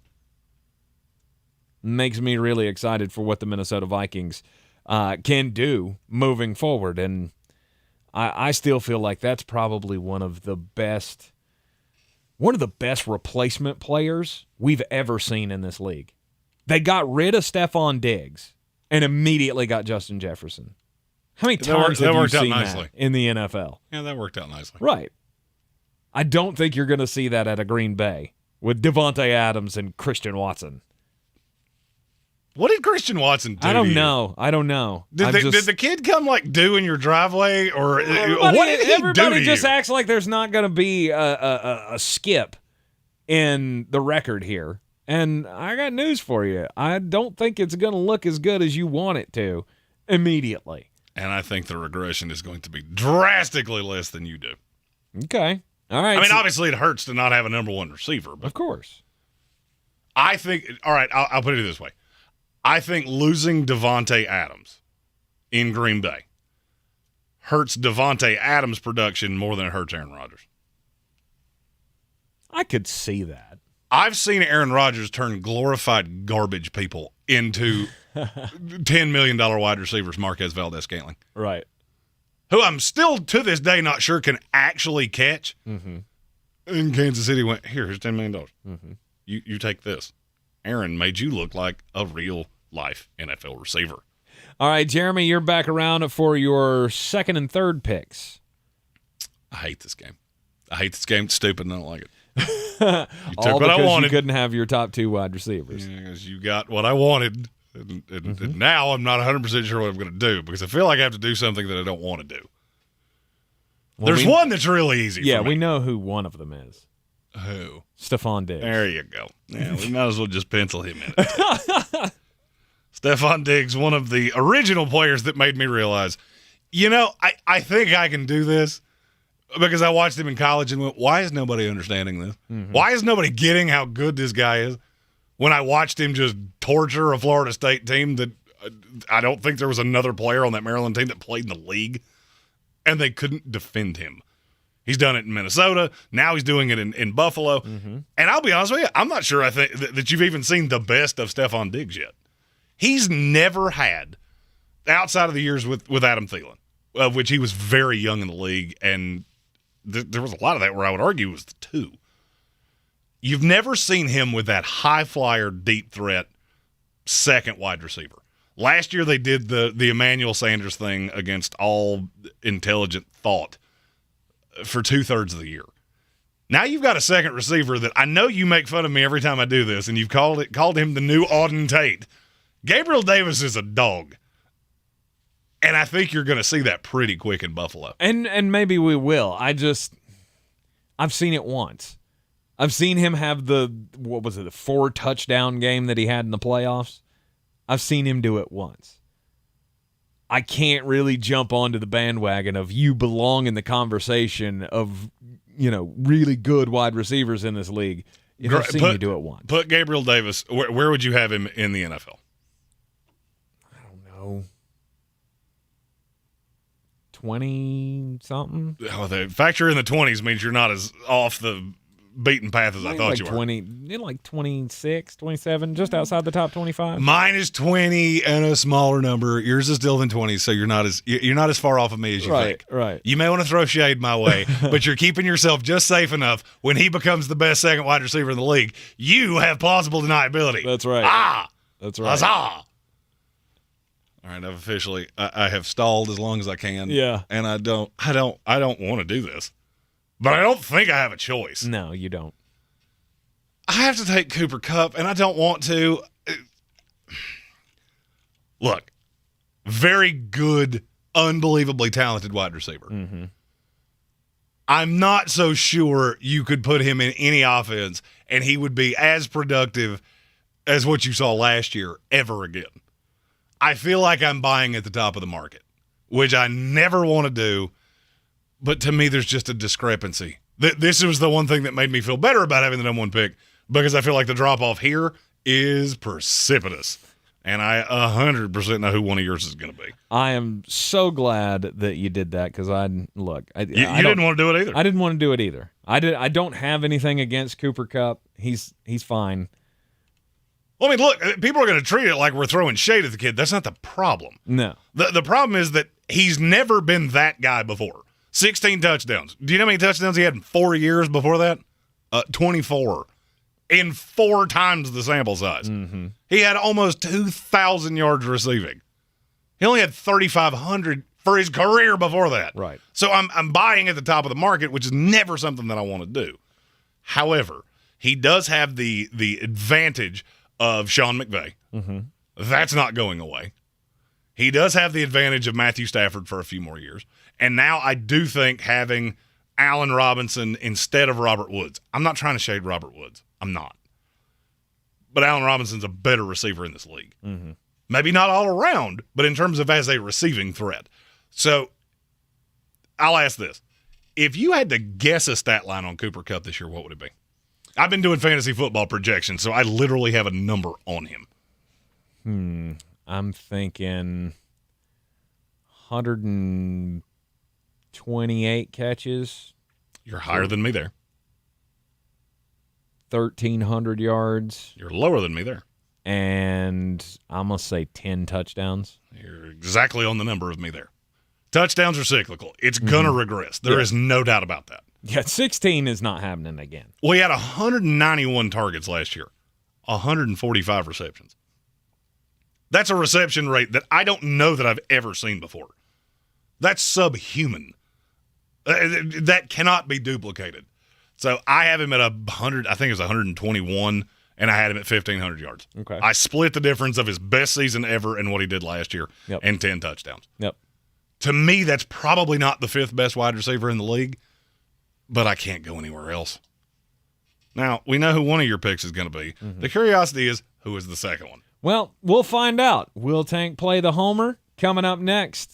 makes me really excited for what the Minnesota Vikings can do moving forward. And I still feel like that's probably one of the best replacement players we've ever seen in this league. They got rid of Stephon Diggs and immediately got Justin Jefferson. How many times have you seen that in the NFL? Yeah, that worked out nicely. Right. I don't think you're going to see that at a Green Bay with Devontae Adams and Christian Watson. What did Christian Watson do? I don't know. Did the kid come dew in your driveway, or what did he do? Everybody just acts like there's not going to be a skip in the record here. And I got news for you. I don't think it's going to look as good as you want it to immediately. And I think the regression is going to be drastically less than you do. Okay. All right. I mean, obviously it hurts to not have a number one receiver. But of course. I think, all right, I'll put it this way. I think losing Davante Adams in Green Bay hurts Davante Adams' production more than it hurts Aaron Rodgers. I could see that. I've seen Aaron Rodgers turn glorified garbage people into $10 million wide receivers, Marquez Valdez-Scantling. Right. Who I'm still, to this day, not sure can actually catch. Mm-hmm. And Kansas City went, here's $10 million. Mm-hmm. You take this. Aaron made you look like a real-life NFL receiver. All right, Jeremy, you're back around for your second and third picks. I hate this game. It's stupid and I don't like it. You took what I wanted. You couldn't have your top two wide receivers. Yeah, because you got what I wanted. And now I'm not 100% sure what I'm going to do because I feel like I have to do something that I don't want to do. Well, there's one that's really easy for me. We know who one of them is. Who? Stephon Diggs. There you go. Yeah, we might as well just pencil him in. Stephon Diggs, one of the original players that made me realize, I think I can do this because I watched him in college and went, why is nobody understanding this? Mm-hmm. Why is nobody getting how good this guy is? When I watched him just torture a Florida State team that I don't think there was another player on that Maryland team that played in the league, and they couldn't defend him. He's done it in Minnesota. Now he's doing it in Buffalo. Mm-hmm. And I'll be honest with you, I'm not sure I think that you've even seen the best of Stephon Diggs yet. He's never had, outside of the years with Adam Thielen, of which he was very young in the league, and there was a lot of that where I would argue was the two. You've never seen him with that high flyer, deep threat second wide receiver. Last year they did the Emmanuel Sanders thing against all intelligent thought for 2/3 of the year. Now you've got a second receiver that I know you make fun of me every time I do this, and you've called him the new Auden Tate. Gabriel Davis is a dog. And I think you're going to see that pretty quick in Buffalo. And maybe we will. I've seen it once. I've seen him have the 4-touchdown game that he had in the playoffs. I've seen him do it once. I can't really jump onto the bandwagon of you belong in the conversation of, really good wide receivers in this league. I've seen you do it once. Put Gabriel Davis, where would you have him in the NFL? I don't know. 20-something? Oh, the factor in the 20s means you're not as off the beaten path as I thought you were. 26, 27, just outside the top 25. Mine is 20 and a smaller number. Yours is still in 20, so you're not as far off of me as you think. Right. You may want to throw shade my way, but you're keeping yourself just safe enough when he becomes the best second wide receiver in the league. You have plausible deniability. That's right. That's right. Huzzah! All right, I've officially I have stalled as long as I can. Yeah. And I don't want to do this. But I don't think I have a choice. No, you don't. I have to take Cooper Kupp, and I don't want to. Look, very good, unbelievably talented wide receiver. Mm-hmm. I'm not so sure you could put him in any offense, and he would be as productive as what you saw last year ever again. I feel like I'm buying at the top of the market, which I never want to do. But to me, there's just a discrepancy. This was the one thing that made me feel better about having the number one pick because I feel like the drop-off here is precipitous. And I 100% know who one of yours is going to be. I am so glad that you did that because I didn't want to do it either. I didn't want to do it either. I don't have anything against Cooper Kupp. He's fine. Well, I mean, look, people are going to treat it like we're throwing shade at the kid. That's not the problem. No. The problem is that he's never been that guy before. 16 touchdowns. Do you know how many touchdowns he had in 4 years before that? 24. In 4 times the sample size. Mm-hmm. He had almost 2,000 yards receiving. He only had 3,500 for his career before that. Right. So I'm buying at the top of the market, which is never something that I want to do. However, he does have the advantage of Sean McVay. Mm-hmm. That's not going away. He does have the advantage of Matthew Stafford for a few more years. And now I do think having Allen Robinson instead of Robert Woods. I'm not trying to shade Robert Woods. I'm not. But Allen Robinson's a better receiver in this league. Mm-hmm. Maybe not all around, but in terms of as a receiving threat. So I'll ask this. If you had to guess a stat line on Cooper Kupp this year, what would it be? I've been doing fantasy football projections, so I literally have a number on him. I'm thinking 128 catches. You're higher than me there. 1,300 yards. You're lower than me there. And I'm going to say 10 touchdowns. You're exactly on the number of me there. Touchdowns are cyclical. It's going to regress. There is no doubt about that. Yeah, 16 is not happening again. Well, he had 191 targets last year, 145 receptions. That's a reception rate that I don't know that I've ever seen before. That's subhuman. That cannot be duplicated. So I have him at 100, I think it was 121, and I had him at 1,500 yards. Okay. I split the difference of his best season ever and what he did last year and 10 touchdowns. Yep. To me, that's probably not the fifth best wide receiver in the league, but I can't go anywhere else. Now, we know who one of your picks is going to be. The curiosity is, who is the second one? Well, we'll find out. Will Tank play the homer? Coming up next.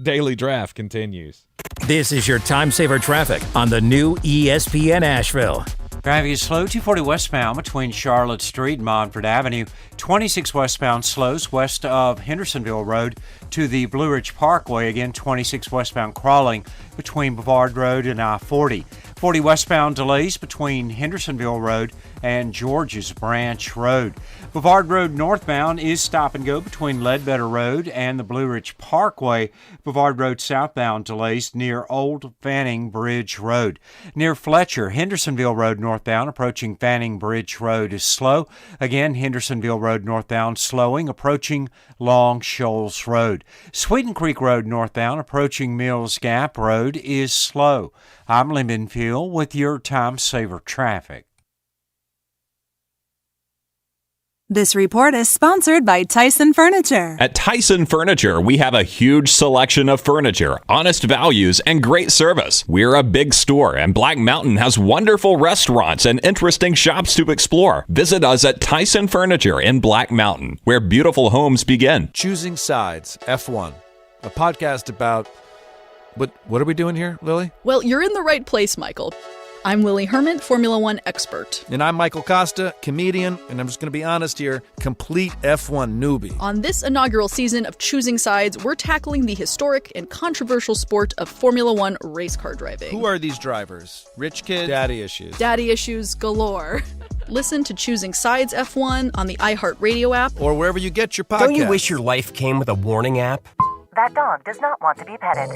Daily Draft continues. This is your time saver traffic on the new ESPN Asheville. Traffic is slow, 240 westbound between Charlotte Street and Montford Avenue. 26 westbound slows west of Hendersonville Road to the Blue Ridge Parkway. Again, 26 westbound crawling between Brevard Road and I-40. 40 westbound delays between Hendersonville Road and George's Branch Road. Brevard Road northbound is stop and go between Ledbetter Road and the Blue Ridge Parkway. Brevard Road southbound delays near Old Fanning Bridge Road. Near Fletcher, Hendersonville Road northbound approaching Fanning Bridge Road is slow. Again, Hendersonville Road northbound slowing approaching Long Shoals Road. Sweeten Creek Road northbound approaching Mills Gap Road is slow. I'm Lyndon Field with your Time Saver Traffic. This report is sponsored by Tyson Furniture. At Tyson Furniture, we have a huge selection of furniture, honest values, and great service. We're a big store, and Black Mountain has wonderful restaurants and interesting shops to explore. Visit us at Tyson Furniture in Black Mountain, where beautiful homes begin. Choosing Sides, F1, a podcast about... What are we doing here, Lily? Well, you're in the right place, Michael. I'm Lily Herman, Formula One expert. And I'm Michael Costa, comedian, and I'm just going to be honest here, complete F1 newbie. On this inaugural season of Choosing Sides, we're tackling the historic and controversial sport of Formula One race car driving. Who are these drivers? Rich kid? Daddy issues. Daddy issues galore. Listen to Choosing Sides F1 on the iHeartRadio app. Or wherever you get your podcast. Don't you wish your life came with a warning app? That dog does not want to be petted.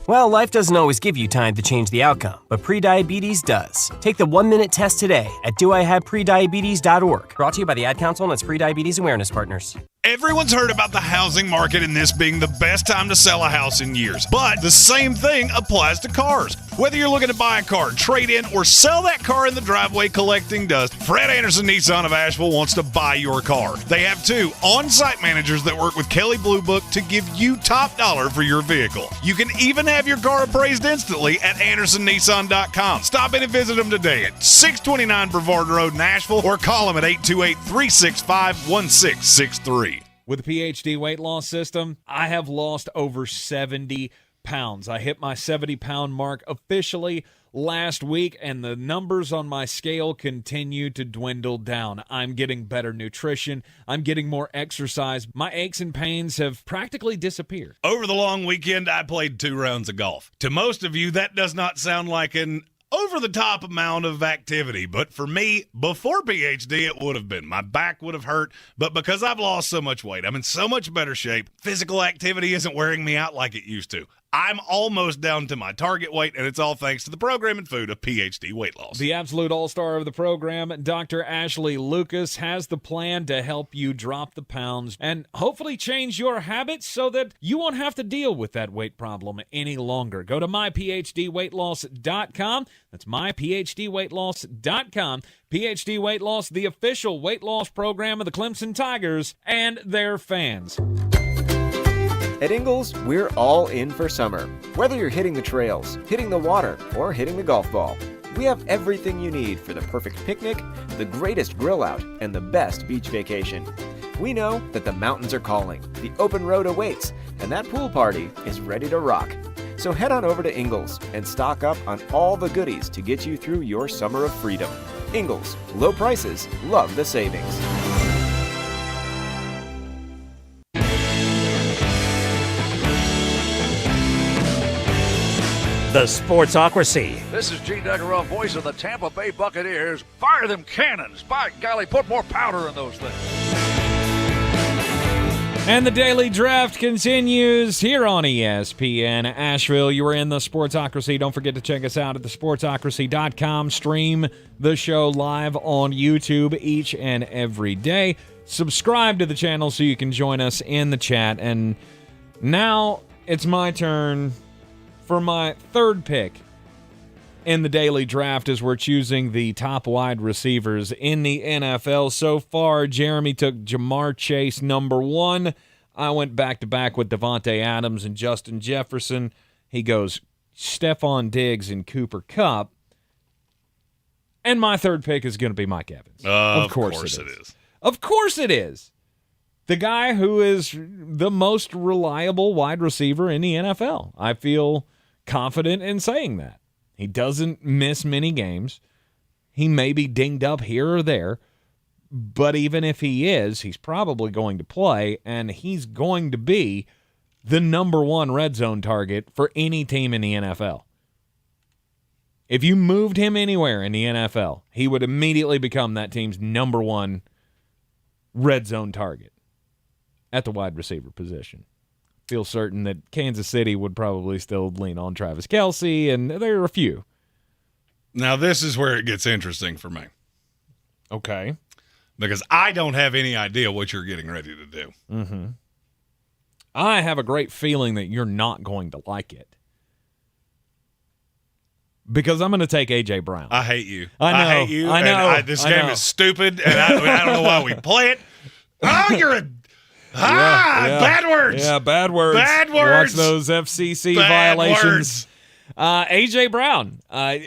Well, life doesn't always give you time to change the outcome, but prediabetes does. Take the 1-minute test today at doihaveprediabetes.org. Brought to you by the Ad Council and its Prediabetes Awareness Partners. Everyone's heard about the housing market and this being the best time to sell a house in years. But the same thing applies to cars. Whether you're looking to buy a car, trade in, or sell that car in the driveway collecting dust, Fred Anderson Nissan of Asheville wants to buy your car. They have 2 on-site managers that work with Kelly Blue Book to give you top dollar for your vehicle. You can even have your car appraised instantly at AndersonNissan.com. Stop in and visit them today at 629 Brevard Road in Asheville or call them at 828-365-1663. With the PhD weight loss system, I have lost over 70 pounds. I hit my 70-pound mark officially last week, and the numbers on my scale continue to dwindle down. I'm getting better nutrition. I'm getting more exercise. My aches and pains have practically disappeared. Over the long weekend, I played 2 rounds of golf. To most of you, that does not sound like an over-the-top amount of activity, but for me, before PhD, it would have been. My back would have hurt, but because I've lost so much weight, I'm in so much better shape, physical activity isn't wearing me out like it used to. I'm almost down to my target weight, and it's all thanks to the program and food of PhD Weight Loss. The absolute all-star of the program, Dr. Ashley Lucas, has the plan to help you drop the pounds and hopefully change your habits so that you won't have to deal with that weight problem any longer. Go to myphdweightloss.com. That's myphdweightloss.com. PhD Weight Loss, the official weight loss program of the Clemson Tigers and their fans. At Ingles, we're all in for summer. Whether you're hitting the trails, hitting the water, or hitting the golf ball, we have everything you need for the perfect picnic, the greatest grill out, and the best beach vacation. We know that the mountains are calling, the open road awaits, and that pool party is ready to rock. So head on over to Ingles and stock up on all the goodies to get you through your summer of freedom. Ingles, low prices, love the savings. The Sportsocracy. This is Gene Duggarov, voice of the Tampa Bay Buccaneers. Fire them cannons. By golly, put more powder in those things. And the daily draft continues here on ESPN Asheville. You are in the Sportsocracy. Don't forget to check us out at thesportsocracy.com. Stream the show live on YouTube each and every day. Subscribe to the channel so you can join us in the chat. And now it's my turn for my third pick in the daily draft as we're choosing the top wide receivers in the NFL. So far, Jeremy took Jamar Chase number 1. I went back-to-back with Devontae Adams and Justin Jefferson. He goes Stephon Diggs and Cooper Kupp. And my third pick is going to be Mike Evans. Of course it is. Of course it is. The guy who is the most reliable wide receiver in the NFL. I feel confident in saying that. He doesn't miss many games. He may be dinged up here or there, but even if he is, he's probably going to play, and he's going to be the number 1 red zone target for any team in the NFL. If you moved him anywhere in the NFL, he would immediately become that team's number 1 red zone target at the wide receiver position. Feel certain that Kansas City would probably still lean on Travis Kelce, and there are a few. Now, this is where it gets interesting for me. Okay. Because I don't have any idea what you're getting ready to do. Mm-hmm. I have a great feeling that you're not going to like it. Because I'm going to take A.J. Brown. I hate you. I know. I hate you. I know. And this game is stupid, and I don't know why we play it. Oh, you're a... bad words. Yeah, bad words. Bad words. Watch those FCC bad violations. Words. A.J. Brown.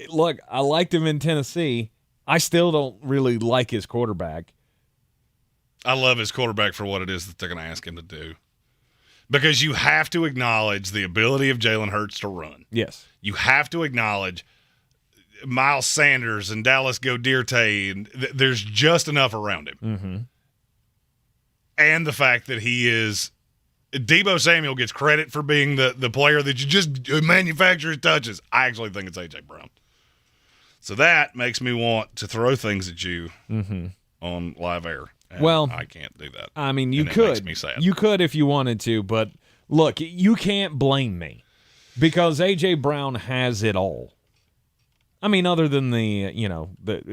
Look, I liked him in Tennessee. I still don't really like his quarterback. I love his quarterback for what it is that they're going to ask him to do. Because you have to acknowledge the ability of Jalen Hurts to run. Yes. You have to acknowledge Miles Sanders and Dallas Goedert, and there's just enough around him. Mm-hmm. And the fact that he is – Deebo Samuel gets credit for being the player that you just manufacture his touches. I actually think it's A.J. Brown. So that makes me want to throw things at you on live air. And well, I can't do that. I mean, you and could. It makes me sad. You could if you wanted to, but look, you can't blame me because A.J. Brown has it all. I mean, other than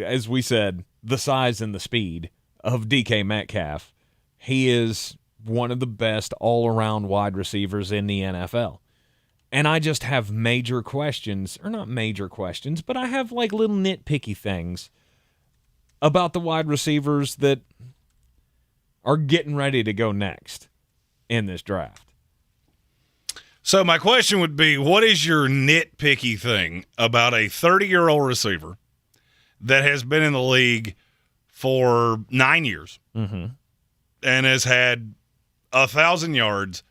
as we said, the size and the speed of DK Metcalf, he is one of the best all-around wide receivers in the NFL. And I just have major questions, or not major questions, but I have like little nitpicky things about the wide receivers that are getting ready to go next in this draft. So my question would be, what is your nitpicky thing about a 30-year-old receiver that has been in the league for 9 years and has had 1,000 yards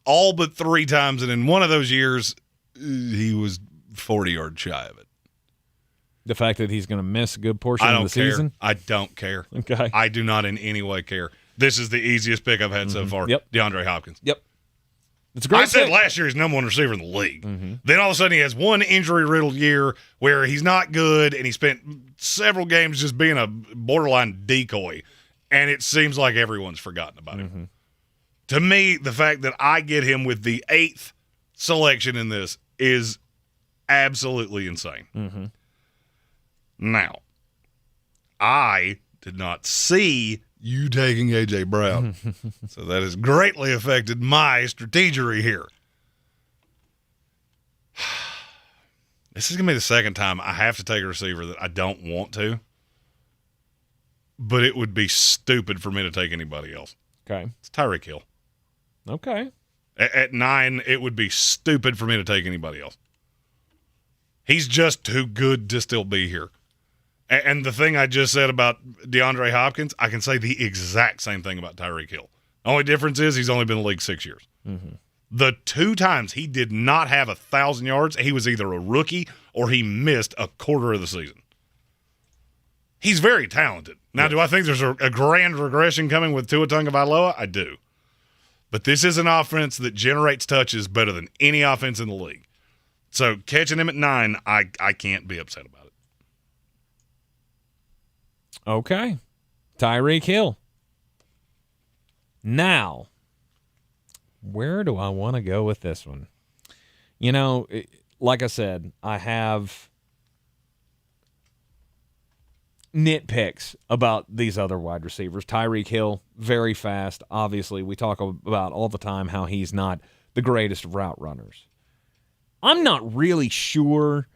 all but 3 times, and in one of those years, he was 40 yards shy of it? The fact that he's going to miss a good portion of the season? I don't care. Okay. I do not in any way care. This is the easiest pick I've had so far. Yep. DeAndre Hopkins. Yep. It's a great I said pick. last year he's number 1 receiver in the league. Then all of a sudden he has one injury-riddled year where he's not good, and he spent several games just being a borderline decoy, and it seems like everyone's forgotten about him. To me, the fact that I get him with the 8th selection in this is absolutely insane. Now, I did not see you taking A.J. Brown, so that has greatly affected my strategery here. This is going to be the second time I have to take a receiver that I don't want to, but it would be stupid for me to take anybody else. Okay. It's Tyreek Hill. Okay. At 9, it would be stupid for me to take anybody else. He's just too good to still be here. And the thing I just said about DeAndre Hopkins, I can say the exact same thing about Tyreek Hill. Only difference is he's only been in the league 6 years. Mm-hmm. The 2 times he did not have 1,000 yards, he was either a rookie or he missed a quarter of the season. He's very talented. Now, do I think there's a grand regression coming with Tua Tagovailoa? I do. But this is an offense that generates touches better than any offense in the league. So catching him at 9, I can't be upset about it. Okay. Tyreek Hill. Now, where do I want to go with this one? You know, like I said, I have nitpicks about these other wide receivers. Tyreek Hill, very fast. Obviously, we talk about all the time how he's not the greatest of route runners. I'm not really sure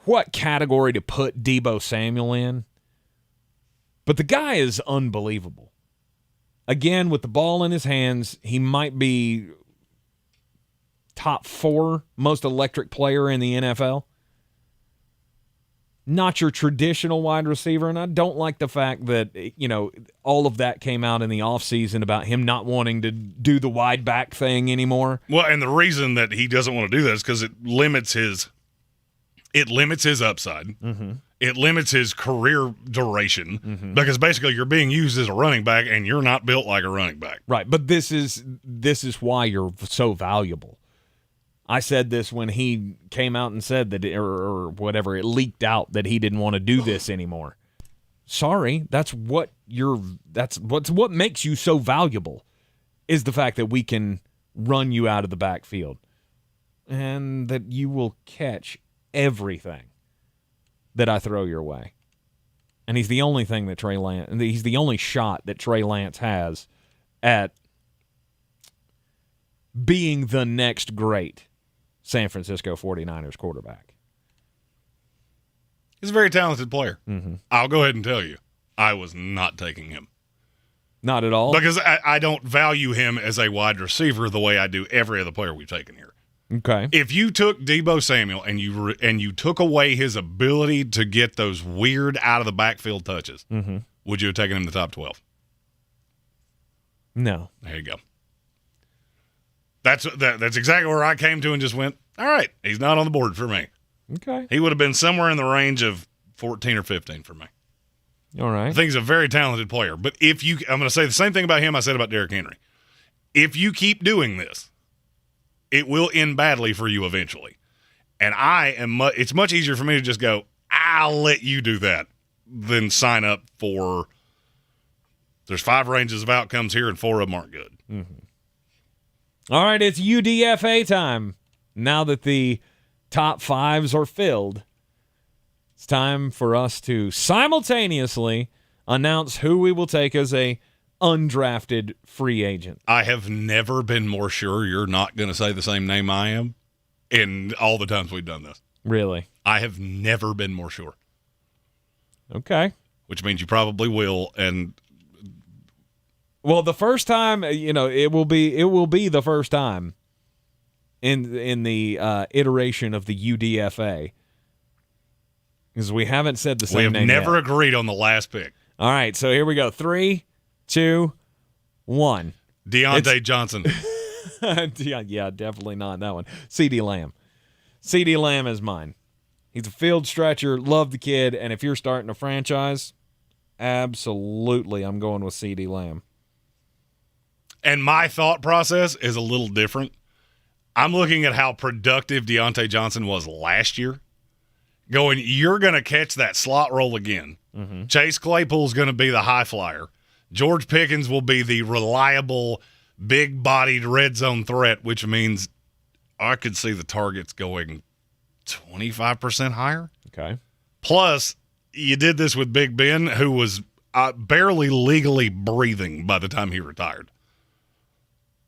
what category to put Deebo Samuel in, but the guy is unbelievable. Again, with the ball in his hands, he might be top 4 most electric player in the NFL. Not your traditional wide receiver, and I don't like the fact that, you know, all of that came out in the offseason about him not wanting to do the wide back thing anymore. Well, and the reason that he doesn't want to do that is because it limits his upside. Mm-hmm. It limits his career duration Mm-hmm. because basically you're being used as a running back and you're not built like a running back. Right, but this is why you're so valuable. I said this when he came out and said that, or whatever, it leaked out that he didn't want to do this anymore. Sorry, that's what makes you so valuable, is the fact that we can run you out of the backfield and that you will catch everything that I throw your way. And he's the only thing that he's the only shot that Trey Lance has at being the next great San Francisco 49ers quarterback. He's a very talented player. Mm-hmm. I'll go ahead and tell you, I was not taking him. Not at all? Because I don't value him as a wide receiver the way I do every other player we've taken here. Okay. If you took Deebo Samuel and you took away his ability to get those weird out of the backfield touches, mm-hmm. would you have taken him in the top 12? No. There you go. That's exactly where I came to and just went, all right, he's not on the board for me. Okay. He would have been somewhere in the range of 14 or 15 for me. All right. I think he's a very talented player. But I'm going to say the same thing about him I said about Derrick Henry. If you keep doing this, it will end badly for you eventually. And it's much easier for me to just go, I'll let you do that, than sign up for, there's 5 ranges of outcomes here and 4 of them aren't good. Mm-hmm. All right, it's UDFA time. Now that the top 5s are filled, it's time for us to simultaneously announce who we will take as a undrafted free agent. I have never been more sure you're not going to say the same name I am in all the times we've done this. Really? I have never been more sure. Okay. Which means you probably will, and well, the first time, it will be the first time in the iteration of the UDFA, because we haven't said the same name yet. We have never yet. agreed on the last pick. All right, so here we go. 3, 2, 1. Deontay Johnson. Yeah, definitely not that one. CeeDee Lamb. CeeDee Lamb is mine. He's a field stretcher. Love the kid. And if you're starting a franchise, absolutely, I'm going with CeeDee Lamb. And my thought process is a little different. I'm looking at how productive Deontay Johnson was last year. Going, you're going to catch that slot roll again. Mm-hmm. Chase Claypool's going to be the high flyer. George Pickens will be the reliable, big-bodied red zone threat, which means I could see the targets going 25% higher. Okay. Plus, you did this with Big Ben, who was barely legally breathing by the time he retired.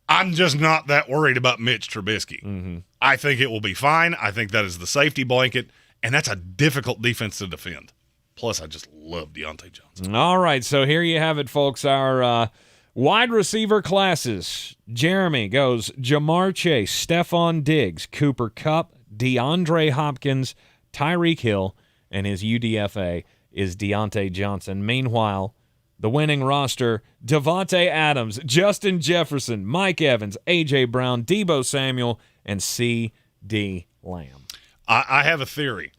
I'm just not that worried about Mitch Trubisky. Mm-hmm. I think it will be fine. I think that is the safety blanket, and that's a difficult defense to defend. Plus, I just love Deontay Johnson. All right, so here you have it, folks. Our wide receiver classes. Jeremy goes Jamar Chase, Stephon Diggs, Cooper Kupp, DeAndre Hopkins, Tyreek Hill, and his UDFA is Deontay Johnson. Meanwhile, the winning roster, Devontae Adams, Justin Jefferson, Mike Evans, A.J. Brown, Deebo Samuel, and C.D. Lamb. I have a theory.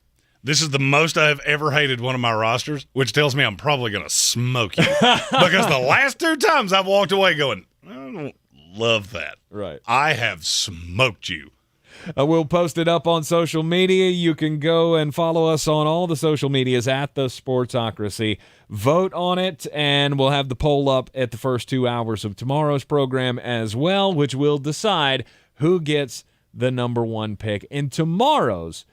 This is the most I've ever hated one of my rosters, which tells me I'm probably going to smoke you. Because the last 2 times I've walked away going, I don't love that. Right. I have smoked you. We'll post it up on social media. You can go and follow us on all the social medias at The Sportsocracy. Vote on it, and we'll have the poll up at the first 2 hours of tomorrow's program as well, which will decide who gets the number 1 pick in tomorrow's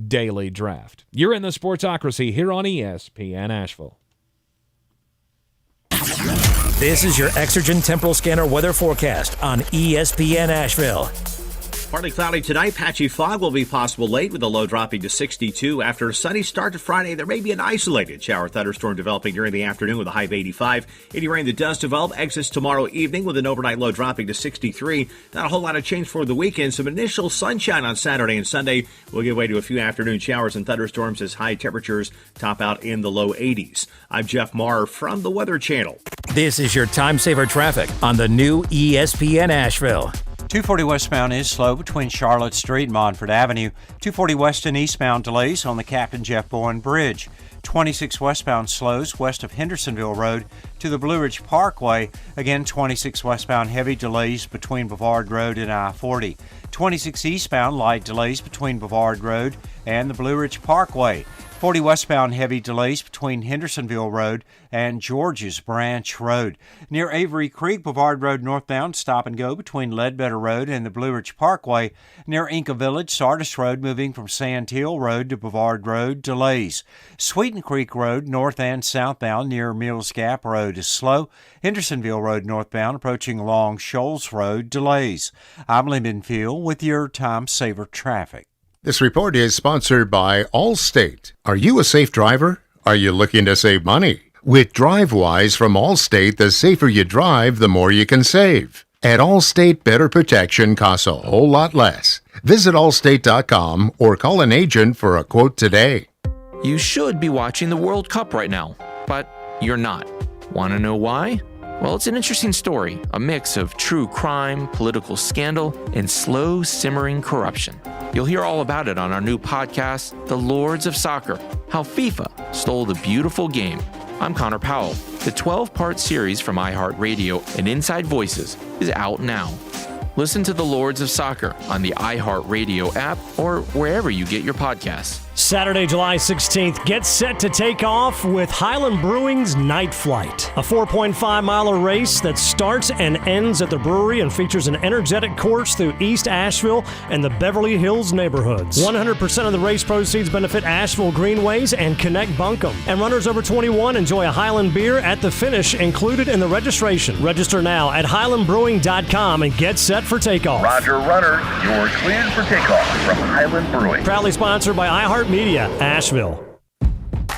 daily draft. You're in The Sportsocracy here on ESPN Asheville. This is your Exergen Temporal Scanner weather forecast on ESPN Asheville. Partly cloudy tonight. Patchy fog will be possible late with the low dropping to 62. After a sunny start to Friday, there may be an isolated shower thunderstorm developing during the afternoon with a high of 85. Any rain that does develop exits tomorrow evening with an overnight low dropping to 63. Not a whole lot of change for the weekend. Some initial sunshine on Saturday and Sunday will give way to a few afternoon showers and thunderstorms as high temperatures top out in the low 80s. I'm Jeff Maher from the Weather Channel. This is your time saver traffic on the new ESPN Asheville. 240 westbound is slow between Charlotte Street and Montford Avenue. 240 west and eastbound delays on the Captain Jeff Bowen Bridge. 26 westbound slows west of Hendersonville Road to the Blue Ridge Parkway. Again, 26 westbound heavy delays between Bavard Road and I-40. 26 eastbound light delays between Bavard Road and the Blue Ridge Parkway. 40 westbound heavy delays between Hendersonville Road and George's Branch Road. Near Avery Creek, Bavard Road northbound, stop and go between Ledbetter Road and the Blue Ridge Parkway. Near Inca Village, Sardis Road moving from Sandhill Road to Bavard Road, delays. Sweeten Creek Road north and southbound near Mills Gap Road is slow. Hendersonville Road northbound approaching Long Shoals Road, delays. I'm Lyndon Field with your Time Saver Traffic. This report is sponsored by Allstate. Are you a safe driver? Are you looking to save money? With DriveWise from Allstate, the safer you drive, the more you can save. At Allstate, better protection costs a whole lot less. Visit allstate.com or call an agent for a quote today. You should be watching the World Cup right now, but you're not. Want to know why? Well, it's an interesting story, a mix of true crime, political scandal, and slow simmering corruption. You'll hear all about it on our new podcast, The Lords of Soccer, How FIFA Stole the Beautiful Game. I'm Connor Powell. The 12-part series from iHeartRadio and Inside Voices is out now. Listen to The Lords of Soccer on the iHeartRadio app or wherever you get your podcasts. Saturday, July 16th, get set to take off with Highland Brewing's Night Flight, a 4.5-mile race that starts and ends at the brewery and features an energetic course through East Asheville and the Beverly Hills neighborhoods. 100% of the race proceeds benefit Asheville Greenways and Connect Buncombe. And runners over 21 enjoy a Highland beer at the finish included in the registration. Register now at highlandbrewing.com and get set for takeoff. Roger, runner, you're cleared for takeoff from Highland Brewing. Proudly sponsored by iHeartMedia, Asheville.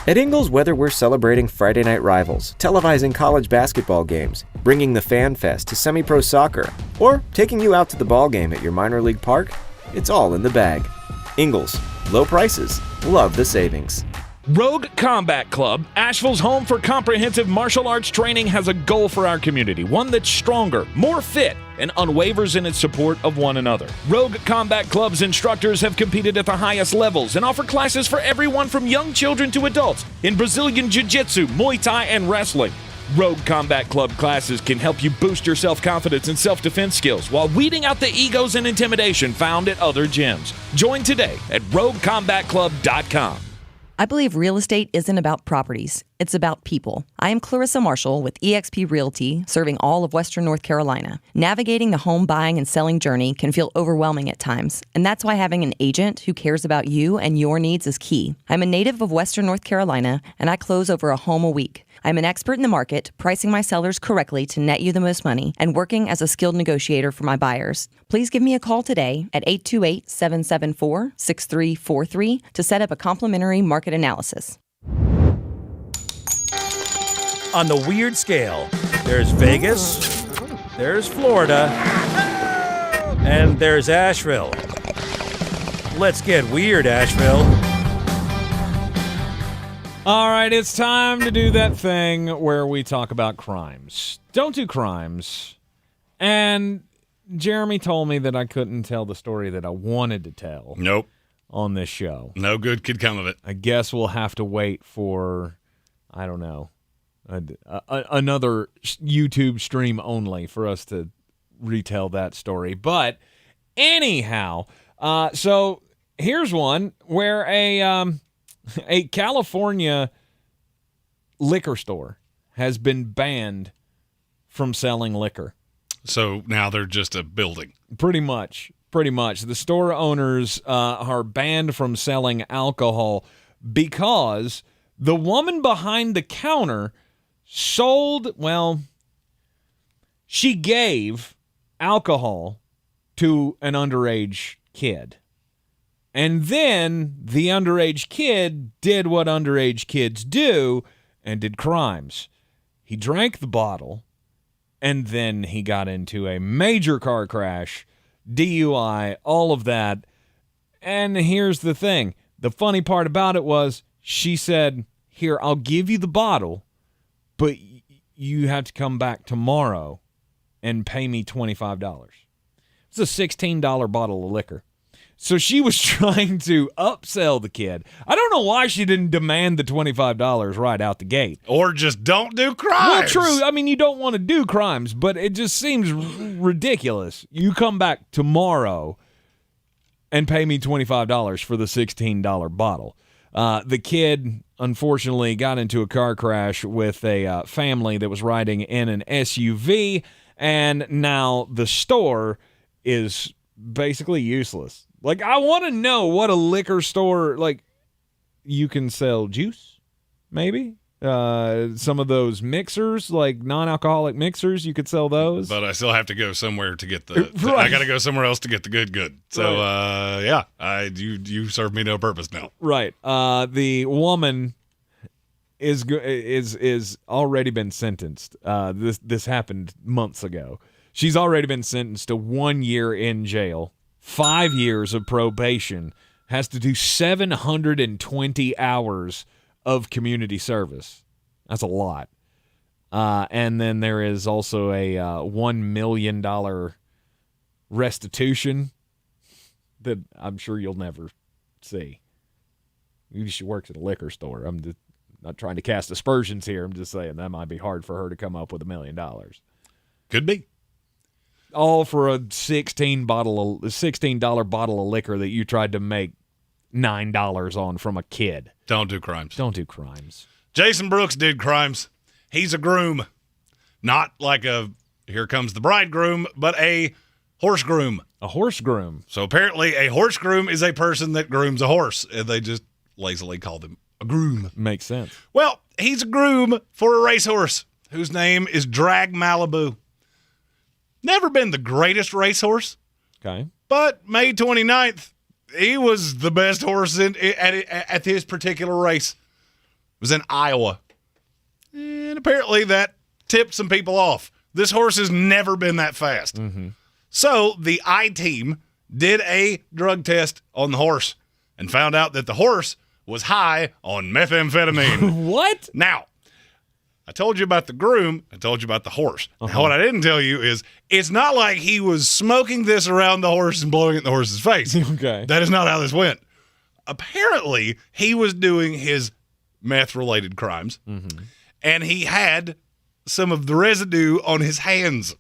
At Ingles, whether we're celebrating Friday night rivals, televising college basketball games, bringing the Fan Fest to semi-pro soccer, or taking you out to the ball game at your minor league park, it's all in the bag. Ingles, low prices, love the savings. Rogue Combat Club, Asheville's home for comprehensive martial arts training, has a goal for our community, one that's stronger, more fit, and unwavers in its support of one another. Rogue Combat Club's instructors have competed at the highest levels and offer classes for everyone from young children to adults in Brazilian Jiu-Jitsu, Muay Thai, and wrestling. Rogue Combat Club classes can help you boost your self-confidence and self-defense skills while weeding out the egos and intimidation found at other gyms. Join today at roguecombatclub.com. I believe real estate isn't about properties. It's about people. I am Clarissa Marshall with eXp Realty, serving all of Western North Carolina. Navigating the home buying and selling journey can feel overwhelming at times, and that's why having an agent who cares about you and your needs is key. I'm a native of Western North Carolina, and I close over a home a week. I'm an expert in the market, pricing my sellers correctly to net you the most money, and working as a skilled negotiator for my buyers. Please give me a call today at 828-774-6343 to set up a complimentary market analysis. On the weird scale, there's Vegas, there's Florida, and there's Asheville. Let's get weird, Asheville. All right, it's time to do that thing where we talk about crimes. Don't do crimes. And Jeremy told me that I couldn't tell the story that I wanted to tell. Nope. On this show. No good could come of it. I guess we'll have to wait for, I don't know, another YouTube stream only for us to retell that story. But anyhow, so here's one where a California liquor store has been banned from selling liquor. So now they're just a building. Pretty much. The store owners are banned from selling alcohol because the woman behind the counter she gave alcohol to an underage kid. And then the underage kid did what underage kids do and did crimes. He drank the bottle, and then he got into a major car crash, DUI, all of that. And here's the thing. The funny part about it was she said, here, I'll give you the bottle, but you have to come back tomorrow and pay me $25. It's a $16 bottle of liquor. So she was trying to upsell the kid. I don't know why she didn't demand the $25 right out the gate. Or just don't do crimes. Well, true. I mean, you don't want to do crimes, but it just seems ridiculous. You come back tomorrow and pay me $25 for the $16 bottle. The kid, unfortunately, got into a car crash with a family that was riding in an SUV, and now the store is basically useless. Like, I want to know what a liquor store, like, you can sell juice, maybe? Some of those mixers, like non-alcoholic mixers, you could sell those. But I still have to go somewhere to get the. Right. I got to go somewhere else to get the good. So yeah, you serve me no purpose now. Right. The woman is already been sentenced. This happened months ago. She's already been sentenced to 1 year in jail, 5 years of probation, has to do 720 hours of community service. That's a lot. And then there is also a $1 million restitution that I'm sure you'll never see. Maybe she works at a liquor store. I'm just not trying to cast aspersions here. I'm just saying that might be hard for her to come up with $1 million. Could be. All for a $16 bottle of liquor that you tried to make $9 on from a kid. Don't do crimes. Don't do crimes. Jason Brooks did crimes. He's a groom. Not like a here comes the bridegroom, but a horse groom. A horse groom. So apparently a horse groom is a person that grooms a horse. And they just lazily call them a groom. Makes sense. Well, he's a groom for a racehorse whose name is Drag Malibu. Never been the greatest racehorse. Okay. But May 29th, he was the best horse at his particular race. It was in Iowa. And apparently that tipped some people off. This horse has never been that fast. Mm-hmm. So the I-Team did a drug test on the horse and found out that the horse was high on methamphetamine. What? Now, I told you about the groom. I told you about the horse. Now, what I didn't tell you is it's not like he was smoking this around the horse and blowing it in the horse's face. Okay. That is not how this went. Apparently, he was doing his meth-related crimes, and he had some of the residue on his hands.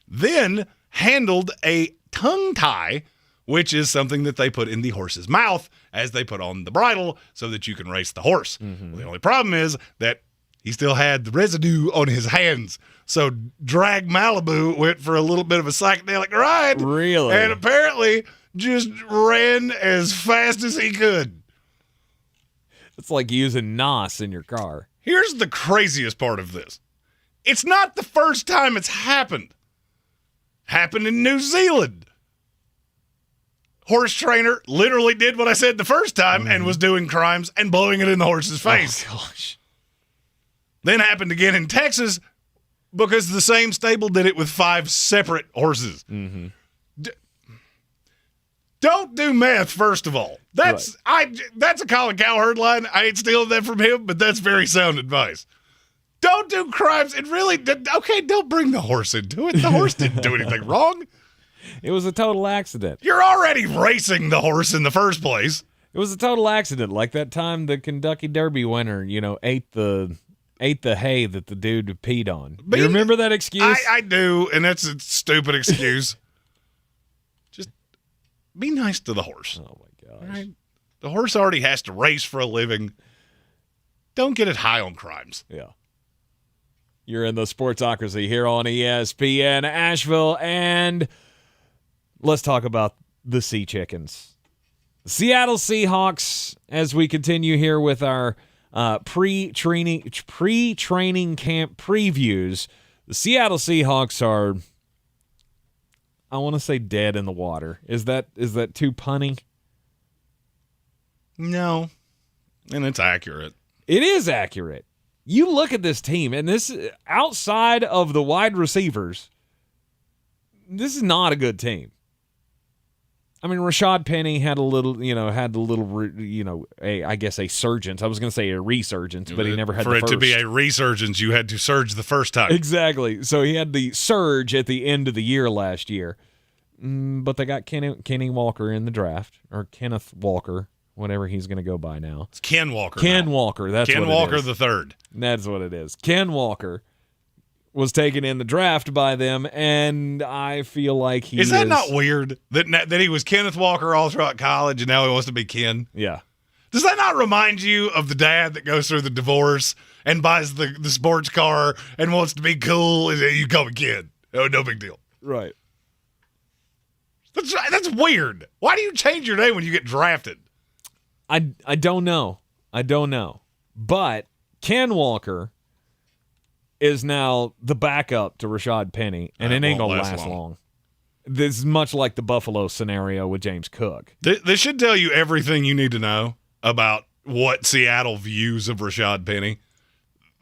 Then handled a tongue tie, which is something that they put in the horse's mouth as they put on the bridle so that you can race the horse. Well, the only problem is that he still had the residue on his hands. So Drag Malibu went for a little bit of a psychedelic ride. Really? And apparently just ran as fast as he could. It's like using NOS in your car. Here's the craziest part of this. It's not the first time it's happened. Happened in New Zealand. Horse trainer literally did what I said the first time and was doing crimes and blowing it in the horse's face. Oh, gosh. Then happened again in Texas because the same stable did it with 5 separate horses. Don't do meth, first of all. That's a Colin Cowherd line. I ain't stealing that from him, but that's very sound advice. Don't do crimes. And really, okay, don't bring the horse into it. The horse didn't do anything wrong. It was a total accident. You're already racing the horse in the first place. It was a total accident, like that time the Kentucky Derby winner, ate the hay that the dude peed on. Do you remember that excuse? I do, and that's a stupid excuse. Just be nice to the horse. Oh, my gosh. Right? The horse already has to race for a living. Don't get it high on crimes. Yeah. You're in the Sportsocracy here on ESPN Asheville, and let's talk about the Sea Chickens. Seattle Seahawks, as we continue here with our pre-training camp previews, the Seattle Seahawks are, I want to say, dead in the water. Is that too punny? No, and it's accurate. It is accurate. You look at this team, and this, outside of the wide receivers, this is not a good team. I mean, Rashad Penny had a surgence. I was going to say a resurgence, but he never had the first. For it to be a resurgence, you had to surge the first time. Exactly. So he had the surge at the end of the year last year. But they got Kenny Walker in the draft, or Kenneth Walker, whatever he's going to go by now. It's Ken Walker. Walker. That's Ken what it Walker is. the third. That's what it is. Ken Walker was taken in the draft by them, and I feel like he is. That not weird that he was Kenneth Walker all throughout college, and now he wants to be Ken? Yeah. Does that not remind you of the dad that goes through the divorce and buys the sports car and wants to be cool, and you call him Ken? Oh, no big deal. Right. That's weird. Why do you change your name when you get drafted? I don't know. But Ken Walker is now the backup to Rashad Penny, and it ain't going to last long. This is much like the Buffalo scenario with James Cook. This should tell you everything you need to know about what Seattle views of Rashad Penny.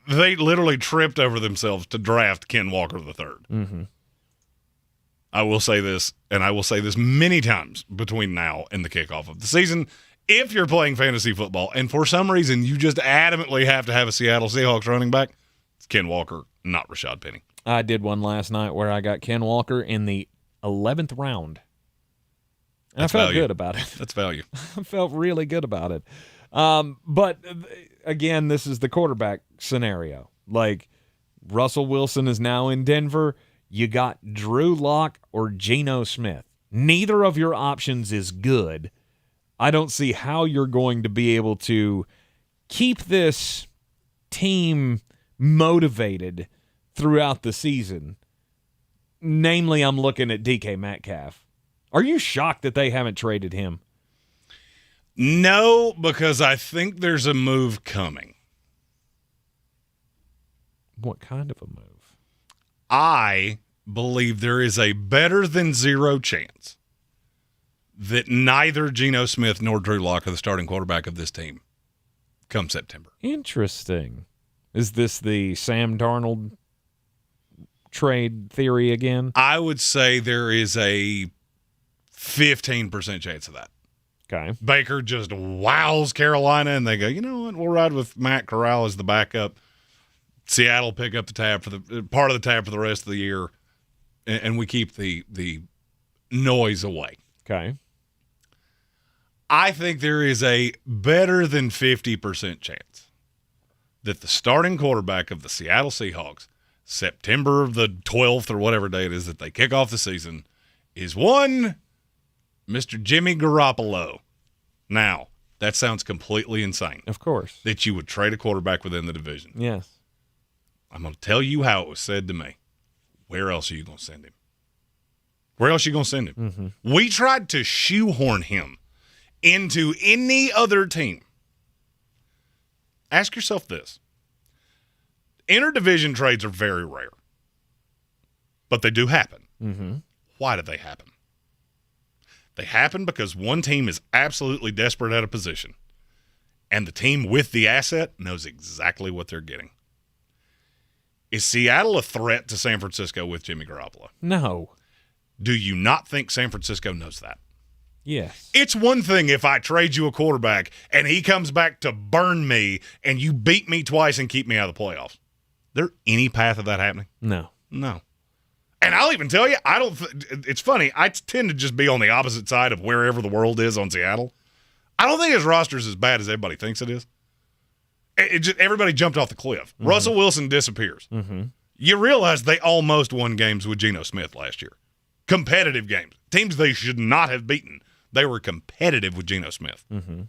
They literally tripped over themselves to draft Ken Walker III. Mm-hmm. I will say this, and I will say this many times between now and the kickoff of the season. If you're playing fantasy football and for some reason you just adamantly have to have a Seattle Seahawks running back, it's Ken Walker, not Rashad Penny. I did one last night where I got Ken Walker in the 11th round. And I felt good about it. That's value. I felt really good about it. But, again, this is the quarterback scenario. Like, Russell Wilson is now in Denver. You got Drew Lock or Geno Smith. Neither of your options is good. I don't see how you're going to be able to keep this team motivated throughout the season. Namely, I'm looking at DK Metcalf. Are you shocked that they haven't traded him? No, because I think there's a move coming. What kind of a move? I believe there is a better than zero chance that neither Geno Smith nor Drew Lock are the starting quarterback of this team come September. Interesting. Is this the Sam Darnold trade theory again? I would say there is a 15% chance of that. Okay. Baker just wows Carolina, and they go, you know what, we'll ride with Matt Corral as the backup. Seattle pick up the tab for the part of the tab for the rest of the year, and we keep the noise away. Okay. I think there is a better than 50% chance that the starting quarterback of the Seattle Seahawks, September the 12th or whatever day it is that they kick off the season, is one Mr. Jimmy Garoppolo. Now, that sounds completely insane. Of course. That you would trade a quarterback within the division. Yes. I'm going to tell you how it was said to me. Where else are you going to send him? Where else are you going to send him? Mm-hmm. We tried to shoehorn him into any other team. Ask yourself this. Interdivision trades are very rare, but they do happen. Mm-hmm. Why do they happen? They happen because one team is absolutely desperate at a position, and the team with the asset knows exactly what they're getting. Is Seattle a threat to San Francisco with Jimmy Garoppolo? No. Do you not think San Francisco knows that? Yes. It's one thing if I trade you a quarterback and he comes back to burn me and you beat me twice and keep me out of the playoffs. There any path of that happening? No. No. And I'll even tell you, it's funny, I tend to just be on the opposite side of wherever the world is on Seattle. I don't think his roster is as bad as everybody thinks it is. Everybody jumped off the cliff. Mm-hmm. Russell Wilson disappears. Mm-hmm. You realize they almost won games with Geno Smith last year. Competitive games. Teams they should not have beaten. They were competitive with Geno Smith. Mm-hmm.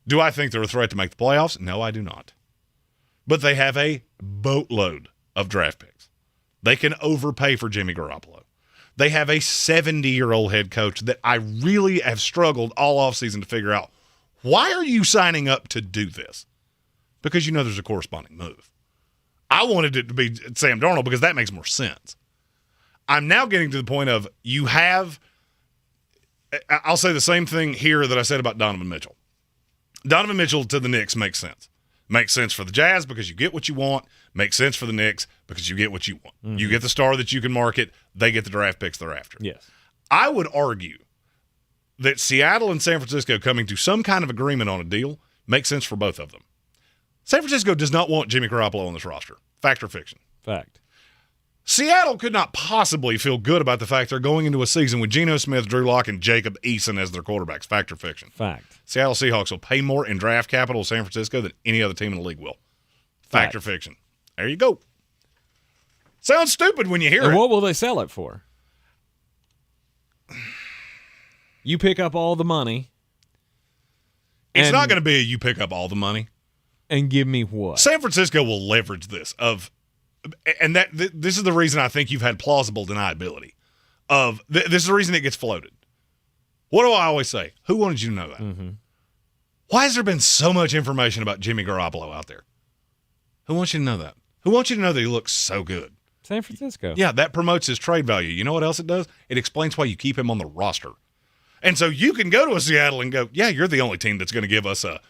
Do I think they're a threat to make the playoffs? No, I do not. But they have a boatload of draft picks. They can overpay for Jimmy Garoppolo. They have a 70-year-old head coach that I really have struggled all offseason to figure out, why are you signing up to do this? Because you know there's a corresponding move. I wanted it to be Sam Darnold because that makes more sense. I'm now getting to the point of I'll say the same thing here that I said about Donovan Mitchell. Donovan Mitchell to the Knicks makes sense. Makes sense for the Jazz because you get what you want. Makes sense for the Knicks because you get what you want. Mm-hmm. You get the star that you can market. They get the draft picks they're after. Yes. I would argue that Seattle and San Francisco coming to some kind of agreement on a deal makes sense for both of them. San Francisco does not want Jimmy Garoppolo on this roster. Fact or fiction? Fact. Seattle could not possibly feel good about the fact they're going into a season with Geno Smith, Drew Lock, and Jacob Eason as their quarterbacks. Fact or fiction? Fact. Seattle Seahawks will pay more in draft capital to San Francisco than any other team in the league will. Fact or fiction? There you go. Sounds stupid when you hear it. What will they sell it for? You pick up all the money. It's not going to be you pick up all the money. And give me what? San Francisco will leverage this and this is the reason I think you've had plausible deniability this is the reason it gets floated. What do I always say? Who wanted you to know that? Mm-hmm. Why has there been so much information about Jimmy Garoppolo out there? Who wants you to know that? Who wants you to know that he looks so good? San Francisco. Yeah, that promotes his trade value. You know what else it does? It explains why you keep him on the roster. And so you can go to a Seattle and go, yeah, you're the only team that's going to give us a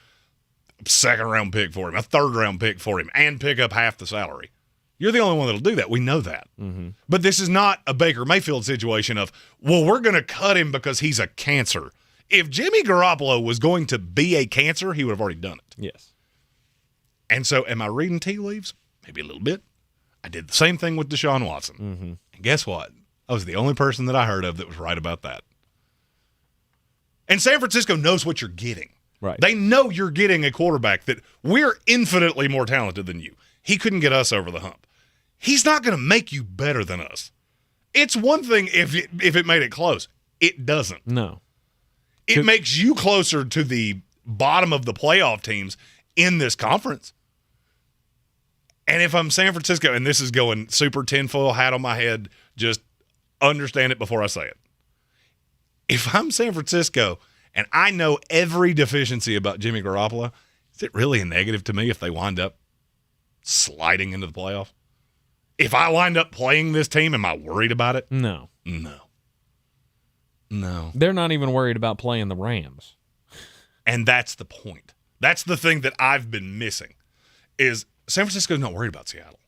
second-round pick for him, a third-round pick for him, and pick up half the salary. You're the only one that'll do that. We know that. Mm-hmm. But this is not a Baker Mayfield situation of, well, we're going to cut him because he's a cancer. If Jimmy Garoppolo was going to be a cancer, he would have already done it. Yes. And so am I reading tea leaves? Maybe a little bit. I did the same thing with Deshaun Watson. Mm-hmm. And guess what? I was the only person that I heard of that was right about that. And San Francisco knows what you're getting. Right. They know you're getting a quarterback that we're infinitely more talented than you. He couldn't get us over the hump. He's not going to make you better than us. It's one thing if it made it close. It doesn't. No. It makes you closer to the bottom of the playoff teams in this conference. And if I'm San Francisco, and this is going super tinfoil hat on my head, just understand it before I say it. If I'm San Francisco and I know every deficiency about Jimmy Garoppolo, is it really a negative to me if they wind up sliding into the playoff? If I wind up playing this team, am I worried about it? No. They're not even worried about playing the Rams. And that's the point. That's the thing that I've been missing is San Francisco's not worried about Seattle.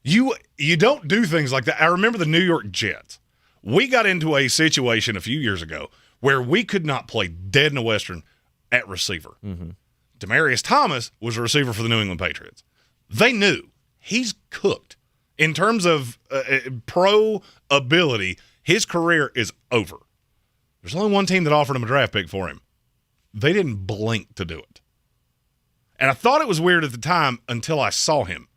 You don't do things like that. I remember the New York Jets. We got into a situation a few years ago where we could not play dead in a Western at receiver. Mm-hmm. Demaryius Thomas was a receiver for the New England Patriots. They knew he's cooked. In terms of pro ability, his career is over. There's only one team that offered him a draft pick for him. They didn't blink to do it. And I thought it was weird at the time until I saw him.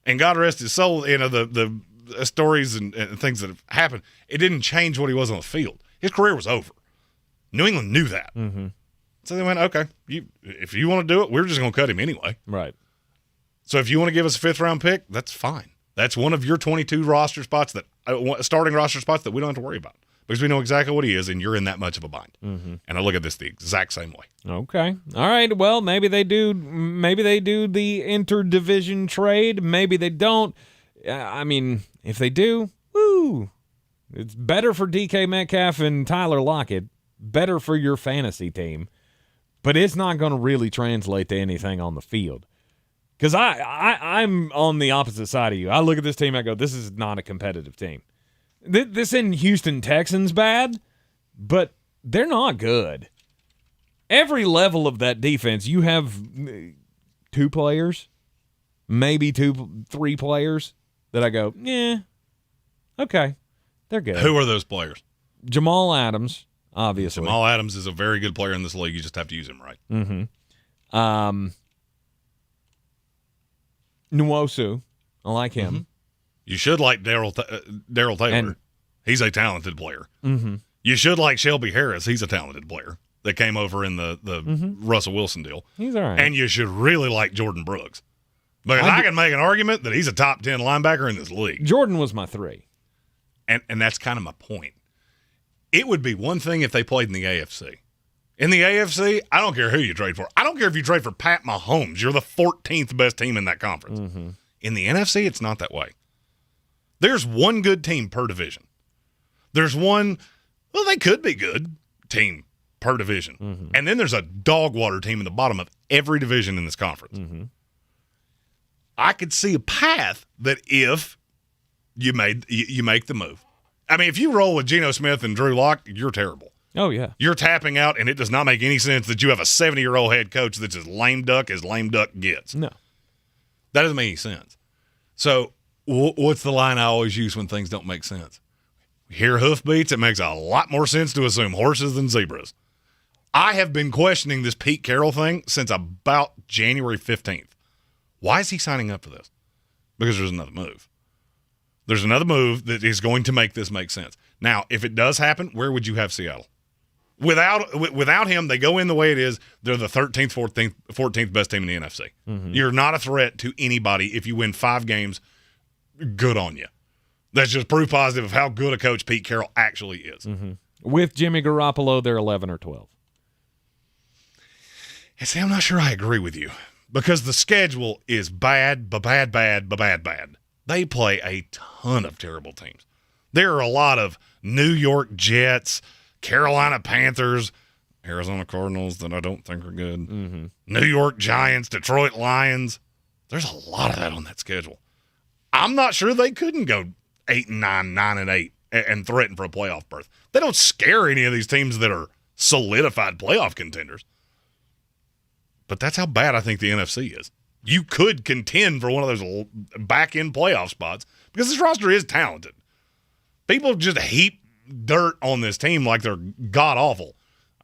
And God rest his soul, the stories and things that have happened, it didn't change what he was on the field. His career was over. New England knew that. Mm-hmm. So they went, okay, if you want to do it, we're just going to cut him anyway. Right. So if you want to give us a fifth-round pick, that's fine. That's one of your 22 roster spots starting roster spots that we don't have to worry about because we know exactly what he is, and you're in that much of a bind. Mm-hmm. And I look at this the exact same way. Okay. All right. Well, maybe they do. Maybe they do the interdivision trade. Maybe they don't. I mean, if they do, woo! It's better for DK Metcalf and Tyler Lockett. Better for your fantasy team, but it's not going to really translate to anything on the field. Because I'm on the opposite side of you. I look at this team, I go, this is not a competitive team. This in Houston Texans bad, but they're not good. Every level of that defense, you have 2 players, maybe 3 players that I go, yeah, okay, they're good. Who are those players? Jamal Adams, obviously. Jamal Adams is a very good player in this league. You just have to use him right. Mm-hmm. Nwosu, I like him. Mm-hmm. You should like Daryl Taylor. He's a talented player. Mm-hmm. You should like Shelby Harris. He's a talented player that came over in the Russell Wilson deal. He's all right. And you should really like Jordan Brooks. Because I can make an argument that he's a top 10 linebacker in this league. Jordan was my 3. And that's kind of my point. It would be one thing if they played in the AFC. In the AFC, I don't care who you trade for. I don't care if you trade for Pat Mahomes. You're the 14th best team in that conference. Mm-hmm. In the NFC, it's not that way. There's one good team per division. There's one, well, they could be good team per division. Mm-hmm. And then there's a dog water team in the bottom of every division in this conference. Mm-hmm. I could see a path that if you make the move. I mean, if you roll with Geno Smith and Drew Lock, you're terrible. Oh, yeah. You're tapping out, and it does not make any sense that you have a 70-year-old head coach that's as lame duck gets. No. That doesn't make any sense. So what's the line I always use when things don't make sense? Hear hoofbeats, it makes a lot more sense to assume horses than zebras. I have been questioning this Pete Carroll thing since about January 15th. Why is he signing up for this? Because there's another move. There's another move that is going to make this make sense. Now, if it does happen, where would you have Seattle? Without him, they go in the way it is. They're the 13th, 14th best team in the NFC. Mm-hmm. You're not a threat to anybody if you win 5 games. Good on you. That's just proof positive of how good a coach Pete Carroll actually is. Mm-hmm. With Jimmy Garoppolo, they're 11 or 12. And see, I'm not sure I agree with you because the schedule is bad. They play a ton of terrible teams. There are a lot of New York Jets, Carolina Panthers, Arizona Cardinals that I don't think are good, Mm-hmm. New York Giants, Detroit Lions. There's a lot of that on that schedule. I'm not sure they couldn't go 8-9, 9-8, and threaten for a playoff berth. They don't scare any of these teams that are solidified playoff contenders. But that's how bad I think the NFC is. You could contend for one of those back-end playoff spots because this roster is talented. People just heap dirt on this team like they're god-awful.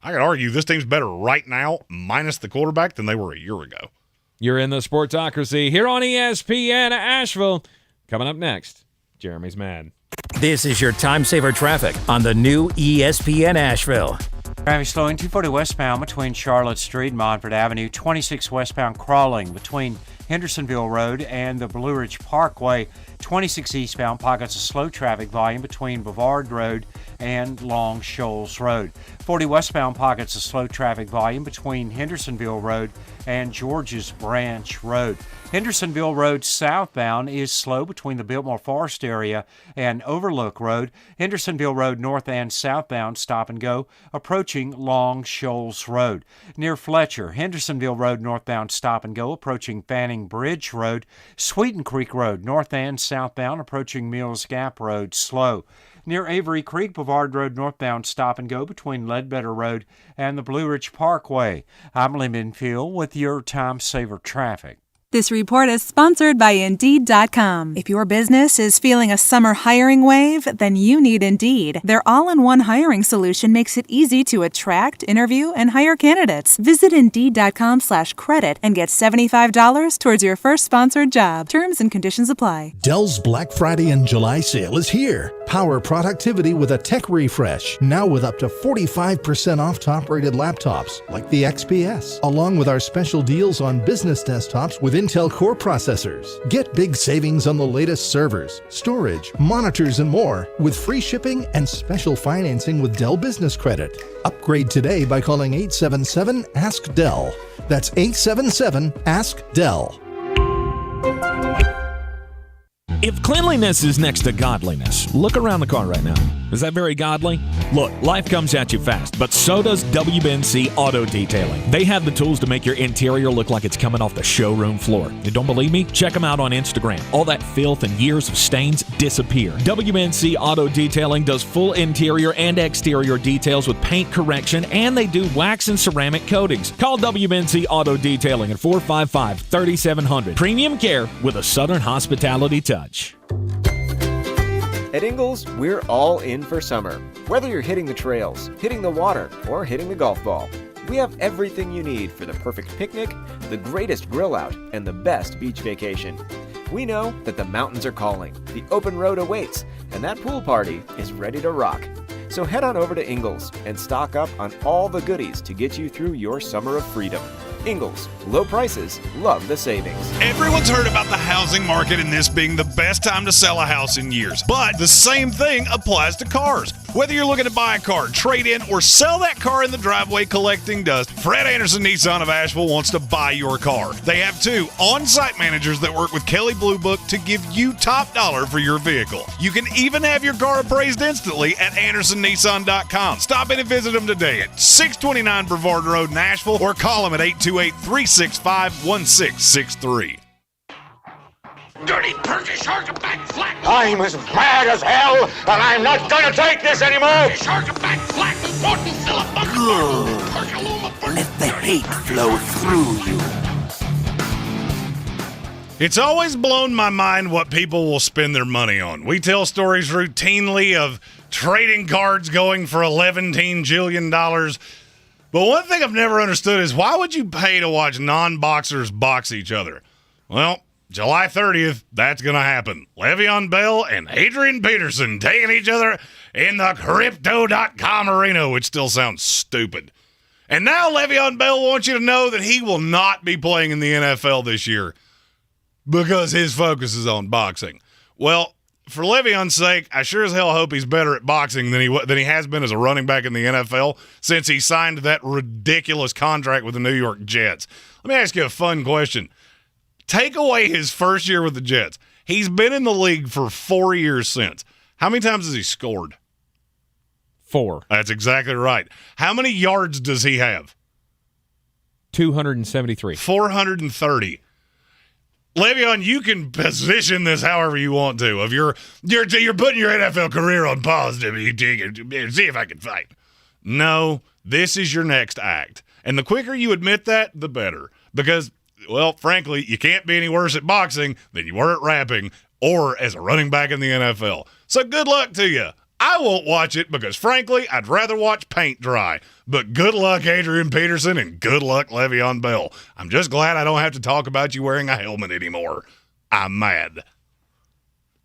I could argue this team's better right now, minus the quarterback, than they were a year ago. You're in the Sportsocracy here on ESPN Asheville. Coming up next, Jeremy's Mad. This is your time saver traffic on the new ESPN Asheville. Traffic slowing 240 westbound between Charlotte Street and Montford Avenue, 26 westbound crawling between Hendersonville Road and the Blue Ridge Parkway, 26 eastbound pockets of slow traffic volume between Bavard Road and Long Shoals Road. 40 westbound pockets of slow traffic volume between Hendersonville Road and George's Branch Road. Hendersonville Road southbound is slow between the Biltmore Forest area and Overlook Road. Hendersonville Road north and southbound stop and go approaching Long Shoals Road. Near Fletcher, Hendersonville Road northbound stop and go approaching Fanning Bridge Road. Sweeten Creek Road north and southbound approaching Mills Gap Road slow. Near Avery Creek, Bavard Road northbound stop and go between Ledbetter Road and the Blue Ridge Parkway. I'm Lee Minfield with your Time Saver Traffic. This report is sponsored by Indeed.com. If your business is feeling a summer hiring wave, then you need Indeed. Their all-in-one hiring solution makes it easy to attract, interview, and hire candidates. Visit Indeed.com/credit and get $75 towards your first sponsored job. Terms and conditions apply. Dell's Black Friday and July sale is here. Power productivity with a tech refresh. Now with up to 45% off top-rated laptops like the XPS, along with our special deals on business desktops with Intel Core processors. Get big savings on the latest servers, storage, monitors, and more with free shipping and special financing with Dell Business Credit. Upgrade today by calling 877-ASK-DELL. That's 877-ASK-DELL. If cleanliness is next to godliness, look around the car right now. Is that very godly? Look, life comes at you fast, but so does WBNC Auto Detailing. They have the tools to make your interior look like it's coming off the showroom floor. You don't believe me? Check them out on Instagram. All that filth and years of stains disappear. WBNC Auto Detailing does full interior and exterior details with paint correction, and they do wax and ceramic coatings. Call WBNC Auto Detailing at 455-3700. Premium care with a Southern hospitality touch. At Ingles, we're all in for summer. Whether you're hitting the trails, hitting the water, or hitting the golf ball, we have everything you need for the perfect picnic, the greatest grill out, and the best beach vacation. We know that the mountains are calling, the open road awaits, and that pool party is ready to rock. So head on over to Ingles and stock up on all the goodies to get you through your summer of freedom. Ingles, low prices, love the savings. Everyone's heard about the housing market and this being the best time to sell a house in years. But the same thing applies to cars. Whether you're looking to buy a car, trade in, or sell that car in the driveway collecting dust, Fred Anderson Nissan of Asheville wants to buy your car. They have 2 on-site managers that work with Kelley Blue Book to give you top dollar for your vehicle. You can even have your car appraised instantly at AndersonNissan.com. Stop in and visit them today at 629 Brevard Road in Asheville, or call them at 828-365-1663. Dirty perky shark back flat. I'm as mad as hell, and I'm not gonna take this anymore. Shark back flat. Morton fill a bucket. Let the hate flow through you. It's always blown my mind what people will spend their money on. We tell stories routinely of trading cards going for $11 jillion. But one thing I've never understood is, why would you pay to watch non-boxers box each other? Well, July 30th, that's going to happen. Le'Veon Bell and Adrian Peterson taking each other in the Crypto.com arena, which still sounds stupid. And now Le'Veon Bell wants you to know that he will not be playing in the NFL this year because his focus is on boxing. Well, for Le'Veon's sake, I sure as hell hope he's better at boxing than he has been as a running back in the NFL since he signed that ridiculous contract with the New York Jets. Let me ask you a fun question. Take away his first year with the Jets. He's been in the league for 4 years since. How many times has he scored? 4. That's exactly right. How many yards does he have? 273. 430. Le'Veon, you can position this however you want to. If you're putting your NFL career on pause to see if I can fight. No, this is your next act. And the quicker you admit that, the better. Because, well, frankly, you can't be any worse at boxing than you were at rapping or as a running back in the NFL. So good luck to you. I won't watch it because, frankly, I'd rather watch paint dry. But good luck, Adrian Peterson, and good luck, Le'Veon Bell. I'm just glad I don't have to talk about you wearing a helmet anymore. I'm mad.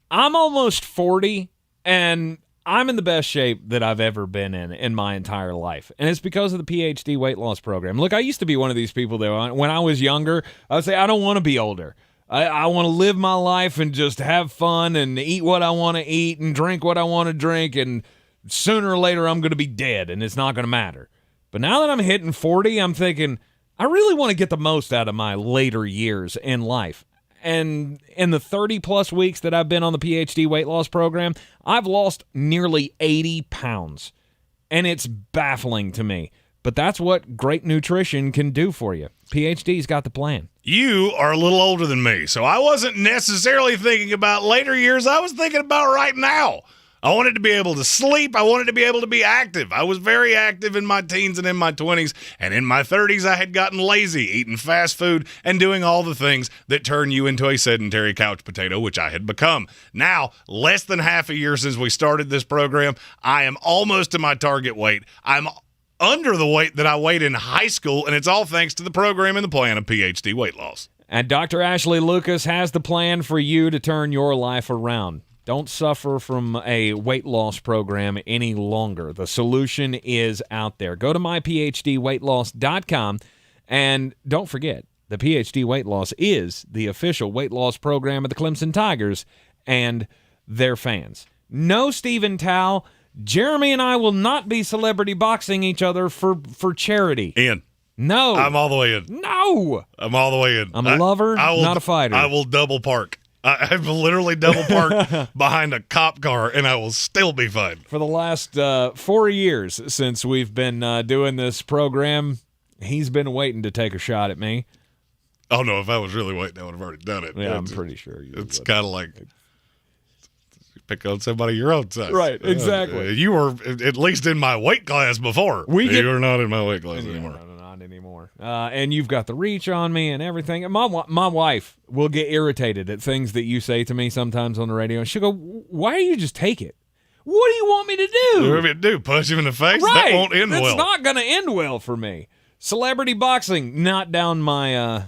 I'm almost 40, and I'm in the best shape that I've ever been in my entire life. And it's because of the PhD weight loss program. Look, I used to be one of these people that when I was younger, I would say, I don't want to be older. I want to live my life and just have fun and eat what I want to eat and drink what I want to drink, and sooner or later I'm going to be dead and it's not going to matter. But now that I'm hitting 40, I'm thinking, I really want to get the most out of my later years in life. And in the 30-plus weeks that I've been on the PhD weight loss program, I've lost nearly 80 pounds. And it's baffling to me. But that's what great nutrition can do for you. PhD's got the plan. You are a little older than me, so I wasn't necessarily thinking about later years. I was thinking about right now. I wanted to be able to sleep. I wanted to be able to be active. I was very active in my teens and in my 20s, and in my 30s I had gotten lazy, eating fast food, and doing all the things that turn you into a sedentary couch potato, which I had become. Now, less than half a year since we started this program, I am almost to my target weight. I'm under the weight that I weighed in high school, and it's all thanks to the program and the plan of PhD weight loss. And Dr. Ashley Lucas has the plan for you to turn your life around. Don't suffer from a weight loss program any longer. The solution is out there. Go to myphdweightloss.com, and don't forget, the PhD Weight Loss is the official weight loss program of the Clemson Tigers and their fans. No, Stephen Tao, Jeremy and I will not be celebrity boxing each other for charity. In. No. I'm all the way in. No. I'm all the way in. I'm a lover, not a fighter. I will double park. I've literally double parked behind a cop car, and I will still be fine. For the last 4 years since we've been doing this program, he's been waiting to take a shot at me. Oh, no, if I was really waiting, I would have already done it. Yeah, I'm pretty sure you It's kind of like pick on somebody your own size. Right, exactly. You were at least in my weight class before. You're not in my weight class anymore. No, not anymore. And you've got the reach on me and everything. And my wife will get irritated at things that you say to me sometimes on the radio. And she'll go, why don't you just take it? What do you want me to do? What do you want me to do? Punch him in the face? Right. That won't end well. It's not going to end well for me. Celebrity boxing, not down my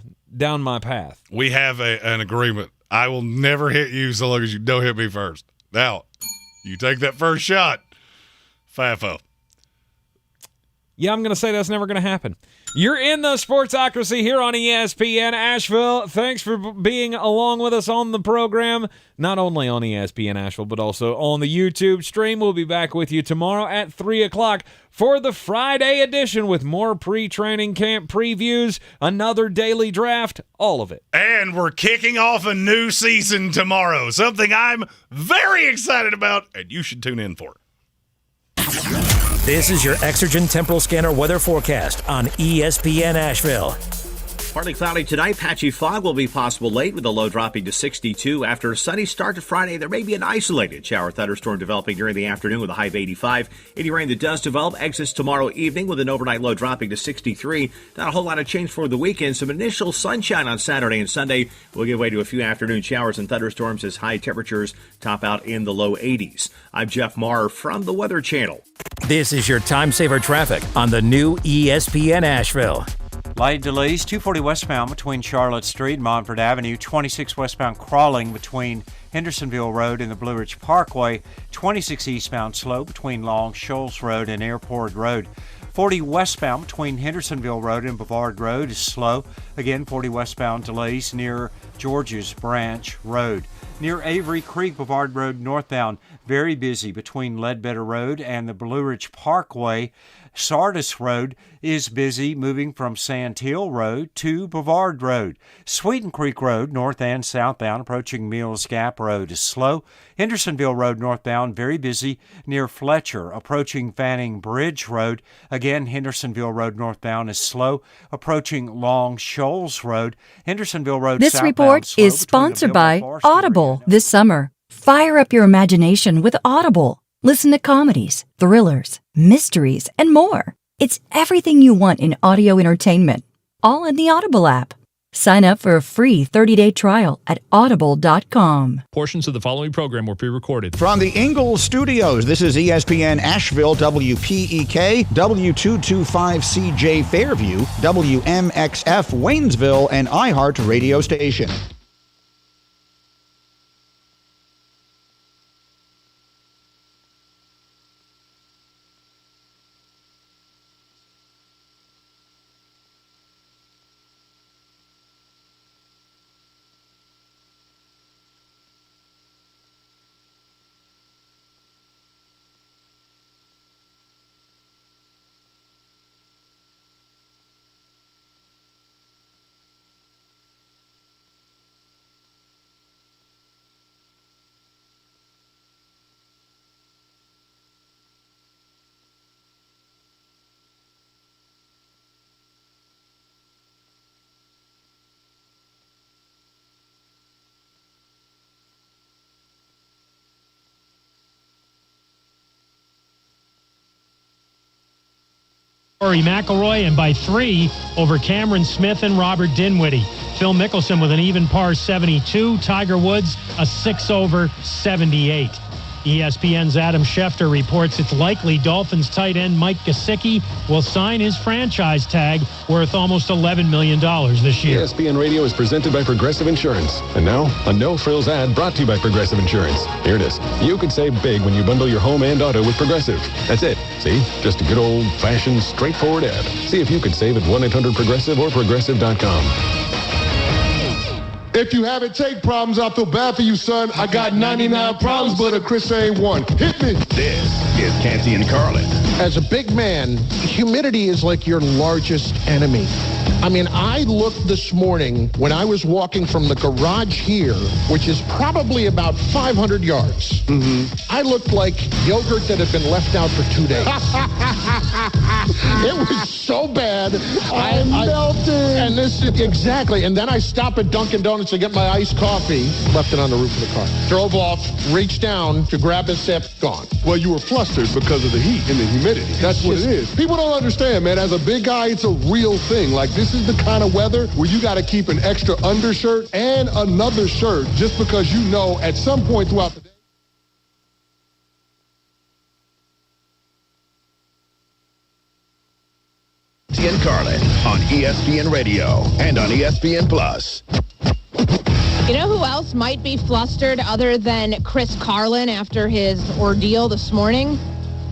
path. We have an agreement. I will never hit you so long as you don't hit me first. Now, you take that first shot, FAFO. Yeah, I'm going to say that's never going to happen. You're in the Sportsocracy here on ESPN Asheville. Thanks for being along with us on the program, not only on ESPN Asheville, but also on the YouTube stream. We'll be back with you tomorrow at 3 o'clock for the Friday edition with more pre-training camp previews, another daily draft, all of it. And we're kicking off a new season tomorrow, something I'm very excited about, and you should tune in for. This is your Exergen Temporal Scanner weather forecast on ESPN Asheville. Partly cloudy tonight. Patchy fog will be possible late with the low dropping to 62. After a sunny start to Friday, there may be an isolated shower thunderstorm developing during the afternoon with a high of 85. Any rain that does develop exits tomorrow evening with an overnight low dropping to 63. Not a whole lot of change for the weekend. Some initial sunshine on Saturday and Sunday will give way to a few afternoon showers and thunderstorms as high temperatures top out in the low 80s. I'm Jeff Maher from the Weather Channel. This is your time saver traffic on the new ESPN Asheville. Light delays, 240 westbound between Charlotte Street and Montford Avenue, 26 westbound crawling between Hendersonville Road and the Blue Ridge Parkway, 26 eastbound slow between Long Shoals Road and Airport Road. 40 westbound between Hendersonville Road and Bavard Road is slow. Again, 40 westbound delays near George's Branch Road. Near Avery Creek, Bavard Road northbound, very busy between Ledbetter Road and the Blue Ridge Parkway. Sardis Road is busy moving from Sand Hill Road to Bavard Road. Sweeten Creek Road, north and southbound, approaching Mills Gap Road is slow. Hendersonville Road northbound, very busy near Fletcher, approaching Fanning Bridge Road. Again, Hendersonville Road northbound is slow, approaching Long Shoals Road. Hendersonville Road This southbound report slow is sponsored by Forestry Audible. This summer, fire up your imagination with Audible. Listen to comedies, thrillers, mysteries, and more. It's everything you want in audio entertainment, all in the Audible app. Sign up for a free 30-day trial at audible.com. Portions of the following program were pre-recorded. From the Ingles Studios, this is ESPN Asheville, WPEK, W225CJ Fairview, WMXF Waynesville, and iHeart Radio Station. Rory McIlroy, and by 3 over Cameron Smith and Robert Dinwiddie. Phil Mickelson with an even par 72. Tiger Woods a 6-over 78. ESPN's Adam Schefter reports it's likely Dolphins tight end Mike Gesicki will sign his franchise tag worth almost $11 million this year. ESPN Radio is presented by Progressive Insurance. And now, a no-frills ad brought to you by Progressive Insurance. Here it is. You could save big when you bundle your home and auto with Progressive. That's it. See? Just a good old-fashioned, straightforward ad. See if you could save at 1-800-PROGRESSIVE or Progressive.com. If you haven't take problems, I feel bad for you, son. I got 99 problems, but a Chris ain't one. Hit me. This is Canty and Carlin. As a big man, humidity is like your largest enemy. I mean, I looked this morning when I was walking from the garage here, which is probably about 500 yards. I looked like yogurt that had been left out for 2 days. It was so bad. I melted. And this exactly. And then I stopped at Dunkin' Donuts to get my iced coffee. Left it on the roof of the car. Drove off, reached down to grab a sip, gone. Well, you were flustered because of the heat and the humidity. That's what it is. People don't understand, man. As a big guy, it's a real thing. Like, this is the kind of weather where you got to keep an extra undershirt and another shirt just because you know at some point throughout the day. And Carlin on ESPN Radio and on ESPN Plus. You know who else might be flustered other than Chris Carlin after his ordeal this morning?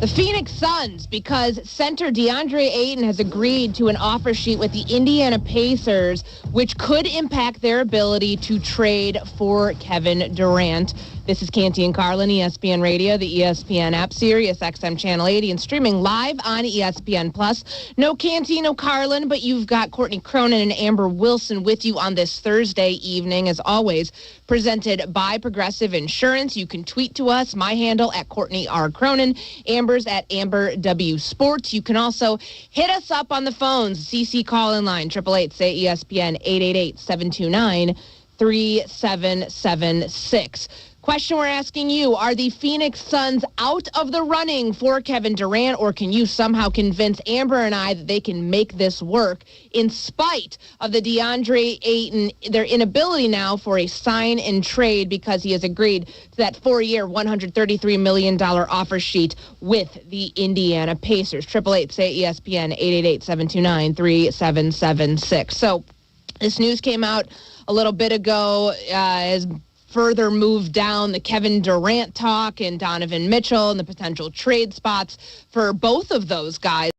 The Phoenix Suns, because center DeAndre Ayton has agreed to an offer sheet with the Indiana Pacers, which could impact their ability to trade for Kevin Durant. This is Canty and Carlin, ESPN Radio, the ESPN app, Sirius XM Channel 80, and streaming live on ESPN Plus. No Canty, no Carlin, but you've got Courtney Cronin and Amber Wilson with you on this Thursday evening, as always, presented by Progressive Insurance. You can tweet to us, my handle at Courtney R. Cronin, Amber's at Amber W. Sports. You can also hit us up on the phones, CC call-in line, 888-SAY-ESPN, 888-729-3776. Question we're asking you, are the Phoenix Suns out of the running for Kevin Durant, or can you somehow convince Amber and I that they can make this work in spite of the DeAndre Ayton, their inability now for a sign and trade because he has agreed to that 4-year, $133 million offer sheet with the Indiana Pacers? 888-SAY-ESPN, 888-729-3776. So this news came out a little bit ago as further move down the Kevin Durant talk and Donovan Mitchell and the potential trade spots for both of those guys.